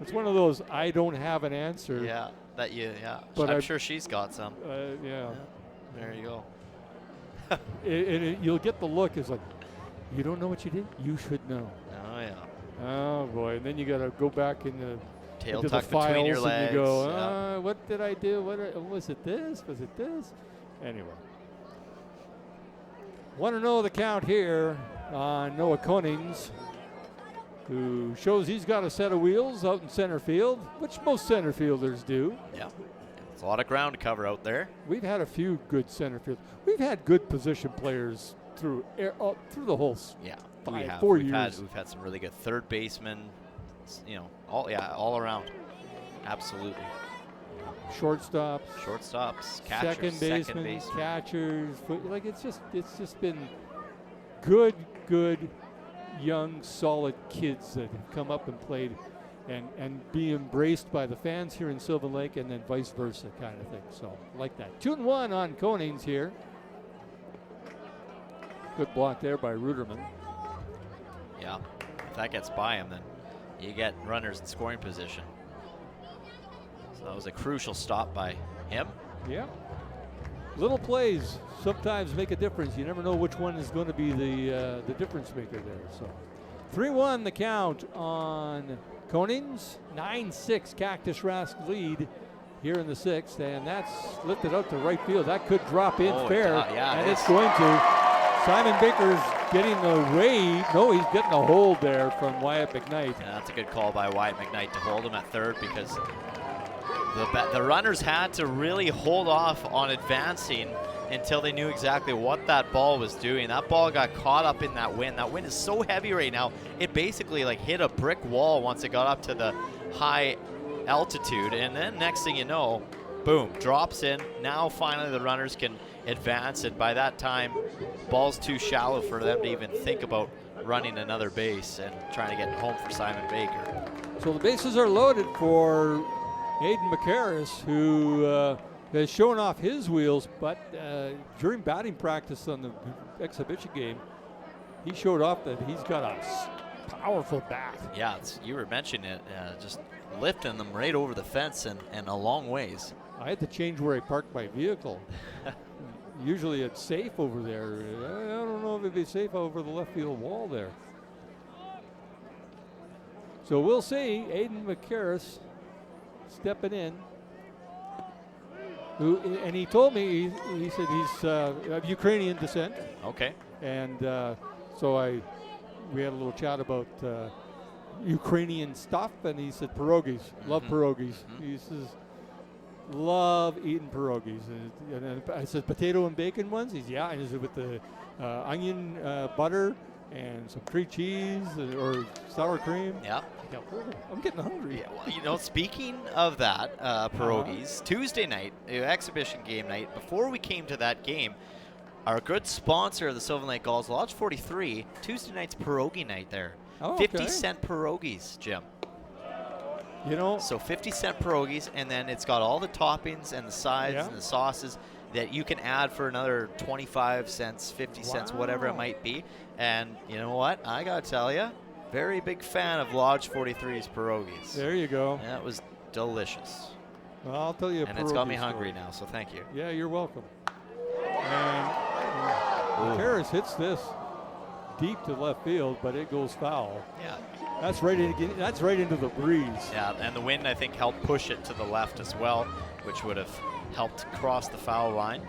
It's one of those I don't have an answer. Yeah, but I'm sure she's got some. Yeah. There you go. You'll get the look. It's like, you don't know what you did? You should know. Oh, yeah. Oh, boy. And then you got to go back in the tail into tucked the between your legs. And you go, what did I do? Was it this? Was it this? Anyway. Want to know the count here on Noah Konings, who shows he's got a set of wheels out in center field, which most center fielders do. Yeah. There's a lot of ground to cover out there. We've had a few good center field. We've had good position players through the whole Yeah, 4 years. We've had some really good third basemen. You know, all around. Absolutely. Shortstops, catchers, second basemen, catchers. Like it's just been good, young, solid kids that have come up and played, and be embraced by the fans here in Sylvan Lake, and then vice versa, kind of thing. So like that. 2-1 on Konings here. Good block there by Ruderman. Yeah, if that gets by him, then you get runners in scoring position. So that was a crucial stop by him. Yeah. Little plays sometimes make a difference. You never know which one is going to be the difference maker there. So 3-1 the count on Konings. 9-6 Cactus Rask lead here in the sixth, and that's lifted out to right field. That could drop in fair, and it's going to. Simon Baker's getting the wave. No, he's getting a hold there from Wyatt McKnight. Yeah, that's a good call by Wyatt McKnight to hold him at third, because the runners had to really hold off on advancing until they knew exactly what that ball was doing. That ball got caught up in that wind. That wind is so heavy right now, it basically like hit a brick wall once it got up to the high altitude, and then next thing you know, boom, drops in. Now finally the runners can advance, and by that time, ball's too shallow for them to even think about running another base and trying to get home for Simon Baker. So the bases are loaded for Aiden McCarris, who has shown off his wheels, but during batting practice on the exhibition game, he showed off that he's got a powerful bat. Yeah, you were mentioning it, just lifting them right over the fence and a long ways. I had to change where I parked my vehicle. Usually it's safe over there. I don't know if it'd be safe over the left field wall there. So we'll see. Aiden McCarris stepping in. And he told me, he said he's of Ukrainian descent. Okay. And so we had a little chat about Ukrainian stuff, and he said pierogies, love pierogies. He says, love eating pierogies. And I said, potato and bacon ones? He's, yeah. And he said, with the onion butter and some cream cheese or sour cream. Yeah. I'm getting hungry. Yeah, well, you know, speaking of that, pierogies, Tuesday night, exhibition game night, before we came to that game, our good sponsor of the Sylvan Lake Gulls, Lodge 43, Tuesday night's pierogi night there. Oh, okay. 50-cent pierogies, Jim. You know, so 50-cent pierogies, and then it's got all the toppings and the sides and the sauces that you can add for another 25 cents, 50 cents, whatever it might be. And you know what? I got to tell you, very big fan of Lodge 43's pierogies. There you go. That was delicious. Well, I'll tell you a and it's got me hungry now, so thank you. Yeah, you're welcome. And Harris hits this deep to left field, but it goes foul. Yeah. That's right into the breeze. Yeah, and the wind, I think, helped push it to the left as well, which would have helped cross the foul line.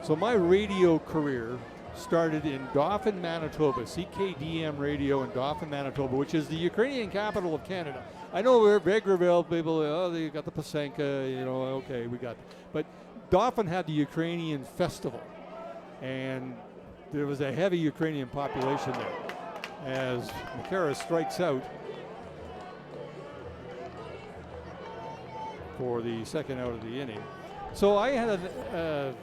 So my radio career started in Dauphin, Manitoba, CKDM radio in Dauphin, Manitoba, which is the Ukrainian capital of Canada. I know we're Vegreville people, they got the Pasenka, okay, we got, but Dauphin had the Ukrainian festival, and there was a heavy Ukrainian population there. As McCarris strikes out for the second out of the inning. So I had a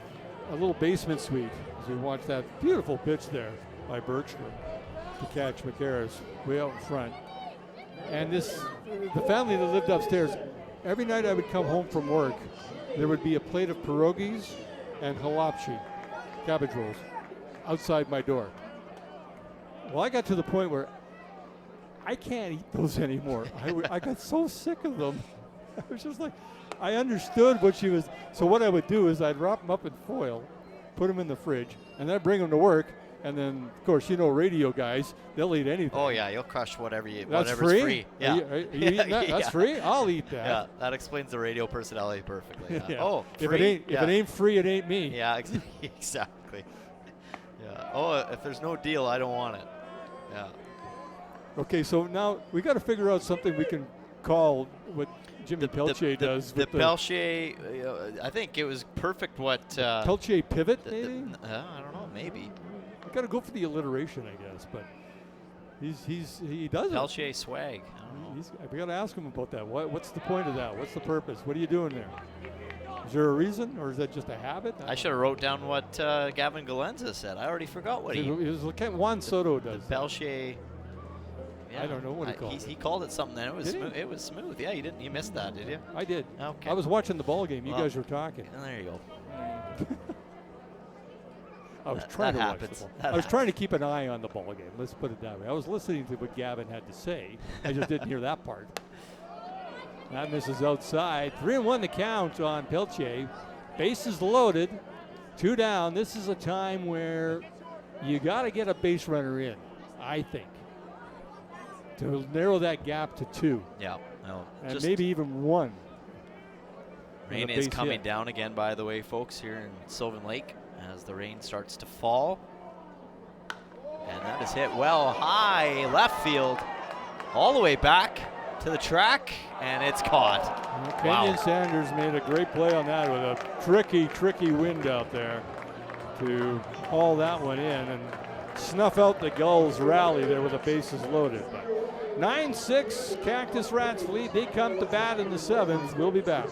little basement suite as we watched that beautiful pitch there by Bergstrom to catch McCarris way out in front. And the family that lived upstairs, every night I would come home from work, there would be a plate of pierogies and halapshi, cabbage rolls, outside my door. Well, I got to the point where I can't eat those anymore. I got so sick of them. I was just like, I understood what she was. So what I would do is I'd wrap them up in foil, put them in the fridge, and then bring them to work. And then, of course, radio guys, they'll eat anything. Oh, yeah, you'll crush whatever's free. free. Yeah. Are you eating that? That's free? I'll eat that. Yeah, that explains the radio personality perfectly. Yeah. Oh, free? If it ain't free, it ain't me. Yeah, exactly. Yeah. Oh, if there's no deal, I don't want it. Yeah. Okay, so now we got to figure out something we can recall what Jimmy Pelche does. The Pelche, I think it was perfect what. Pelche pivot, maybe? I don't know, maybe. You got to go for the alliteration, I guess, but he does it. Pelche swag. I don't know. We got to ask him about that. What's the point of that? What's the purpose? What are you doing there? Is there a reason, or is that just a habit? I should have wrote down what Gavin Galenza said. I already forgot what he. It was like Juan Soto does. Pelche. Yeah, I don't know what he called it. He called it something. And it was Did smooth. he? It was smooth. Yeah, you didn't. You missed that, did you? I did. Okay. I was watching the ball game. You Well, guys were talking. And there you go. I was trying to watch the happens. ball. That I was trying to keep an eye on the ball game. Let's put it that way. I was listening to what Gavin had to say. I just didn't hear that part. That misses outside. 3-1 the count on Pelche. Bases loaded. 2 down. This is a time where you got to get a base runner in, I think, to narrow that gap to 2. Yeah. No. And maybe even 1. Rain is coming down again, by the way, folks, here in Sylvan Lake as the rain starts to fall. And that is hit well high left field, all the way back to the track, and it's caught. Kenyon Sanders made a great play on that with a tricky wind out there to haul that one in and snuff out the Gulls rally there with the bases loaded. But 9-6, Cactus Rats lead. They come to bat in the 7th. We'll be back.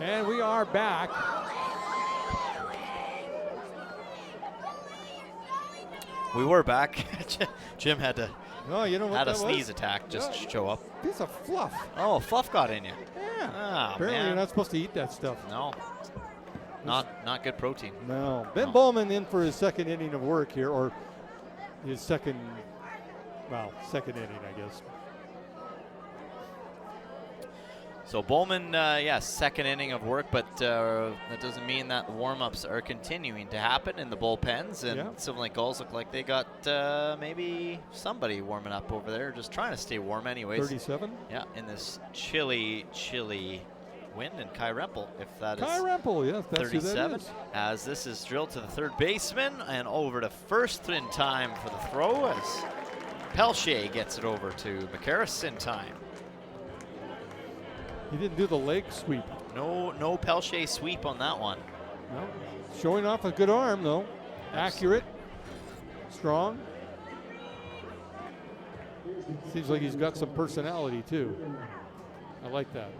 And we are back. We were back. Jim had to had a sneeze attack just show up. Piece of fluff. Oh, fluff got in you. Yeah. Oh, Apparently man. you're not supposed to eat that stuff. No. Not good protein. No. Ben Bowman in for his second inning of work here, or his second inning, I guess. So Bowman, second inning of work, but that doesn't mean that warm-ups are continuing to happen in the bullpens. And Sylvan Lake Gulls look like they got maybe somebody warming up over there, just trying to stay warm anyways. 37? Yeah, in this chilly wind. And Kai Rempel, if that is Kai Rempel, yes, that's 37, who that is. as this is drilled to the third baseman and over to first in time for the throw as Pelche gets it over to McCarris in time. He didn't do the leg sweep. No Pelche sweep on that one. No. Showing off a good arm, though. Accurate. Strong. Seems like he's got some personality, too. I like that.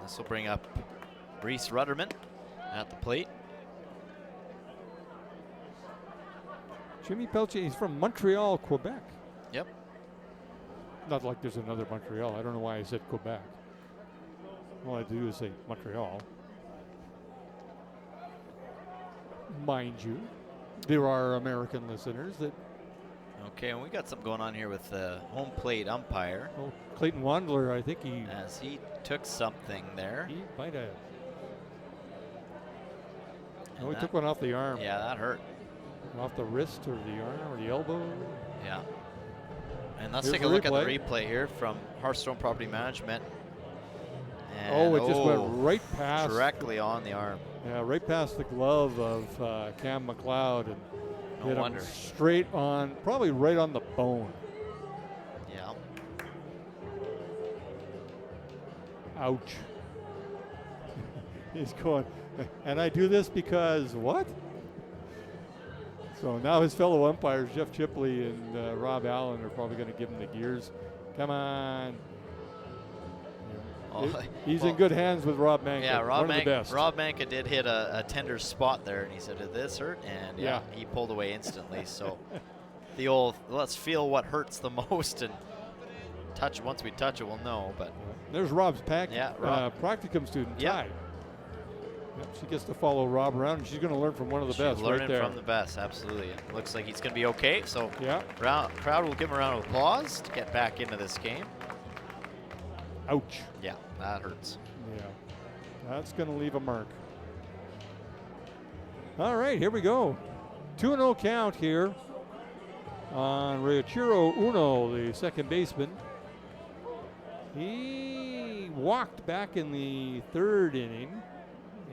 This will bring up Reese Rudderman at the plate. Jimmy Pelche, he's from Montreal, Quebec. Yep. Not like there's another Montreal. I don't know why I said Quebec. All I do is say Montreal. Mind you, there are American listeners that. Okay, and we got something going on here with the home plate umpire. Oh, Clayton Wandler, I think he. As he took something there. He might have. And Oh, he that- took one off the arm. Yeah, that hurt. Off the wrist or the arm or the elbow. Yeah. And let's Here's take a the look at the replay. replay here from Hearthstone Property Management. Oh, And, it just went right past. directly on the arm. Yeah, right past the glove of Cam McLeod and No hit wonder. him straight on, probably right on the bone. Yeah. Ouch. He's going, and I do this because what? So now his fellow umpires, Jeff Chipley and Rob Allen, are probably going to give him the gears. Come on. Oh, He's well, in good hands with Rob Manka. Yeah, one of the best. Rob Manka did hit a tender spot there, and he said, "Did this hurt?" And yeah, he pulled away instantly. So the old, let's feel what hurts the most and touch. Once we touch it, we'll know. But There's Rob's Rob. practicum student, Yeah. Ty. Yep, she gets to follow Rob around, and she's going to learn from one of the she's best learning right there. from the best, absolutely. It looks like he's going to be okay. So Yeah. crowd will give him a round of applause to get back into this game. Ouch. Yeah, that hurts. Yeah. That's going to leave a mark. All right, here we go. 2-0 count here on Ryuichiro Uno, the second baseman. He walked back in the third inning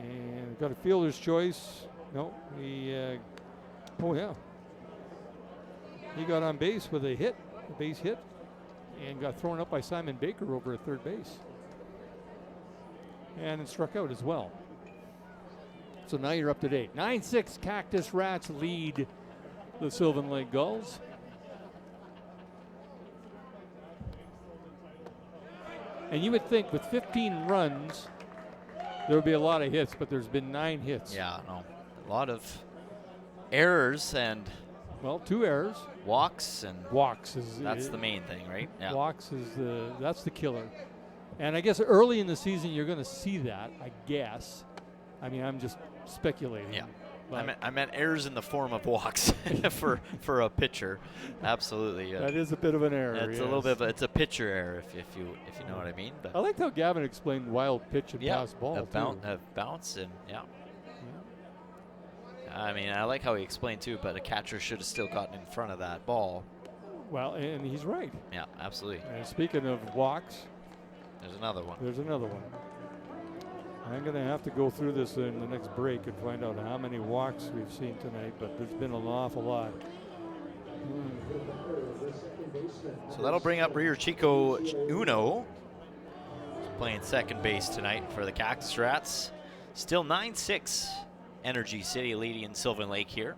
and got a fielder's choice. No, he, oh yeah. He got on base with a base hit, and got thrown up by Simon Baker over at third base. And it struck out as well. So now you're up to date. 9-6 Cactus Rats lead the Sylvan Lake Gulls. And you would think with 15 runs, there would be a lot of hits, but there's been 9 hits. Yeah, no, a lot of errors and Well, 2 errors. walks, and Walks is that's the main thing, right? Yeah. Walks is that's the killer. And I guess early in the season you're going to see that, I guess. I mean, I'm just speculating. Yeah. but I meant errors in the form of walks for a pitcher. Absolutely. that is a bit of an error. It's a little bit of it's a pitcher error if you know what I mean. But I liked how Gavin explained wild pitch and pass ball a too. bounce and I mean, I like how he explained too, but a catcher should have still gotten in front of that ball. Well, and he's right. Yeah, absolutely. And speaking of walks, There's another one. there's another one. I'm going to have to go through this in the next break and find out how many walks we've seen tonight, but there's been an awful lot. So that'll bring up Ryuichiro Uno. He's playing second base tonight for the Cactus Rats. Still 9-6. Energy City leading Sylvan Lake here.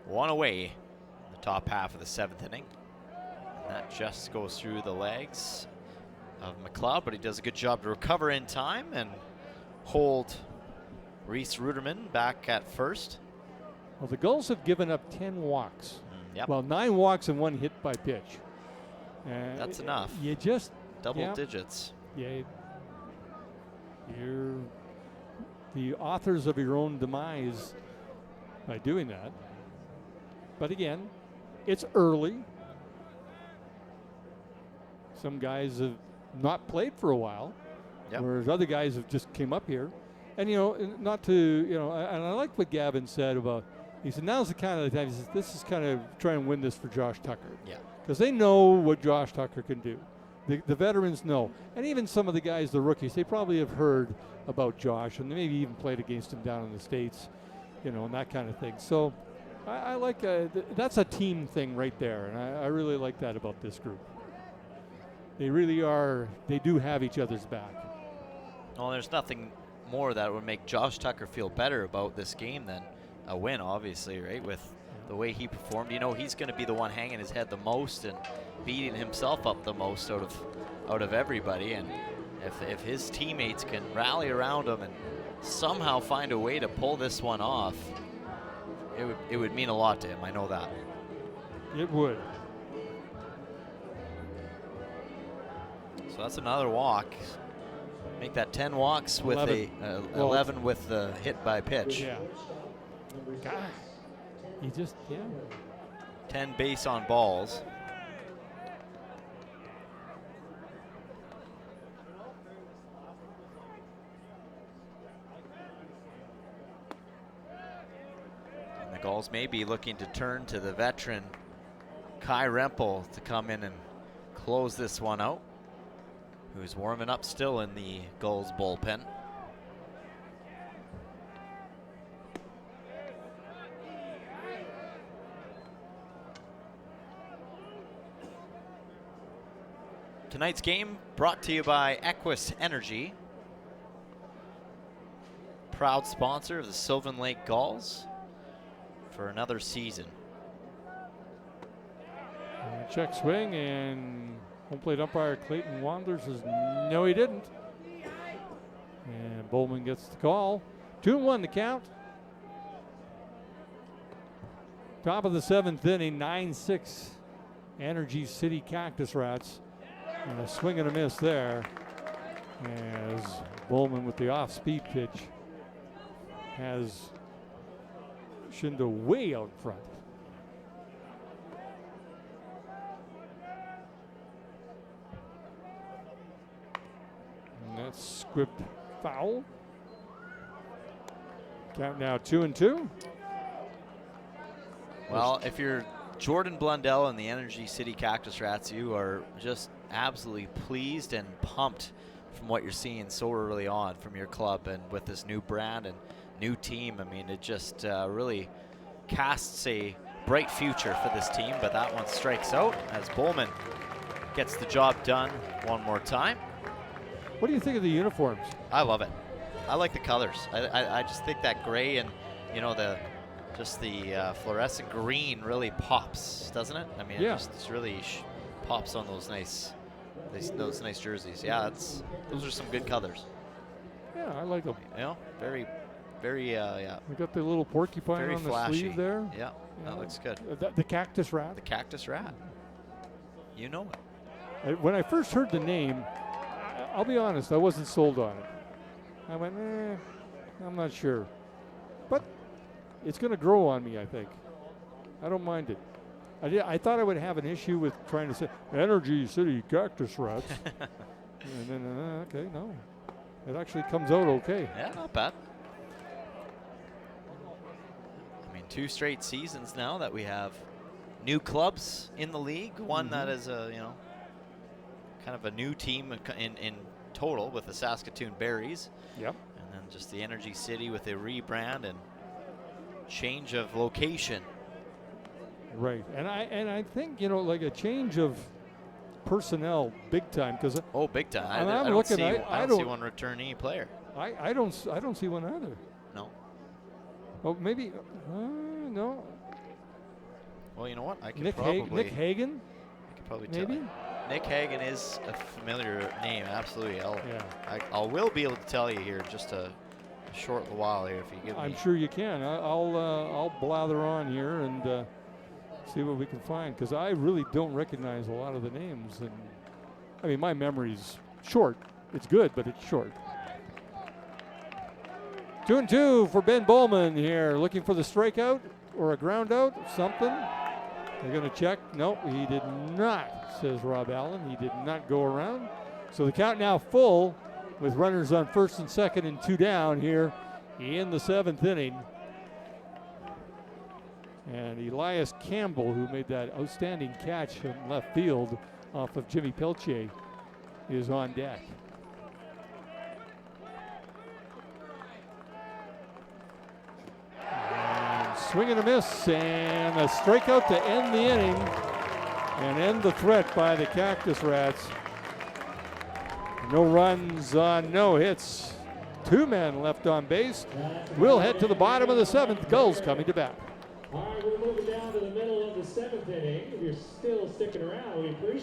1 away in the top half of the 7th inning. And that just goes through the legs of McLeod, but he does a good job to recover in time and hold Reese Ruderman back at first. Well, the Gulls have given up 10 walks. Yep. Well, 9 walks and 1 hit by pitch. That's enough. You just Double digits. Yeah, you're the authors of your own demise by doing that. But again, it's early. Some guys have not played for a while, Yep. whereas other guys have just came up here. And, you know, not to, you know, and I like what Gavin said about, he said, now's the kind of the time, he says, this is kind of trying to win this for Josh Tucker. Yeah. Because they know what Josh Tucker can do. The veterans know. And even some of the guys, the rookies, they probably have heard about Josh and they maybe even played against him down in the States, you know, and that kind of thing. So I like, that's a team thing right there. And I really like that about this group. They really are, they do have each other's back. Well, there's nothing more that would make Josh Tucker feel better about this game than a win, obviously, right? With the way he performed, you know, he's going to be the one hanging his head the most and beating himself up the most out of everybody. And if his teammates can rally around him and somehow find a way to pull this one off, it would mean a lot to him. I know that. It would. So that's another walk. Make that 10 walks with 11 with the hit by pitch. Yeah. God. He just, 10 base on balls. And the Gulls may be looking to turn to the veteran Kai Rempel to come in and close this one out, who's warming up still in the Gulls bullpen. Tonight's game brought to you by Equus Energy, proud sponsor of the Sylvan Lake Gulls for another season. check swing, and home plate umpire Clayton Wandler says no, he didn't. And Bowman gets the call. 2-1 the count. Top of the 7th inning, 9-6 Energy City Cactus Rats. And a swing and a miss there as Bowman with the off-speed pitch has Shindo way out front. And that's script foul. Count now 2-2. Well, if you're Jordan Blundell and the Energy City Cactus Rats, you are just absolutely pleased and pumped from what you're seeing so early on from your club and with this new brand and new team. I mean, it just really casts a bright future for this team, but that one strikes out as Bowman gets the job done one more time. What do you think of the uniforms? I love it. I like the colors. I just think that gray and, you know, the fluorescent green really pops, doesn't it? I mean, yeah. It just really pops on those nice jerseys. Yeah, those are some good colors. Yeah, I like them. You know, very, yeah. We got the little porcupine Very on flashy. the sleeve there. Yeah, that looks good. The Cactus Rat. The Cactus Rat. You know it. When I first heard the name, I'll be honest, I wasn't sold on it. I went, I'm not sure. But it's going to grow on me, I think. I don't mind it. I thought I would have an issue with trying to say Energy City Cactus Rats. And then, okay, no. It actually comes out okay. Yeah, not bad. I mean, 2 straight seasons now that we have new clubs in the league. One that is kind of a new team in total with the Saskatoon Berries. Yep. And then just the Energy City with a rebrand and change of location. Right, and I think, you know, like a change of personnel, big time. Because big time. I don't see one returnee player. I don't see one either. No. Oh, maybe no. Well, you know what? I could Nick Hagen. I could probably maybe. tell you. Nick Hagen is a familiar name. Absolutely. I will be able to tell you here in just a short while here if you give me. I'm sure you can. I'll blather on here and see what we can find, because I really don't recognize a lot of the names, and I mean my memory's short. It's good, but it's short. 2-2 for Ben Bowman here, looking for the strikeout or a ground out, something. They're going to check. Nope, he did not, says Rob Allen. He did not go around. So the count now full with runners on first and second and 2 down here in the 7th inning. And Elias Campbell, who made that outstanding catch from left field off of Jimmy Peltier, is on deck. And swing and a miss, and a strikeout to end the inning and end the threat by the Cactus Rats. No runs on no hits. 2 men left on base. We'll head to the bottom of the 7th. Gulls coming to bat. All right, we're moving down to the middle of the 7th inning. If you're still sticking around, we appreciate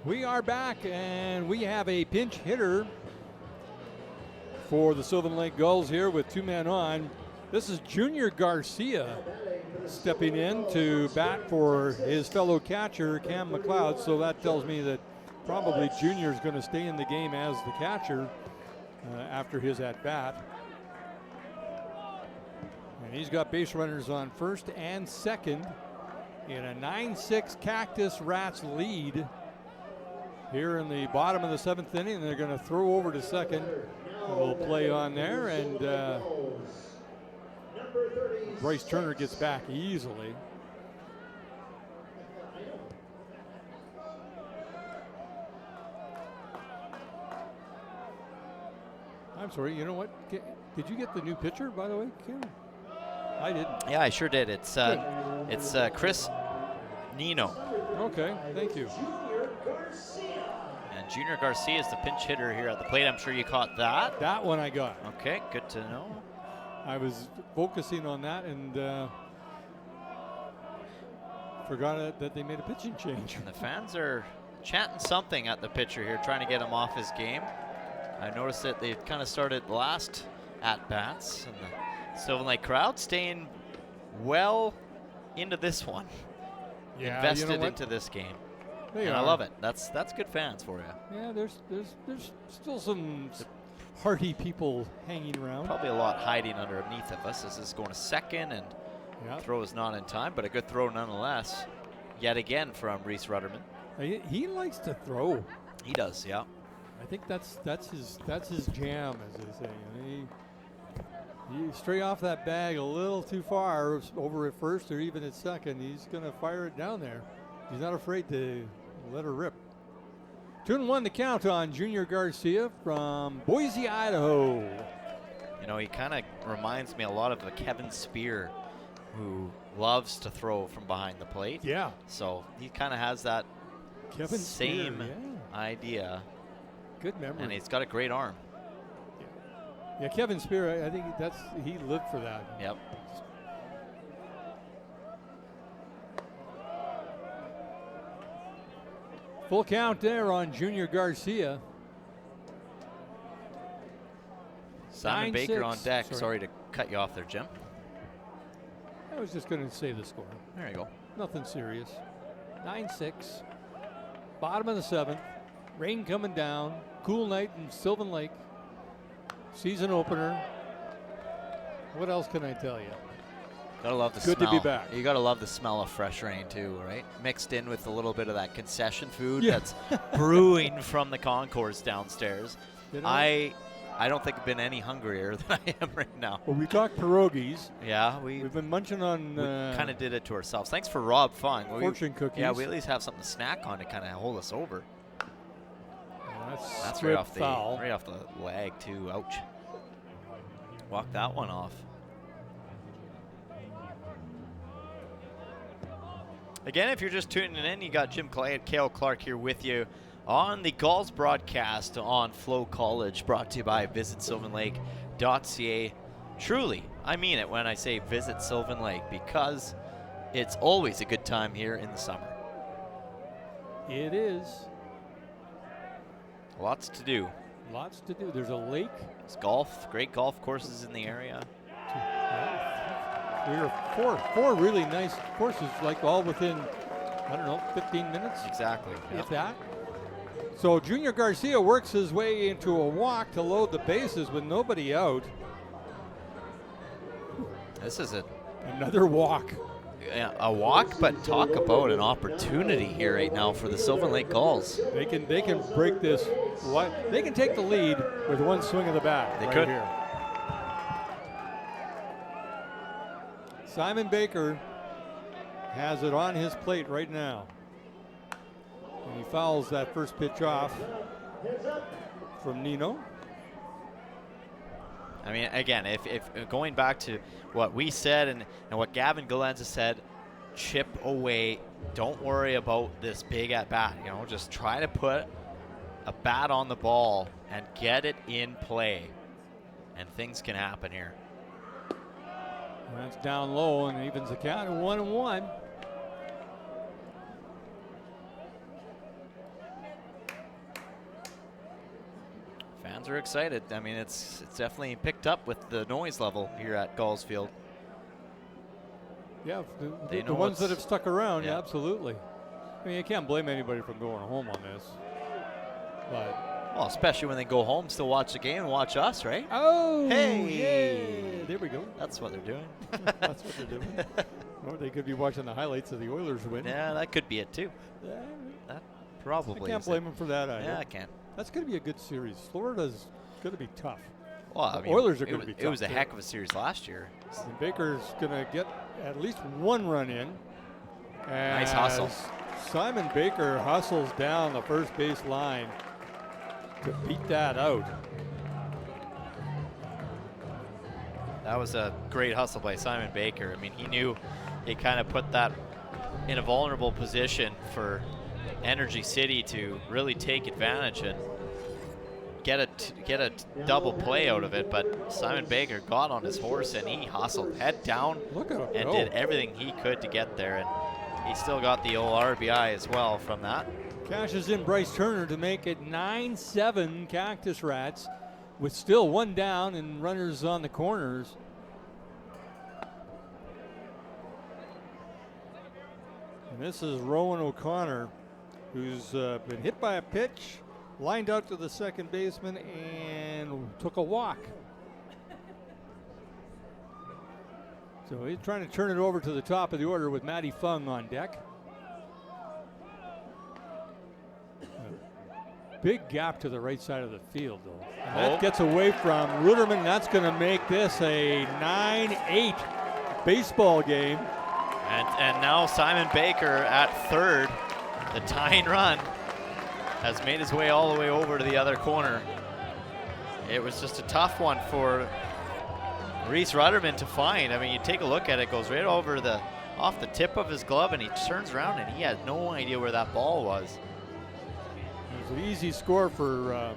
We are back, and we have a pinch hitter for the Sylvan Lake Gulls here with 2 men on. This is Junior Garcia stepping in to bat for his fellow catcher, Cam McLeod. So that tells me that probably Junior is going to stay in the game as the catcher after his at-bat. And he's got base runners on first and second in a 9-6 Cactus Rats lead here in the bottom of the 7th inning. They're going to throw over to second. We'll play on there, and Bryce Turner gets back easily. I'm sorry, you know what? Did you get the new pitcher, by the way, Kim? I didn't. Yeah, I sure did. It's Chris Nino. Okay, thank you. And Junior Garcia is the pinch hitter here at the plate. I'm sure you caught that. That one I got. Okay, good to know. I was focusing on that and forgot that they made a pitching change. And the fans are chanting something at the pitcher here, trying to get him off his game. I noticed that they kind of started last at-bats, and the Sylvan Lake crowd staying well into this one. Yeah, invested you know into this game. They and are. I love it. That's good fans for you. Yeah, there's still some hearty people hanging around. Probably a lot hiding underneath of us. This is going to second, and throw is not in time, but a good throw nonetheless. Yet again from Reese Rudderman. He likes to throw. He does, yeah. I think that's his jam, as they say. He stray off that bag a little too far over at first or even at second. He's going to fire it down there. He's not afraid to let her rip. 2-1 the count on Junior Garcia from Boise, Idaho. You know, he kind of reminds me a lot of a Kevin Spear, who loves to throw from behind the plate. Yeah. So he kind of has that Kevin same Spear, idea. Good memory. And he's got a great arm. Yeah, Kevin Spear, I think he lived for that. Yep. Full count there on Junior Garcia. Simon Baker on deck. Sorry. Sorry to cut you off there, Jim. I was just going to say the score. There you go. Nothing serious. 9-6. Bottom of the 7th. Rain coming down. Cool night in Sylvan Lake. Season opener. What else can I tell you? Gotta love the Good smell. to be back. You gotta love the smell of fresh rain too, right? Mixed in with a little bit of that concession food Yeah. that's brewing from the concourse downstairs. You know? I don't think I've been any hungrier than I am right now. Well, we talked pierogies. Yeah, We've been munching on we kind of did it to ourselves. Thanks for Rob Fung. fortune cookies. Yeah, we at least have something to snack on to kind of hold us over. That's strip right off foul. right off the leg too. Ouch. Walk that one off. Again, if you're just tuning in, you got Jim Cale Clark here with you on the Gulls broadcast on FloCollege, brought to you by visitsylvanlake.ca. Truly, I mean it when I say visit Sylvan Lake, because it's always a good time here in the summer. It is. Lots to do. Lots to do. There's a lake. There's golf, great golf courses in the area. 3 or 4 really nice courses, like all within, I don't know, 15 minutes. Exactly. If that. So Junior Garcia works his way into a walk to load the bases with nobody out. This is Another walk. a walk, but talk about an opportunity here right now for the Sylvan Lake Gulls. They can break this. They can take the lead with one swing of the bat. They right could. Here. Simon Baker has it on his plate right now. And he fouls that first pitch off from Nino. I mean, again, if going back to what we said and what Gavin Galenza said, chip away. Don't worry about this big at bat. You know, just try to put a bat on the ball and get it in play, and things can happen here. That's down low and evens the count at 1-1. are excited. I mean, it's definitely picked up with the noise level here at Gulls Field. Yeah, They the know ones that it's- have stuck around, yeah, yeah. absolutely. I mean, you can't blame anybody for going home on this. But Well, especially when they go home, still watch the game and watch us, right? oh, Hey! yeah, there we go. That's what they're doing. That's what they're doing. Or they could be watching the highlights of the Oilers win. Yeah, that could be it too. That probably. I can't is blame it. them for that either. Yeah, I can't. That's going to be a good series. Florida's going to be tough. Well, I The mean, Oilers are it gonna was- be It was a tough, heck too. of a series last year. And Baker's going to get at least one run in. Nice hustle. As Simon Baker hustles down the first base line to beat that out. That was a great hustle by Simon Baker. I mean, he knew he kind of put that in a vulnerable position for Energy City to really take advantage and get a double play out of it. But Simon Baker got on his horse and he hustled head down Look at him and go. did everything he could to get there. And he still got the old RBI as well from that. Cashes in Bryce Turner to make it 9-7 Cactus Rats with still one down and runners on the corners. And this is Rowan O'Connor, who's been hit by a pitch, lined out to the second baseman, and took a walk. So he's trying to turn it over to the top of the order with Matty Fung on deck. Big gap to the right side of the field, though. And that gets away from Ruderman. That's going to make this a 9-8 baseball game. And now Simon Baker at third, the tying run, has made his way all the way over to the other corner. It was just a tough one for Reese Rudderman to find. I mean, you take a look at it, goes right over off the tip of his glove, and he turns around and he has no idea where that ball was. It was an easy score for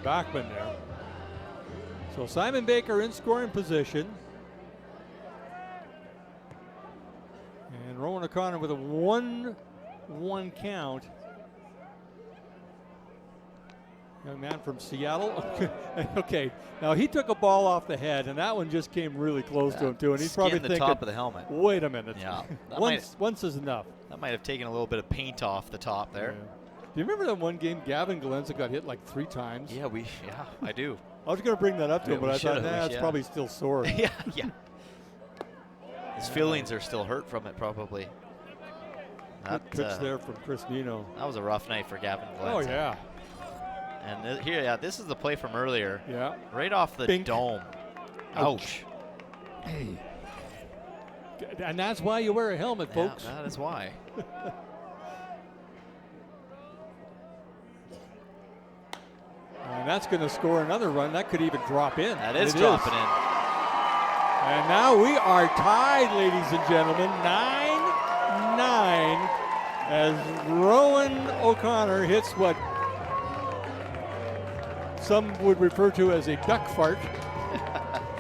Bachman there. So Simon Baker in scoring position. And Rowan O'Connor with a 1-1 count. Young man from Seattle. Okay, now he took a ball off the head, and that one just came really close to him too. And he's probably the thinking, top of the helmet. wait a minute. Yeah, that once is enough. That might have taken a little bit of paint off the top there. Yeah. Do you remember that one game Gavin Galenza got hit like 3 times? Yeah, I do. I was going to bring that up to him, We but I thought, should've, nah, it's yeah. probably still sore. yeah. His feelings are still hurt from it, probably. Good pitch there from Chris Nino. That was a rough night for Gavin Glenn. Oh, yeah. And here, this is the play from earlier. Yeah. Right off the Bink. dome. Ouch. Hey. And that's why you wear a helmet, Yeah, folks. that is why. And that's going to score another run. That could even drop in. That is It dropping in. And now we are tied, ladies and gentlemen, 9-9 as Rowan O'Connor hits what some would refer to as a duck fart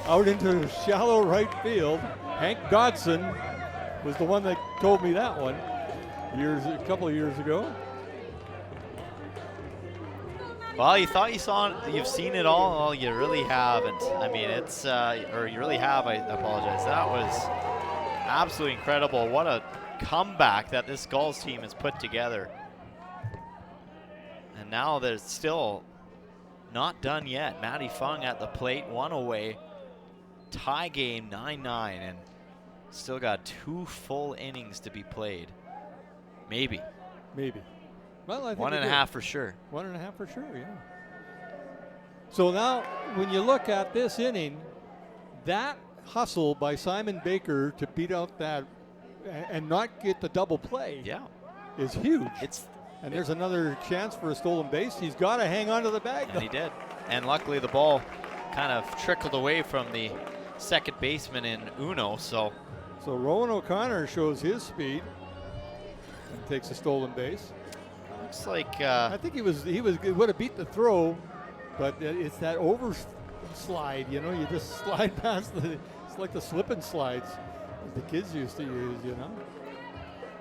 out into shallow right field. Hank Dodson was the one that told me that one a couple of years ago. Well, you thought you've seen it all. Well, you really haven't. I mean, it's, or you really have, I apologize. That was absolutely incredible. What a comeback that this Gulls team has put together. And now they're still not done yet. Matty Fung at the plate, 1 away. Tie game, 9-9, and still got 2 full innings to be played. Maybe. Well, I think 1.5 for sure. 1.5 for sure, yeah. So now, when you look at this inning, that hustle by Simon Baker to beat out that and not get the double play is huge. And there's another chance for a stolen base. He's got to hang on to the bag. And he did. And luckily the ball kind of trickled away from the second baseman in Uno. So Rowan O'Connor shows his speed and takes a stolen base. looks like I think he would have beat the throw, but it's that slide. You know, you just slide past it's like the slip and slides that the kids used to use. You know.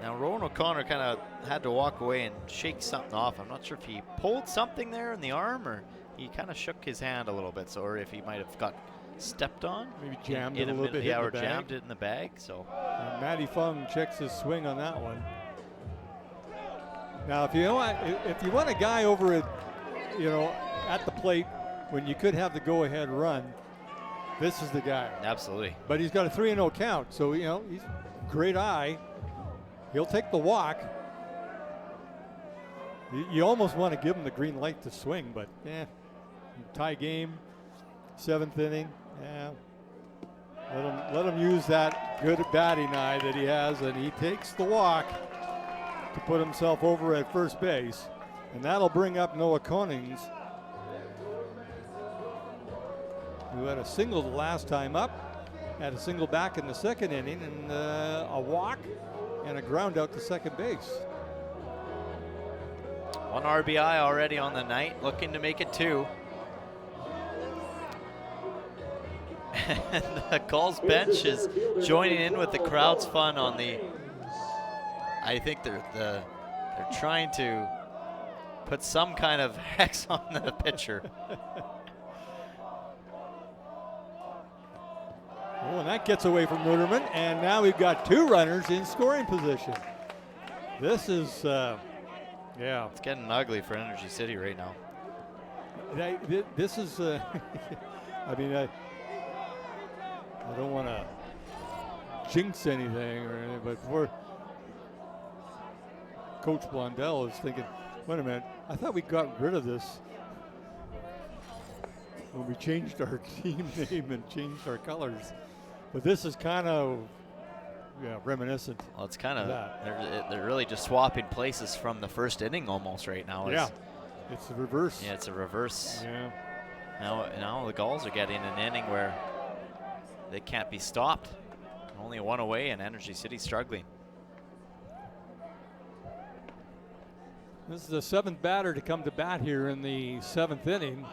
now Rowan O'Connor kind of had to walk away and shake something off. I'm not sure if he pulled something there in the arm or he kind of shook his hand a little bit, so or if he might have got stepped on. Maybe jammed in it a little bit. Yeah, hit or the bag. jammed it in the bag. So And Matty Fung checks his swing on that one. Now, if you want a guy over at, at the plate when you could have the go-ahead run, this is the guy. absolutely. But he's got a 3-0 count, so he's great eye. He'll take the walk. You almost want to give him the green light to swing, but tie game, 7th inning. Yeah, let him use that good batting eye that he has, and he takes the walk to put himself over at first base, and that'll bring up Noah Konings, who had a single the last time up, had a single back in the 2nd inning, and a walk and a ground out to second base. 1 RBI already on the night, looking to make it 2. And the Gulls bench is joining in with the crowd's fun on the. I think they're trying to put some kind of hex on the pitcher. Oh, and that gets away from Ruderman, and now we've got 2 runners in scoring position. This is, yeah. It's getting ugly for Energy City right now. This is, I mean, I don't want to jinx anything or anything, but for Coach Blondell is thinking, wait a minute, I thought we got rid of this when we changed our team name and changed our colors. But this is kind of, reminiscent. Well, it's kind of, that. they're really just swapping places from the first inning almost right now. Yeah, it's the reverse. Yeah, it's a reverse. Yeah. Now the Gulls are getting an inning where they can't be stopped. Only 1 away, and Energy City struggling. This is the 7th batter to come to bat here in the 7th inning.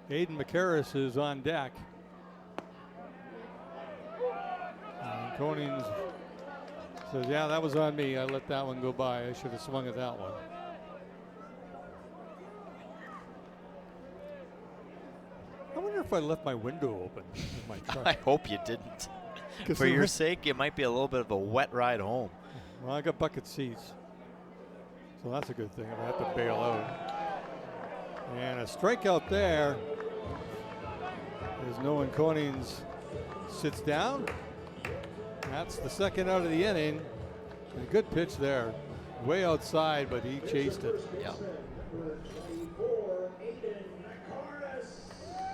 And Aiden McCarris is on deck. And Konings says, yeah, that was on me. I let that one go by. I should have swung at that one. I wonder if I left my window open in my truck. I hope you didn't. For your sake, it might be a little bit of a wet ride home. Well, I got bucket seats, so that's a good thing. I have to bail out. And a strikeout there as Noah Konings sits down. That's the 2nd out of the inning. A good pitch there, way outside, but he chased it. Yeah.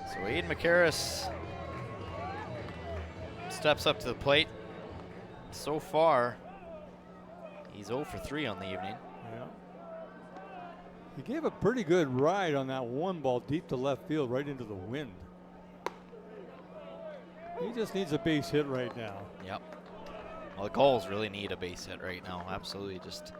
So Aiden McCarris steps up to the plate. So far, he's 0 for 3 on the evening. Yeah. He gave a pretty good ride on that 1 ball deep to left field, right into the wind. He just needs a base hit right now. Yep. Well, the Gulls really need a base hit right now. Absolutely, just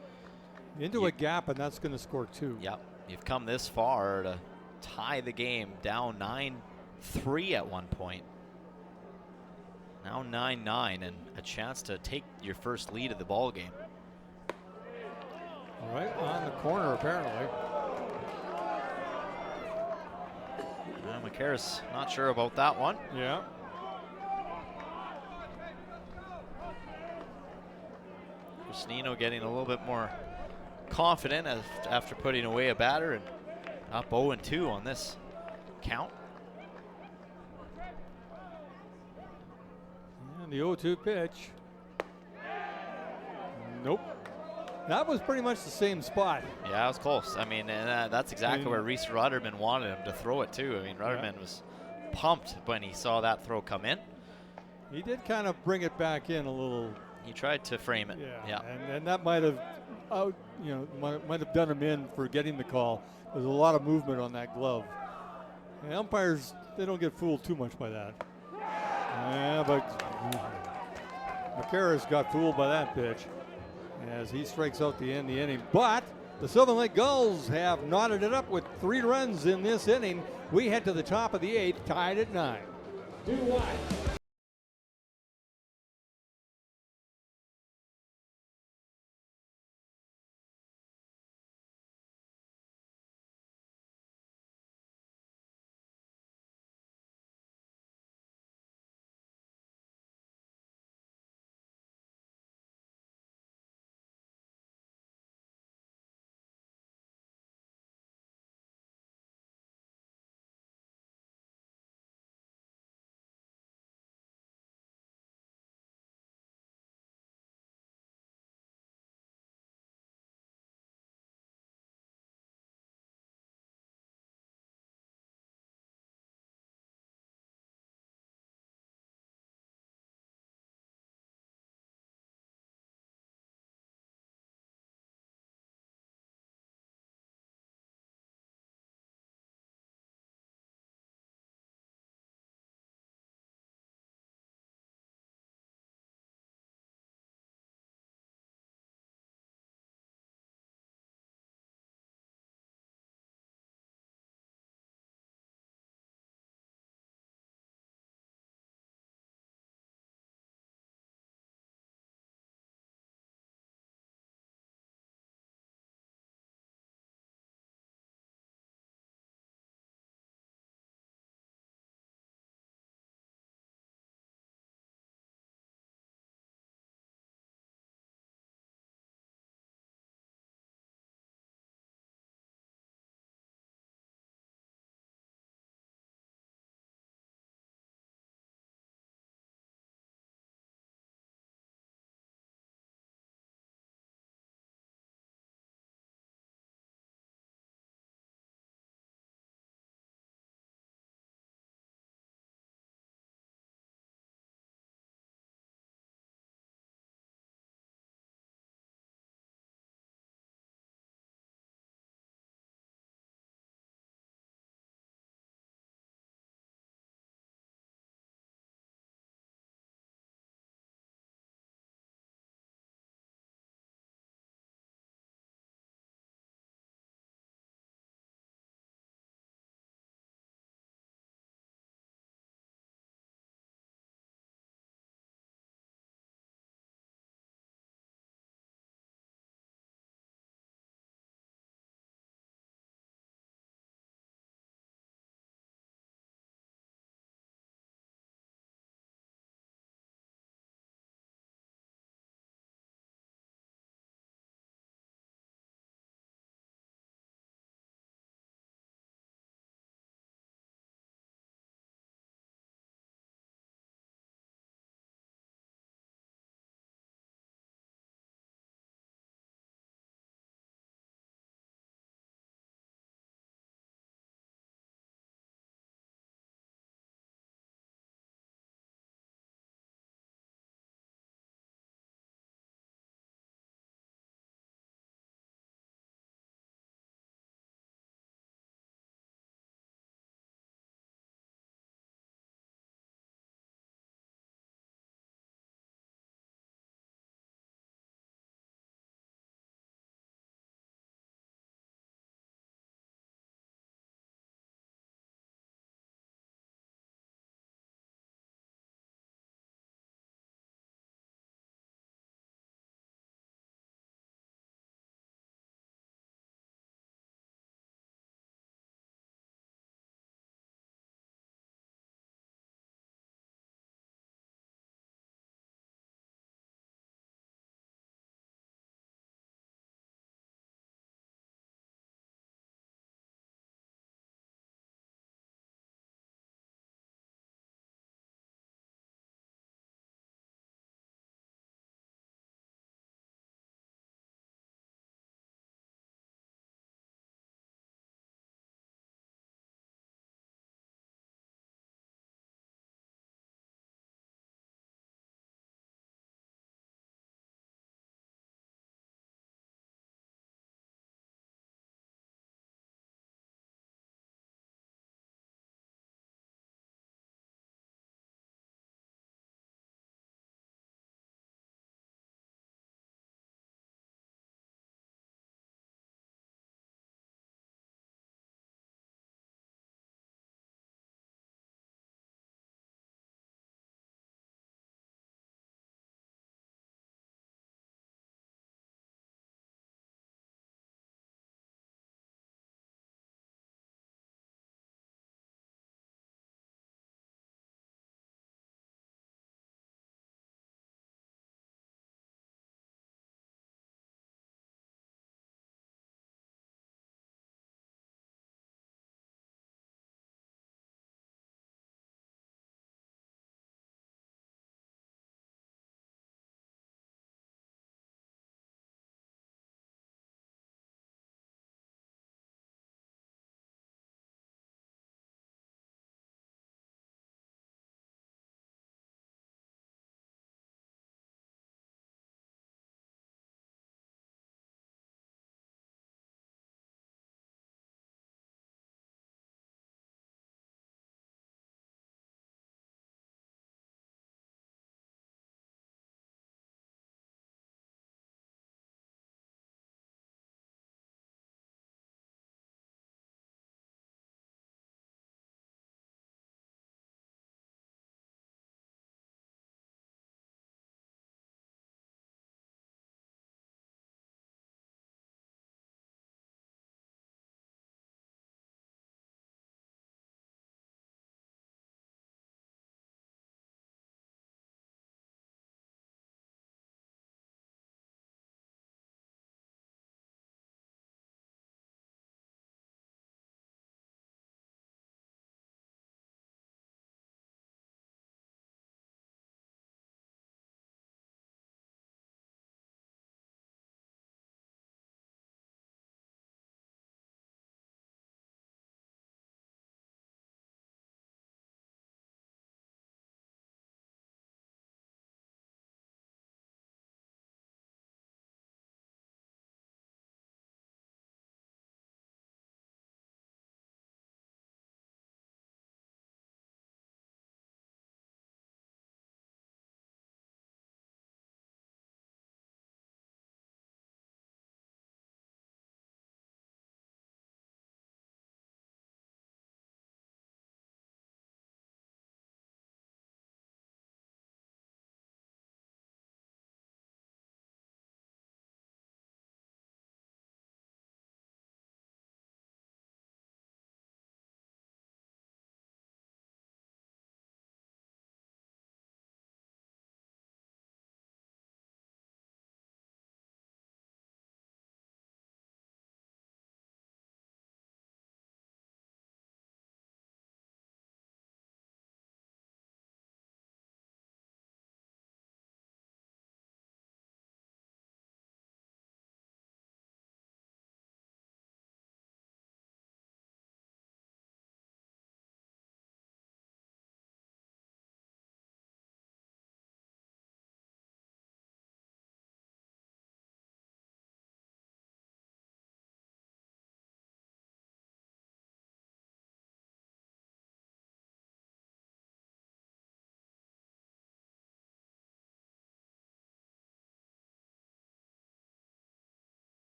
into a gap, and that's going to score 2. Yep. You've come this far to tie the game, down 9-3 at one point. Now 9-9, and a chance to take your first lead of the ball game. Right on the corner, apparently. McCarris not sure about that one. Yeah. Christino getting a little bit more confident after putting away a batter, and up 0-2 on this count. And the 0-2 pitch. Nope. That was pretty much the same spot. Yeah, it was close. I mean, and that's exactly where Reese Rudderman wanted him to throw it too. I mean, Rudderman was pumped when he saw that throw come in. He did kind of bring it back in a little. He tried to frame it. Yeah. And that might have, might have done him in for getting the call. There's a lot of movement on that glove. And umpires, they don't get fooled too much by that. Yeah, but McCarris got fooled by that pitch as he strikes out the end of the inning. But the Sylvan Lake Gulls have knotted it up with 3 runs in this inning. We head to the top of the 8th, tied at 9. Do what?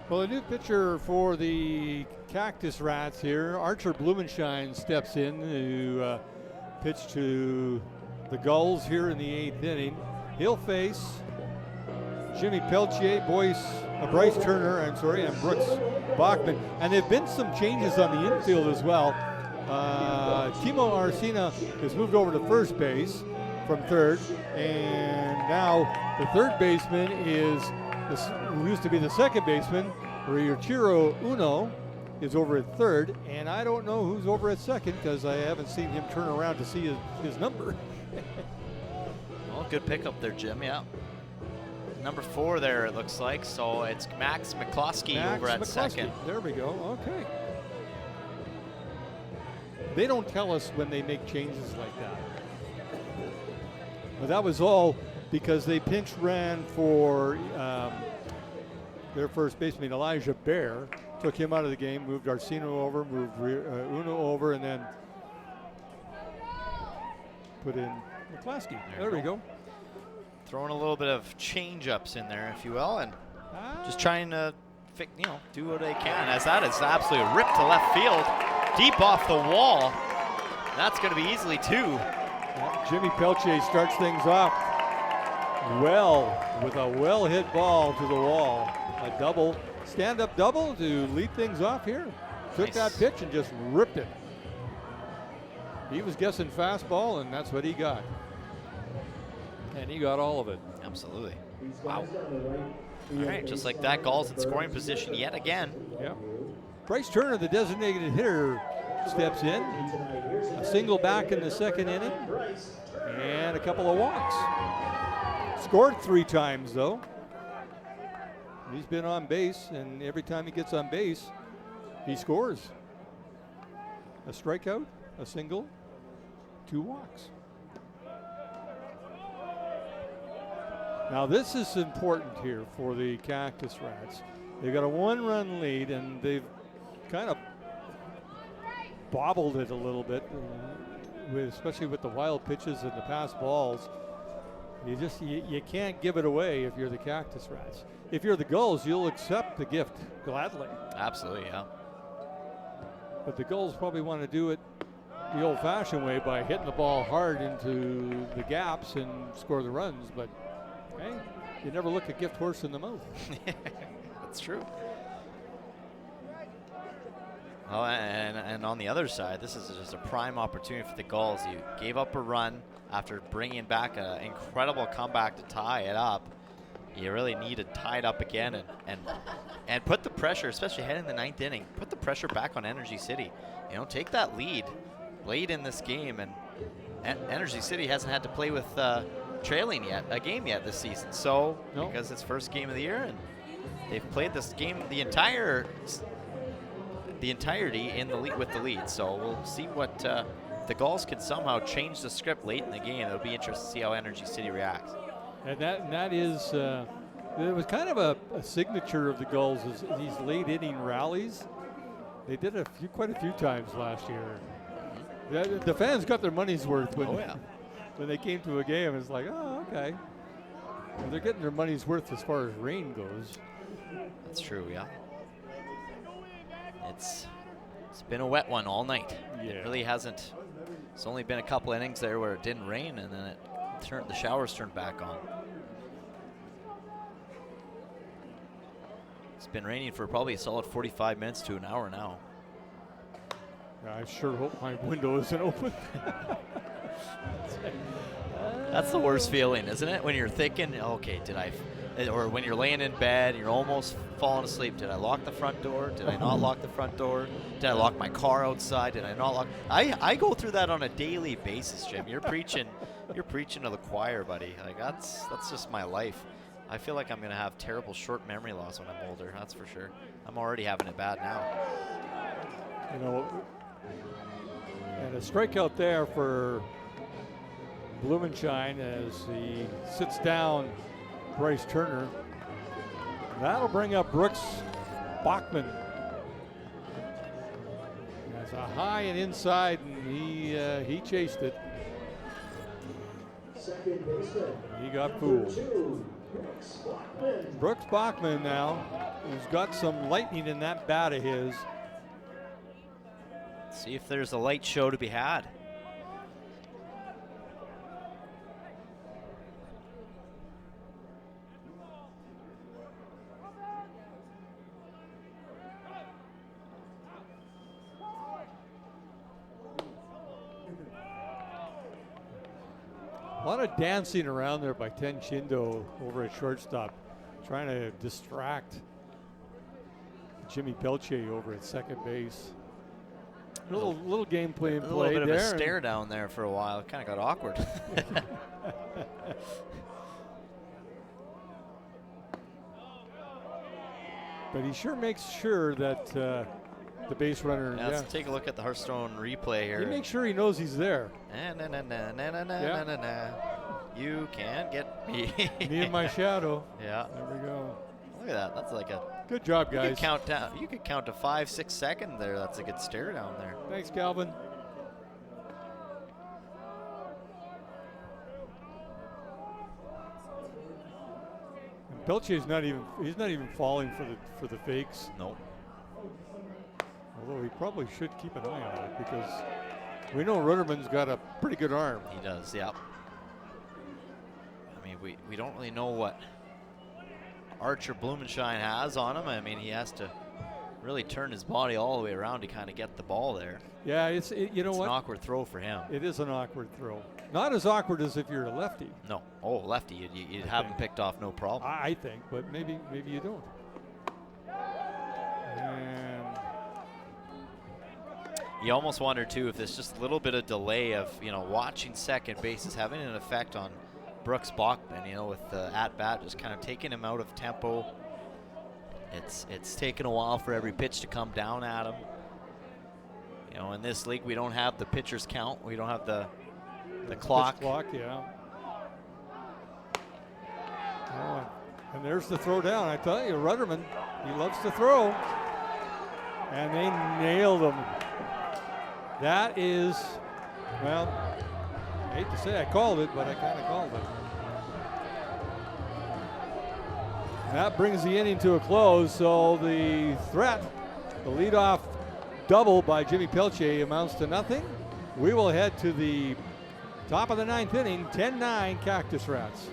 Well, a new pitcher for the Cactus Rats here, Archer Blumenshine, steps in to pitch to the Gulls here in the 8th inning. He'll face Jimmy Peltier, Bryce Turner, and Brooks Bachman. And there have been some changes on the infield as well. Timo Arsena has moved over to first base from third, and now the third baseman is who used to be the second baseman, Ryuichiro Uno, is over at third, and I don't know who's over at second because I haven't seen him turn around to see his number. Well, good pickup there, Jim. Yeah. Number 4 there, it looks like. So it's Max McCloskey over at second. There we go. Okay. They don't tell us when they make changes like that. But that was all because they pinch ran for their first baseman, Elijah Bear. Took him out of the game, moved Arseno over, moved Uno over, and then put in McCloskey. There we go. Throwing a little bit of change-ups in there, if you will, and just trying to do what they can, as that is absolutely ripped to left field, deep off the wall. That's going to be easily 2. Jimmy Peltier starts things off with a well-hit ball to the wall. A double, stand-up double to lead things off here. Took that pitch and just ripped it. He was guessing fastball, and that's what he got. And he got all of it. Absolutely. Wow. All right, just like that, Gulls in scoring position yet again. Yeah. Bryce Turner, the designated hitter, steps in. A single back in the second inning, and a couple of walks. Scored 3 times, though. He's been on base, and every time he gets on base, he scores. A strikeout, a single, 2 walks. Now this is important here for the Cactus Rats. They've got a 1-run lead, and they've kind of bobbled it a little bit, especially with the wild pitches and the pass balls. You can't give it away if you're the Cactus Rats. If you're the Gulls, you'll accept the gift gladly. Absolutely, yeah. But the Gulls probably want to do it the old-fashioned way by hitting the ball hard into the gaps and score the runs. But hey, you never look a gift horse in the mouth. That's true. Oh, and on the other side, this is just a prime opportunity for the Gulls. You gave up a run after bringing back an incredible comeback to tie it up. You really need to tie it up again and put the pressure, especially heading in the 9th inning, put the pressure back on Energy City. Take that lead late in this game, and Energy City hasn't had to play with trailing a game yet this season. So because it's first game of the year, and they've played this game the entirety in the lead with the lead. So we'll see what the Gulls can somehow change the script late in the game. It'll be interesting to see how Energy City reacts. And that is, it was kind of a signature of the Gulls, is these late inning rallies. They did quite a few times last year. The fans got their money's worth when they came to a game. It's like, oh, okay. Well, they're getting their money's worth as far as rain goes. That's true, yeah. It's been a wet one all night. Yeah. It really hasn't. It's only been a couple innings there where it didn't rain, and then the showers turned back on. It's been raining for probably a solid 45 minutes to an hour now. I sure hope my window isn't open. That's the worst feeling, isn't it? When you're thinking, okay, or when you're laying in bed, you're almost falling asleep. Did I lock the front door? Did I not lock the front door? Did I lock my car outside? Did I not lock? I go through that on a daily basis, Jim. You're preaching to the choir, buddy. Like that's just my life. I feel like I'm gonna have terrible short memory loss when I'm older. That's for sure. I'm already having it bad now. And a strikeout there for Blumenshine as he sits down Bryce Turner. That'll bring up Brooks Bachman. That's a high and inside, and he chased it. He got fooled. Brooks Bachman now who's got some lightning in that bat of his. See if there's a light show to be had. A lot of dancing around there by Ten Chindo over at shortstop, trying to distract Jimmy Pelche over at second base. Little game play in play there. A little bit of a stare down there for a while. It kind of got awkward. But he sure makes sure that the base runner. Yeah, let's take a look at the Hearthstone replay here. He makes sure he knows he's there. You can't get me. Me and my shadow. Yeah. There we go. Look at that. That's like a good job, guys. You could count down. You could count to 5-6 seconds there. That's a good stare down there. Thanks, Calvin. And Pelche's not even falling for the fakes. Nope. Although he probably should keep an eye on it because we know Rutterman's got a pretty good arm. He does, yeah. I mean, we don't really know what Archer Blumenshine has on him. I mean, he has to really turn his body all the way around to kind of get the ball there. Yeah, it's an awkward throw for him. It is an awkward throw. Not as awkward as if you're a lefty. No. Oh, lefty, you'd have him picked off no problem. I think, but maybe you don't. And you almost wonder too if there's just a little bit of delay of watching second base is having an effect on Brooks Bachman. With the at bat just kind of taking him out of tempo. It's taken a while for every pitch to come down at him. In this league we don't have the pitcher's count. We don't have the clock. Clock, yeah. Oh, and there's the throw down. I tell you, Rutterman, he loves to throw. And they nailed him. That is, well, I hate to say I called it, but I kind of called it. And that brings the inning to a close, so the threat, the leadoff double by Jimmy Pelche amounts to nothing. We will head to the top of the ninth inning, 10-9 Cactus Rats.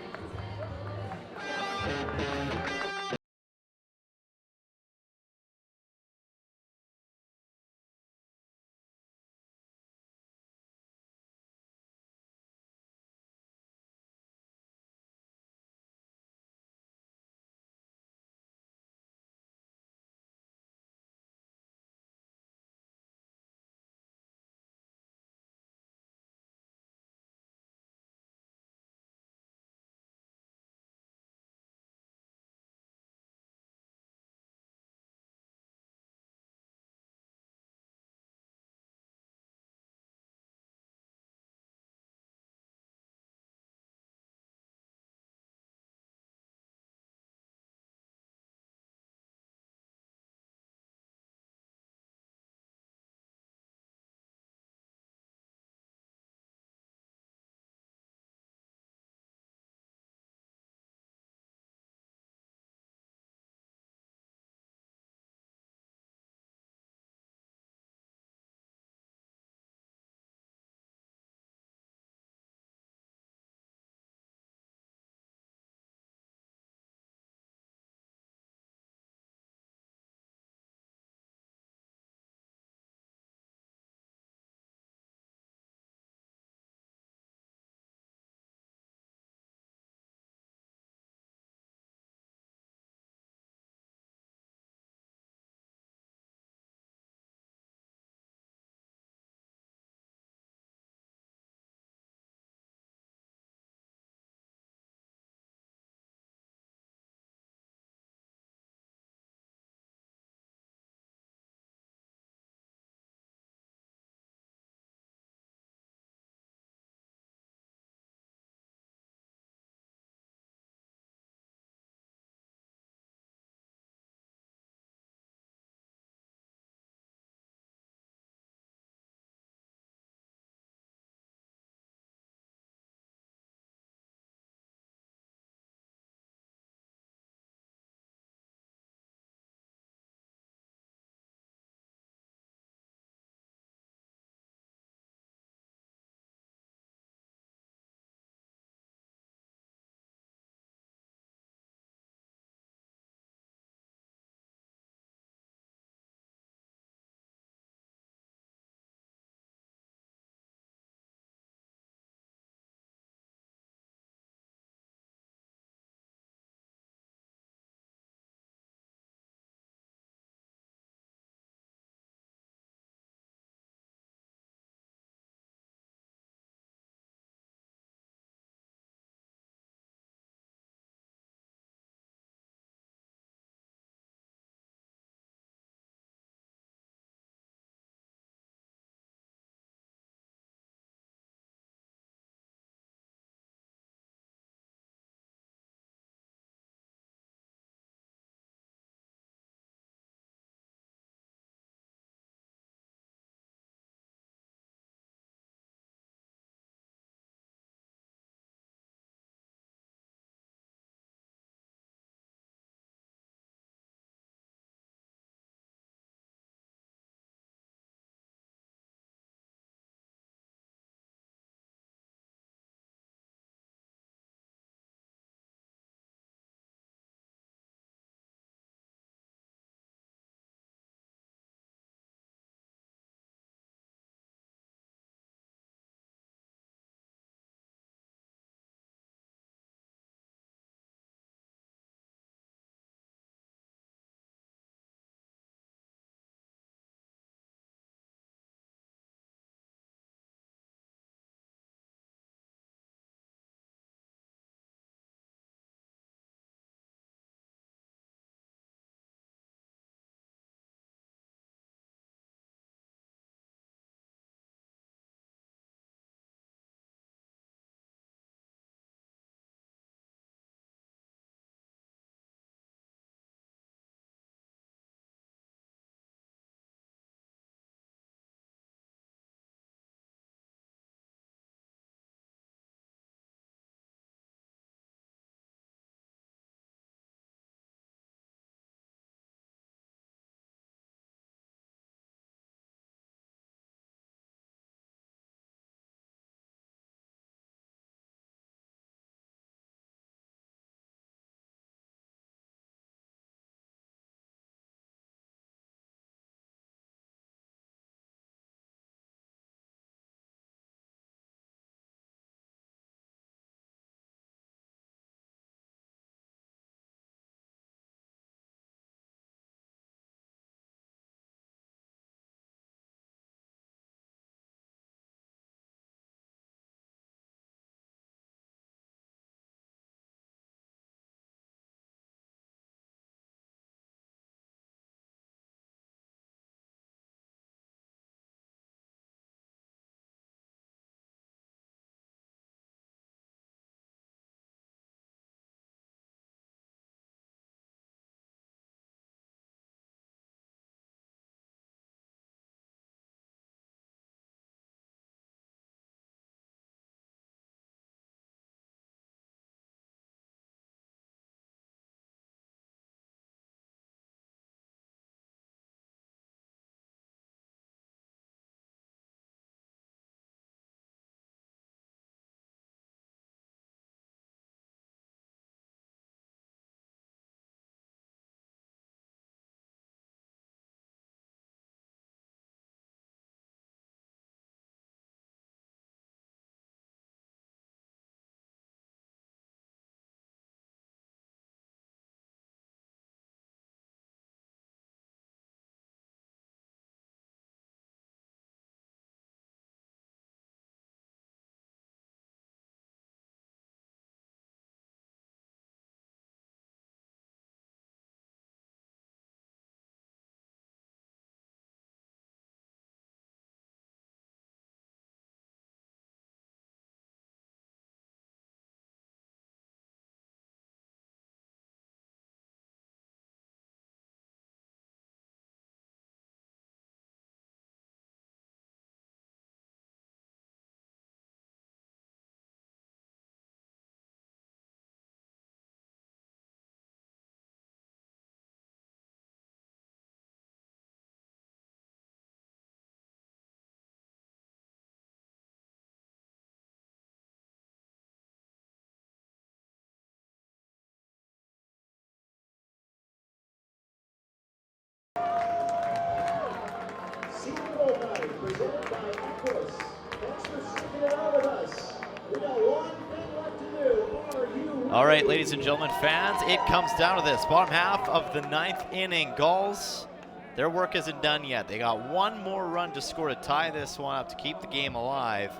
All right, ladies and gentlemen, fans, it comes down to this. Bottom half of the 9th inning. Gulls, their work isn't done yet. They got one more run to score to tie this one up to keep the game alive.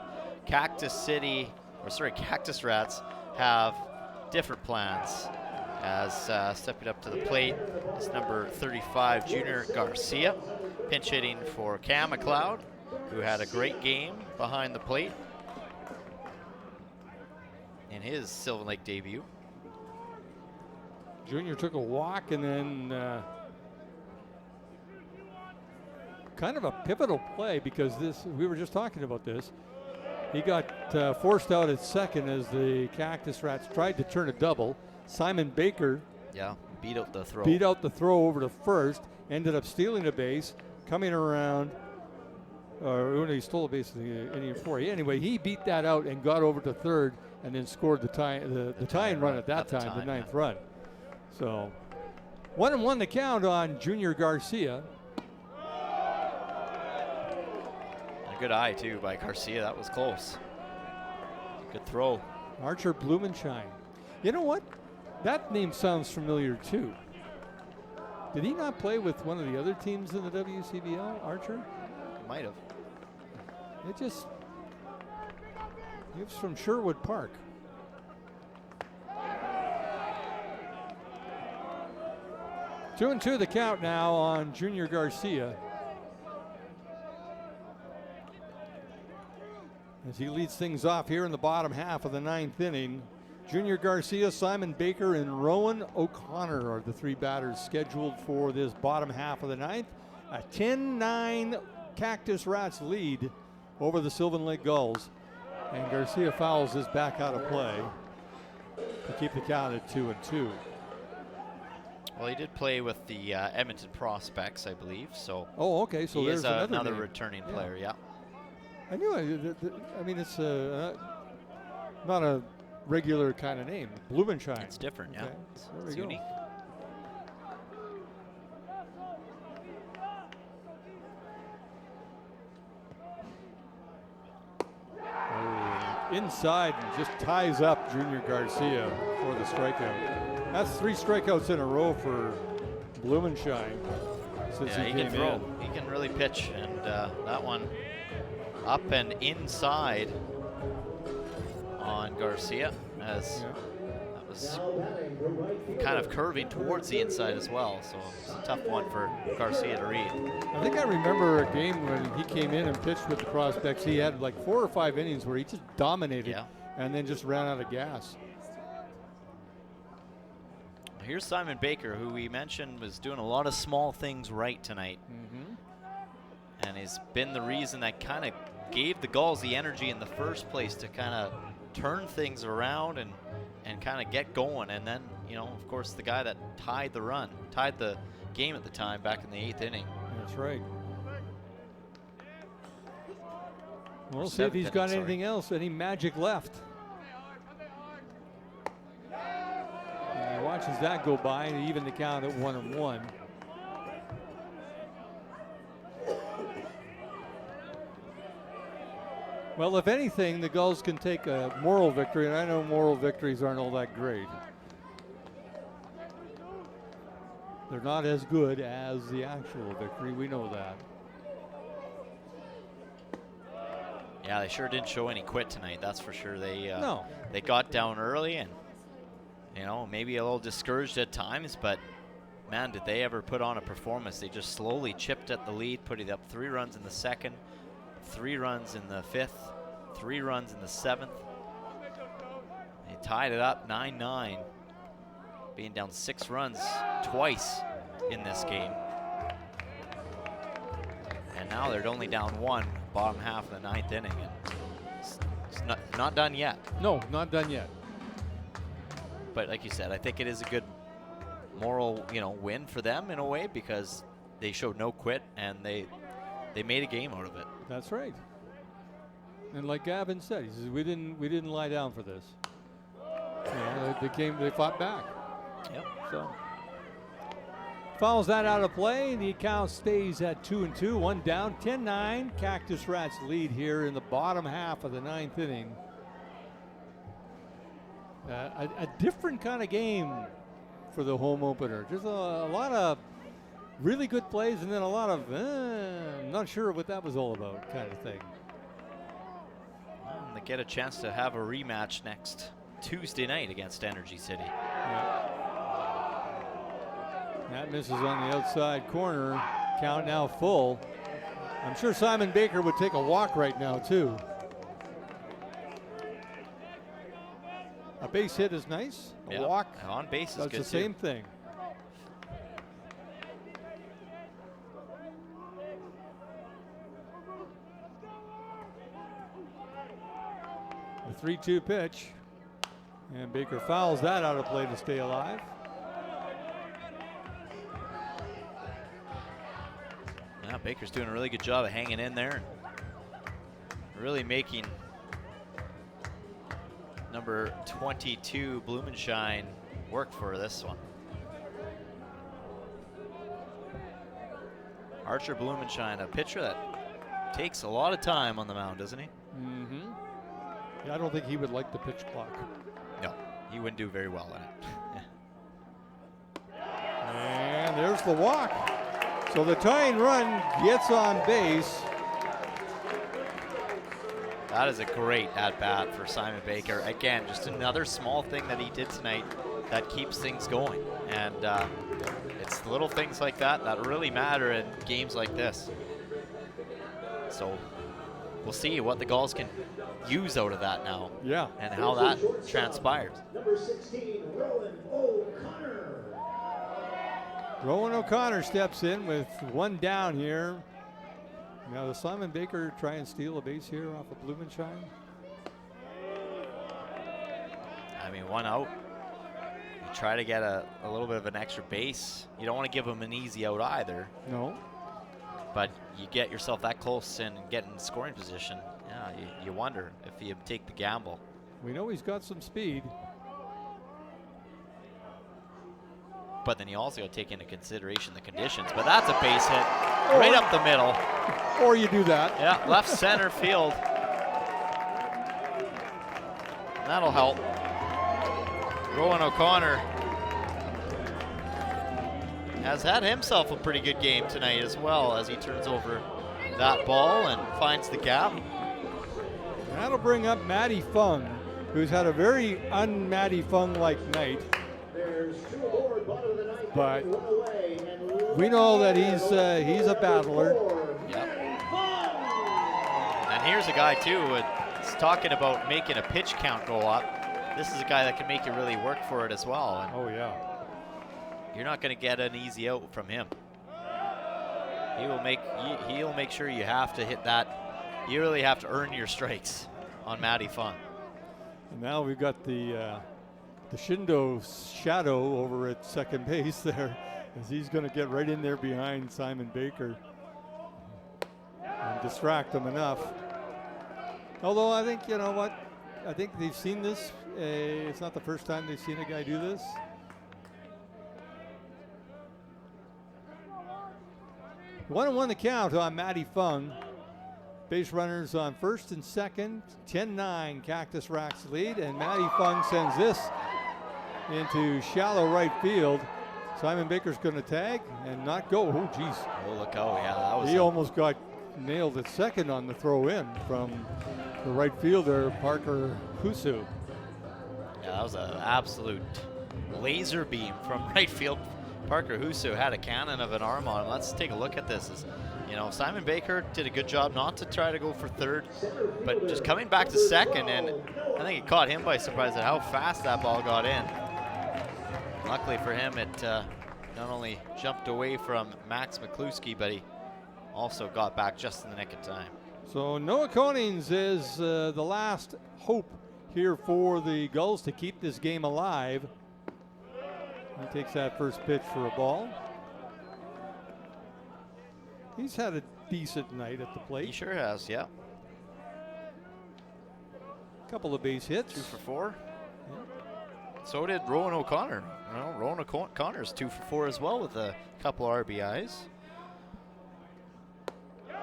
Cactus Rats have different plans. As stepping up to the plate is number 35, Junior Garcia, pinch hitting for Cam McLeod, who had a great game behind the plate in his Sylvan Lake debut. Junior took a walk and then kind of a pivotal play, because we were just talking about this. He got forced out at second as the Cactus Rats tried to turn a double. Simon Baker beat out the throw over to first, ended up stealing a base, coming around. When he stole a base in the inning before. Anyway, he beat that out and got over to third, and then scored the tying run at that time, the 9th run. So 1-1 the count on Junior Garcia. A good eye too by Garcia. That was close. Good throw. Archer Blumenshine. You know what? That name sounds familiar too. Did he not play with one of the other teams in the WCBL, Archer? Might have. He was from Sherwood Park. Two and two the count now on Junior Garcia, as he leads things off here in the bottom half of the 9th inning. Junior Garcia, Simon Baker, and Rowan O'Connor are the three batters scheduled for this bottom half of the 9th. A 10-9 Cactus Rats lead over the Sylvan Lake Gulls, and Garcia fouls this back out of play to keep the count at 2-2. Well, he did play with the Edmonton Prospects, I believe. So. Oh, okay. So he there's is another returning player. Yeah. I knew it. I mean, it's not a regular kind of name. Blumenshine. It's different. Okay. Yeah. It's unique. Inside, and just ties up Junior Garcia for the strikeout. That's 3 strikeouts in a row for Blumenshine since he came in. He can really pitch, and that one up and inside on Garcia, as that was kind of curving towards the inside as well. So it's a tough one for Garcia to read. I think I remember a game when he came in and pitched with the Prospects. He had like 4 or 5 innings where he just dominated and then just ran out of gas. Here's Simon Baker, who we mentioned was doing a lot of small things right tonight. And has been the reason that kind of gave the Gulls the energy in the first place to kind of turn things around and kind of get going. And then, you know, of course, the guy that tied the game at the time back in the 8th inning. That's right. We'll see if he's got anything else, any magic left. And he watches that go by and even the count at 1-1. Well, if anything, the Gulls can take a moral victory, and I know moral victories aren't all that great. They're not as good as the actual victory. We know that. Yeah, they sure didn't show any quit tonight. That's for sure. They they got down early, and you know, maybe a little discouraged at times, but man, did they ever put on a performance. They just slowly chipped at the lead, putting up 3 runs in the 2nd, 3 runs in the 5th, 3 runs in the 7th. They tied it up 9-9, being down 6 runs twice in this game. And now they're only down 1, bottom half of the 9th inning. And it's not done yet. No, not done yet. But like you said, I think it is a good moral, win for them in a way, because they showed no quit and they made a game out of it. That's right. And like Gavin said, he says we didn't lie down for this. They fought back. Yep. So fouls that out of play. The count stays at 2-2, one down, 10-9. Cactus Rats lead here in the bottom half of the 9th inning. A different kind of game for the home opener. Just a lot of really good plays and then a lot of I'm not sure what that was all about kind of thing. They get a chance to have a rematch next Tuesday night against Energy City. Yeah. That misses on the outside corner. Count now full. I'm sure Simon Baker would take a walk right now too. A base hit is nice. A walk on base is does good the same thing. The 3-2 pitch. And Baker fouls that out of play to stay alive. Yeah, Baker's doing a really good job of hanging in there. Really making number 22 Blumenshine work for this one. Archer Blumenshine, a pitcher that takes a lot of time on the mound, doesn't he? Mm-hmm. Yeah, I don't think he would like the pitch clock. No, he wouldn't do very well in it. And there's the walk. So the tying run gets on base. That is a great at-bat for Simon Baker. Again, just another small thing that he did tonight that keeps things going. And it's the little things like that that really matter in games like this. So we'll see what the Gulls can use out of that now. Yeah. And how that transpires. Number 16, Rowan O'Connor. Rowan O'Connor steps in with one down here. Now does Simon Baker try and steal a base here off of Blumenshine? I mean, one out. You try to get a little bit of an extra base. You don't want to give him an easy out either. No. But you get yourself that close and get in scoring position. Yeah, you wonder if you take the gamble. We know he's got some speed. But then you also got to take into consideration the conditions. But that's a base hit right up the middle. Or you do that. Yeah, left center field. That'll help. Rowan O'Connor has had himself a pretty good game tonight as well as he turns over that ball and finds the gap. That'll bring up Matty Fung, who's had a very un-Matty Fung-like night. But we know that he's a battler. Yep. And here's a guy too that's talking about making a pitch count go up. This is a guy that can make you really work for it as well. And oh yeah. You're not going to get an easy out from him. He'll make sure you have to hit that. You really have to earn your strikes on Matty Fung. And now we've got the Shindo shadow over at second base there, as he's going to get right in there behind Simon Baker and distract him enough. Although I think, you know what, I think they've seen this. It's not the first time they've seen a guy do this. 1-1 the count on Matty Fung. Base runners on first and second. 10-9 Cactus Rats lead, and Matty Fung sends this into shallow right field. Simon Baker's going to tag and not go. Oh, geez. Oh, look out. Yeah, that was. He almost got nailed at second on the throw in from the right fielder, Parker Husu. Yeah, that was an absolute laser beam from right field. Parker Husu had a cannon of an arm on him. Let's take a look at this. You know, Simon Baker did a good job not to try to go for third, but just coming back to second, and I think it caught him by surprise at how fast that ball got in. Luckily for him, it not only jumped away from Max McCluskey, but he also got back just in the nick of time. So Noah Konings is the last hope here for the Gulls to keep this game alive. He takes that first pitch for a ball. He's had a decent night at the plate. He sure has, yeah. Couple of base hits. 2 for 4. Yeah. So did Rowan O'Connor. Well, Rowan O'Connor's 2 for 4 as well with a couple RBIs. And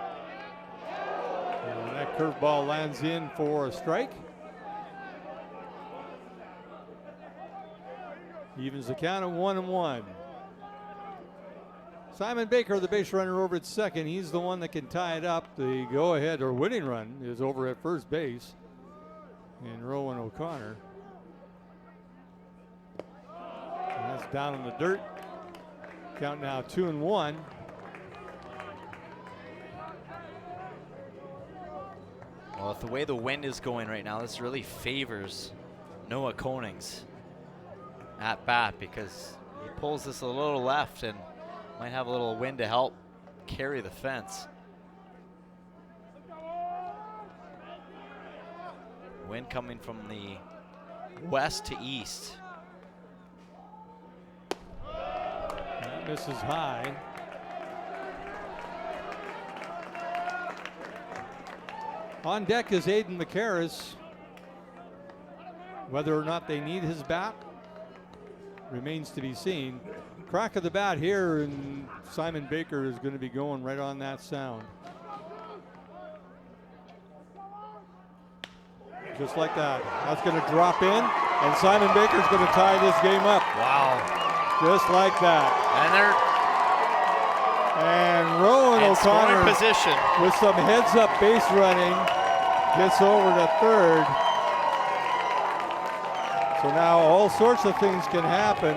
that curveball lands in for a strike. Evens the count at 1-1. Simon Baker, the base runner, over at second. He's the one that can tie it up. The go-ahead or winning run is over at first base. And Rowan O'Connor. And that's down in the dirt. Count now 2-1. Well, with the way the wind is going right now, this really favors Noah Koning's at bat, because he pulls this a little left and might have a little wind to help carry the fence. Wind coming from the west to east. That misses high. On deck is Aiden McCarris. Whether or not they need his bat remains to be seen. Crack of the bat here, and Simon Baker is going to be going right on that sound. Just like that. That's going to drop in, and Simon Baker's going to tie this game up. Wow. Just like that. And And Rowan O'Connor, position with some heads-up base running, gets over to third. So now all sorts of things can happen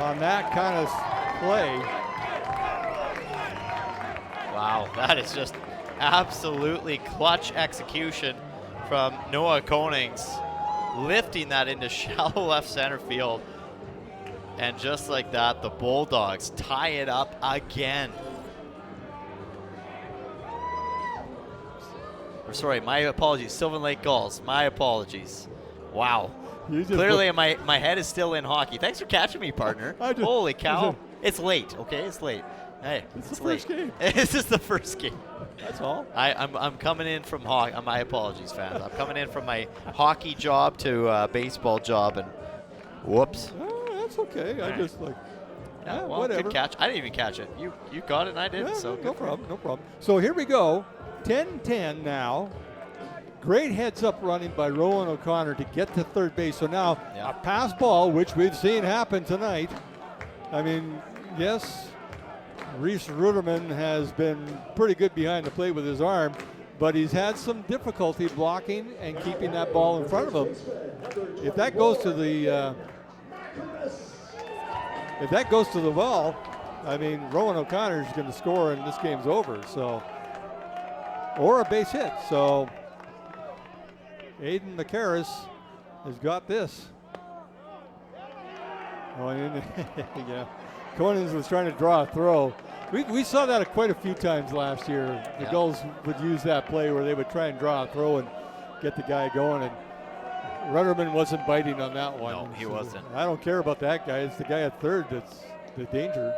on that kind of play. Wow, that is just absolutely clutch execution from Noah Konings, lifting that into shallow left center field. And just like that, the Bulldogs tie it up again. Or sorry, my apologies, Sylvan Lake Gulls, my apologies. Wow. Clearly my head is still in hockey. Thanks for catching me, partner. Holy cow. It's late, okay? It's late. Hey, It's the late. first game. This is the first game. That's all. I'm coming in from hockey. My apologies, fans. I'm coming in from my hockey job to baseball job, and whoops. Oh, that's okay. I just like, Yeah, well, whatever. good catch. I didn't even catch it. You got it, and I didn't. Yeah, So no good for you. problem, no problem. So here we go, 10-10 now. Great heads-up running by Rowan O'Connor to get to third base. So now a pass ball, which we've seen happen tonight. I mean, yes, Reese Ruderman has been pretty good behind the plate with his arm, but he's had some difficulty blocking and keeping that ball in front of him. If that goes to the wall, I mean, Rowan O'Connor is going to score and this game's over. So, or a base hit. So Aiden McCarris has got this. Oh, and yeah. Conans was trying to draw a throw. We saw that quite a few times last year. The Gulls would use that play where they would try and draw a throw and get the guy going. And Rudderman wasn't biting on that one. No, he wasn't. I don't care about that guy. It's the guy at third that's the danger.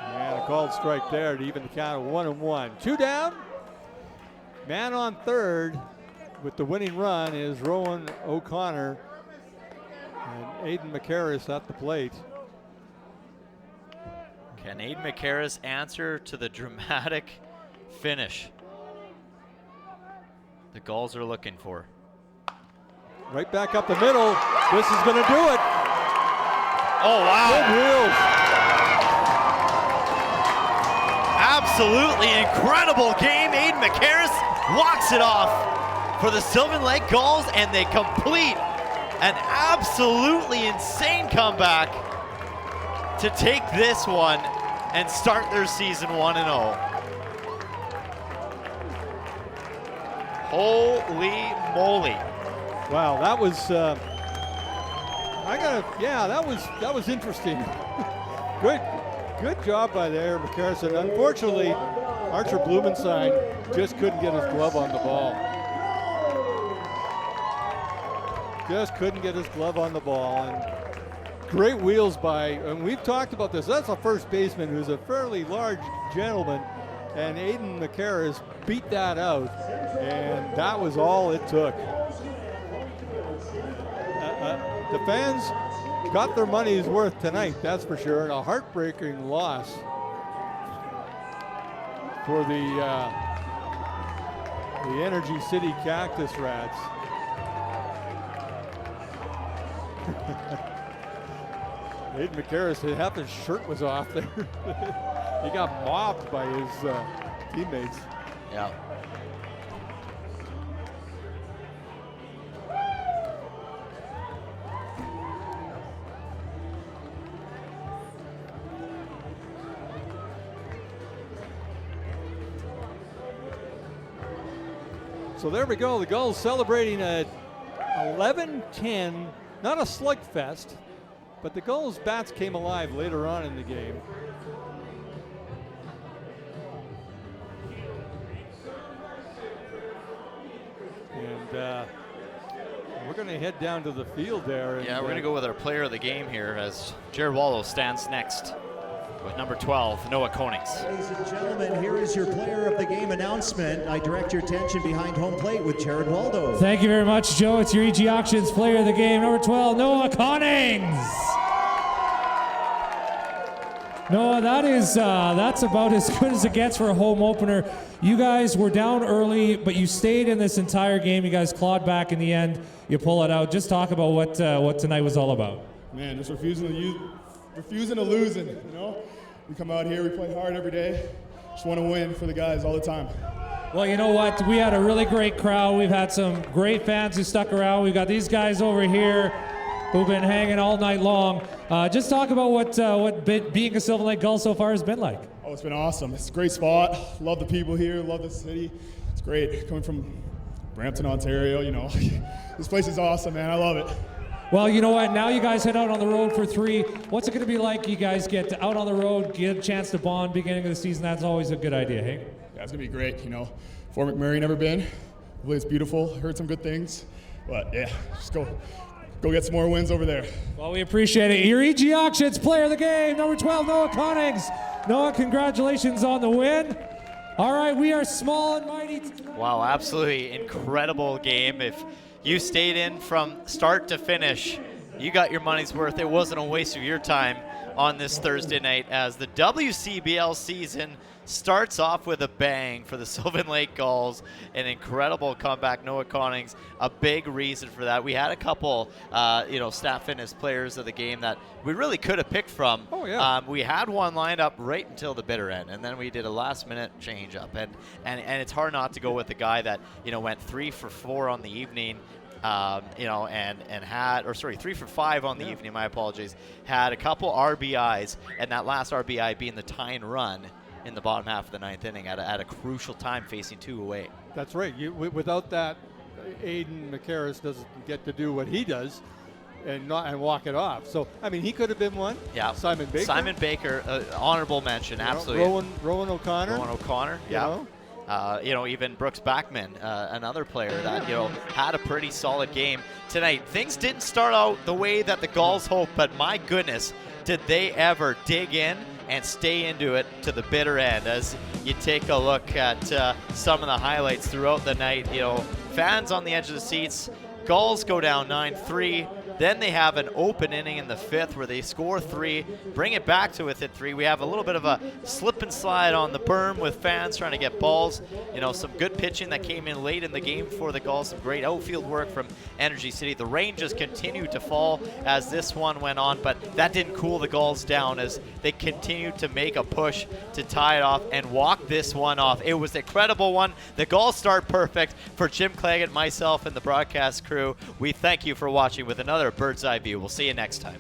And a called strike there to even the count of 1-1. 2 down. Man on third with the winning run is Rowan O'Connor, and Aiden McCarris at the plate. Can Aiden McCarris answer to the dramatic finish the Gulls are looking for? Right back up the middle. This is going to do it. Oh, wow. Good wheels. Absolutely incredible game. Aiden McCarris walks it off for the Sylvan Lake Gulls, and they complete an absolutely insane comeback to take this one and start their season 1-0. Holy moly. Wow, that was that was interesting. Good job by there, McCarris. Unfortunately, Archer Blumenstein just couldn't get his glove on the ball. Just couldn't get his glove on the ball. And great wheels by, and we've talked about this, that's a first baseman who's a fairly large gentleman, and Aiden McCarris beat that out And that was all it took. The fans got their money's worth tonight, that's for sure. And a heartbreaking loss for the Energy City Cactus Rats. Aiden McCarris, half his shirt was off there. He got mobbed by his teammates. Yeah. So there we go. The Gulls celebrating a 11-10, not a slugfest, but the Gulls' bats came alive later on in the game. And we're going to head down to the field there. Yeah, we're going to go with our player of the game here as Jared Wallow stands next with number 12, Noah Konings. Ladies and gentlemen, here is your player of the game announcement. I direct your attention behind home plate with Jared Waldo. Thank you very much, Joe. It's your EG Auctions player of the game, number 12, Noah Konings. Noah, that's about as good as it gets for a home opener. You guys were down early, but you stayed in this entire game. You guys clawed back in the end. You pull it out. Just talk about what tonight was all about. Man, just refusing to losing, you know? We come out here, we play hard every day. Just want to win for the guys all the time. Well, you know what? We had a really great crowd. We've had some great fans who stuck around. We've got these guys over here who've been hanging all night long. Just talk about what being a Sylvan Lake Gull so far has been like. Oh, it's been awesome. It's a great spot. Love the people here, love the city. It's great. Coming from Brampton, Ontario, you know. This place is awesome, man. I love it. Well, you know what? Now you guys head out on the road for 3. What's it going to be like? You guys get out on the road, get a chance to bond beginning of the season. That's always a good idea, hey? Yeah, it's going to be great, you know. Fort McMurray, never been. Hopefully it's beautiful. Heard some good things. But, yeah, just go get some more wins over there. Well, we appreciate it. Your EG Auctions player of the game, number 12, Noah Konings. Noah, congratulations on the win. All right, we are small and mighty. Wow, absolutely incredible game. If you stayed in from start to finish, you got your money's worth. It wasn't a waste of your time on this Thursday night as the WCBL season starts off with a bang for the Sylvan Lake Gulls. An incredible comeback. Noah Konings, a big reason for that. We had a couple, staff fitness players of the game that we really could have picked from. Oh, yeah. We had one lined up right until the bitter end, and then we did a last-minute change-up. And it's hard not to go with the guy that, went 3 for 4 on the evening, 3 for 5 on the evening, my apologies, had a couple RBIs, and that last RBI being the tying run in the bottom half of the 9th inning at a crucial time facing 2 away. That's right. Without that, Aiden McCarris doesn't get to do what he does and walk it off. So, I mean, he could have been one. Yeah. Simon Baker. Honorable mention, absolutely. Rowan O'Connor. Yeah. Even Brooks Backman, another player that, had a pretty solid game tonight. Things didn't start out the way that the Gulls hoped, but my goodness, did they ever dig in and stay into it to the bitter end. As you take a look at some of the highlights throughout the night, fans on the edge of the seats. Gulls go down 9-3. Then they have an open inning in the 5th where they score 3, bring it back to within 3. We have a little bit of a slip and slide on the berm with fans trying to get balls. Some good pitching that came in late in the game for the Gulls. Some great outfield work from Energy City. The rain just continued to fall as this one went on, but that didn't cool the Gulls down as they continued to make a push to tie it off and walk this one off. It was an incredible one. The Gulls start perfect. For Jim Claggett, myself, and the broadcast crew, we thank you for watching with another Bird's Eye View. We'll see you next time.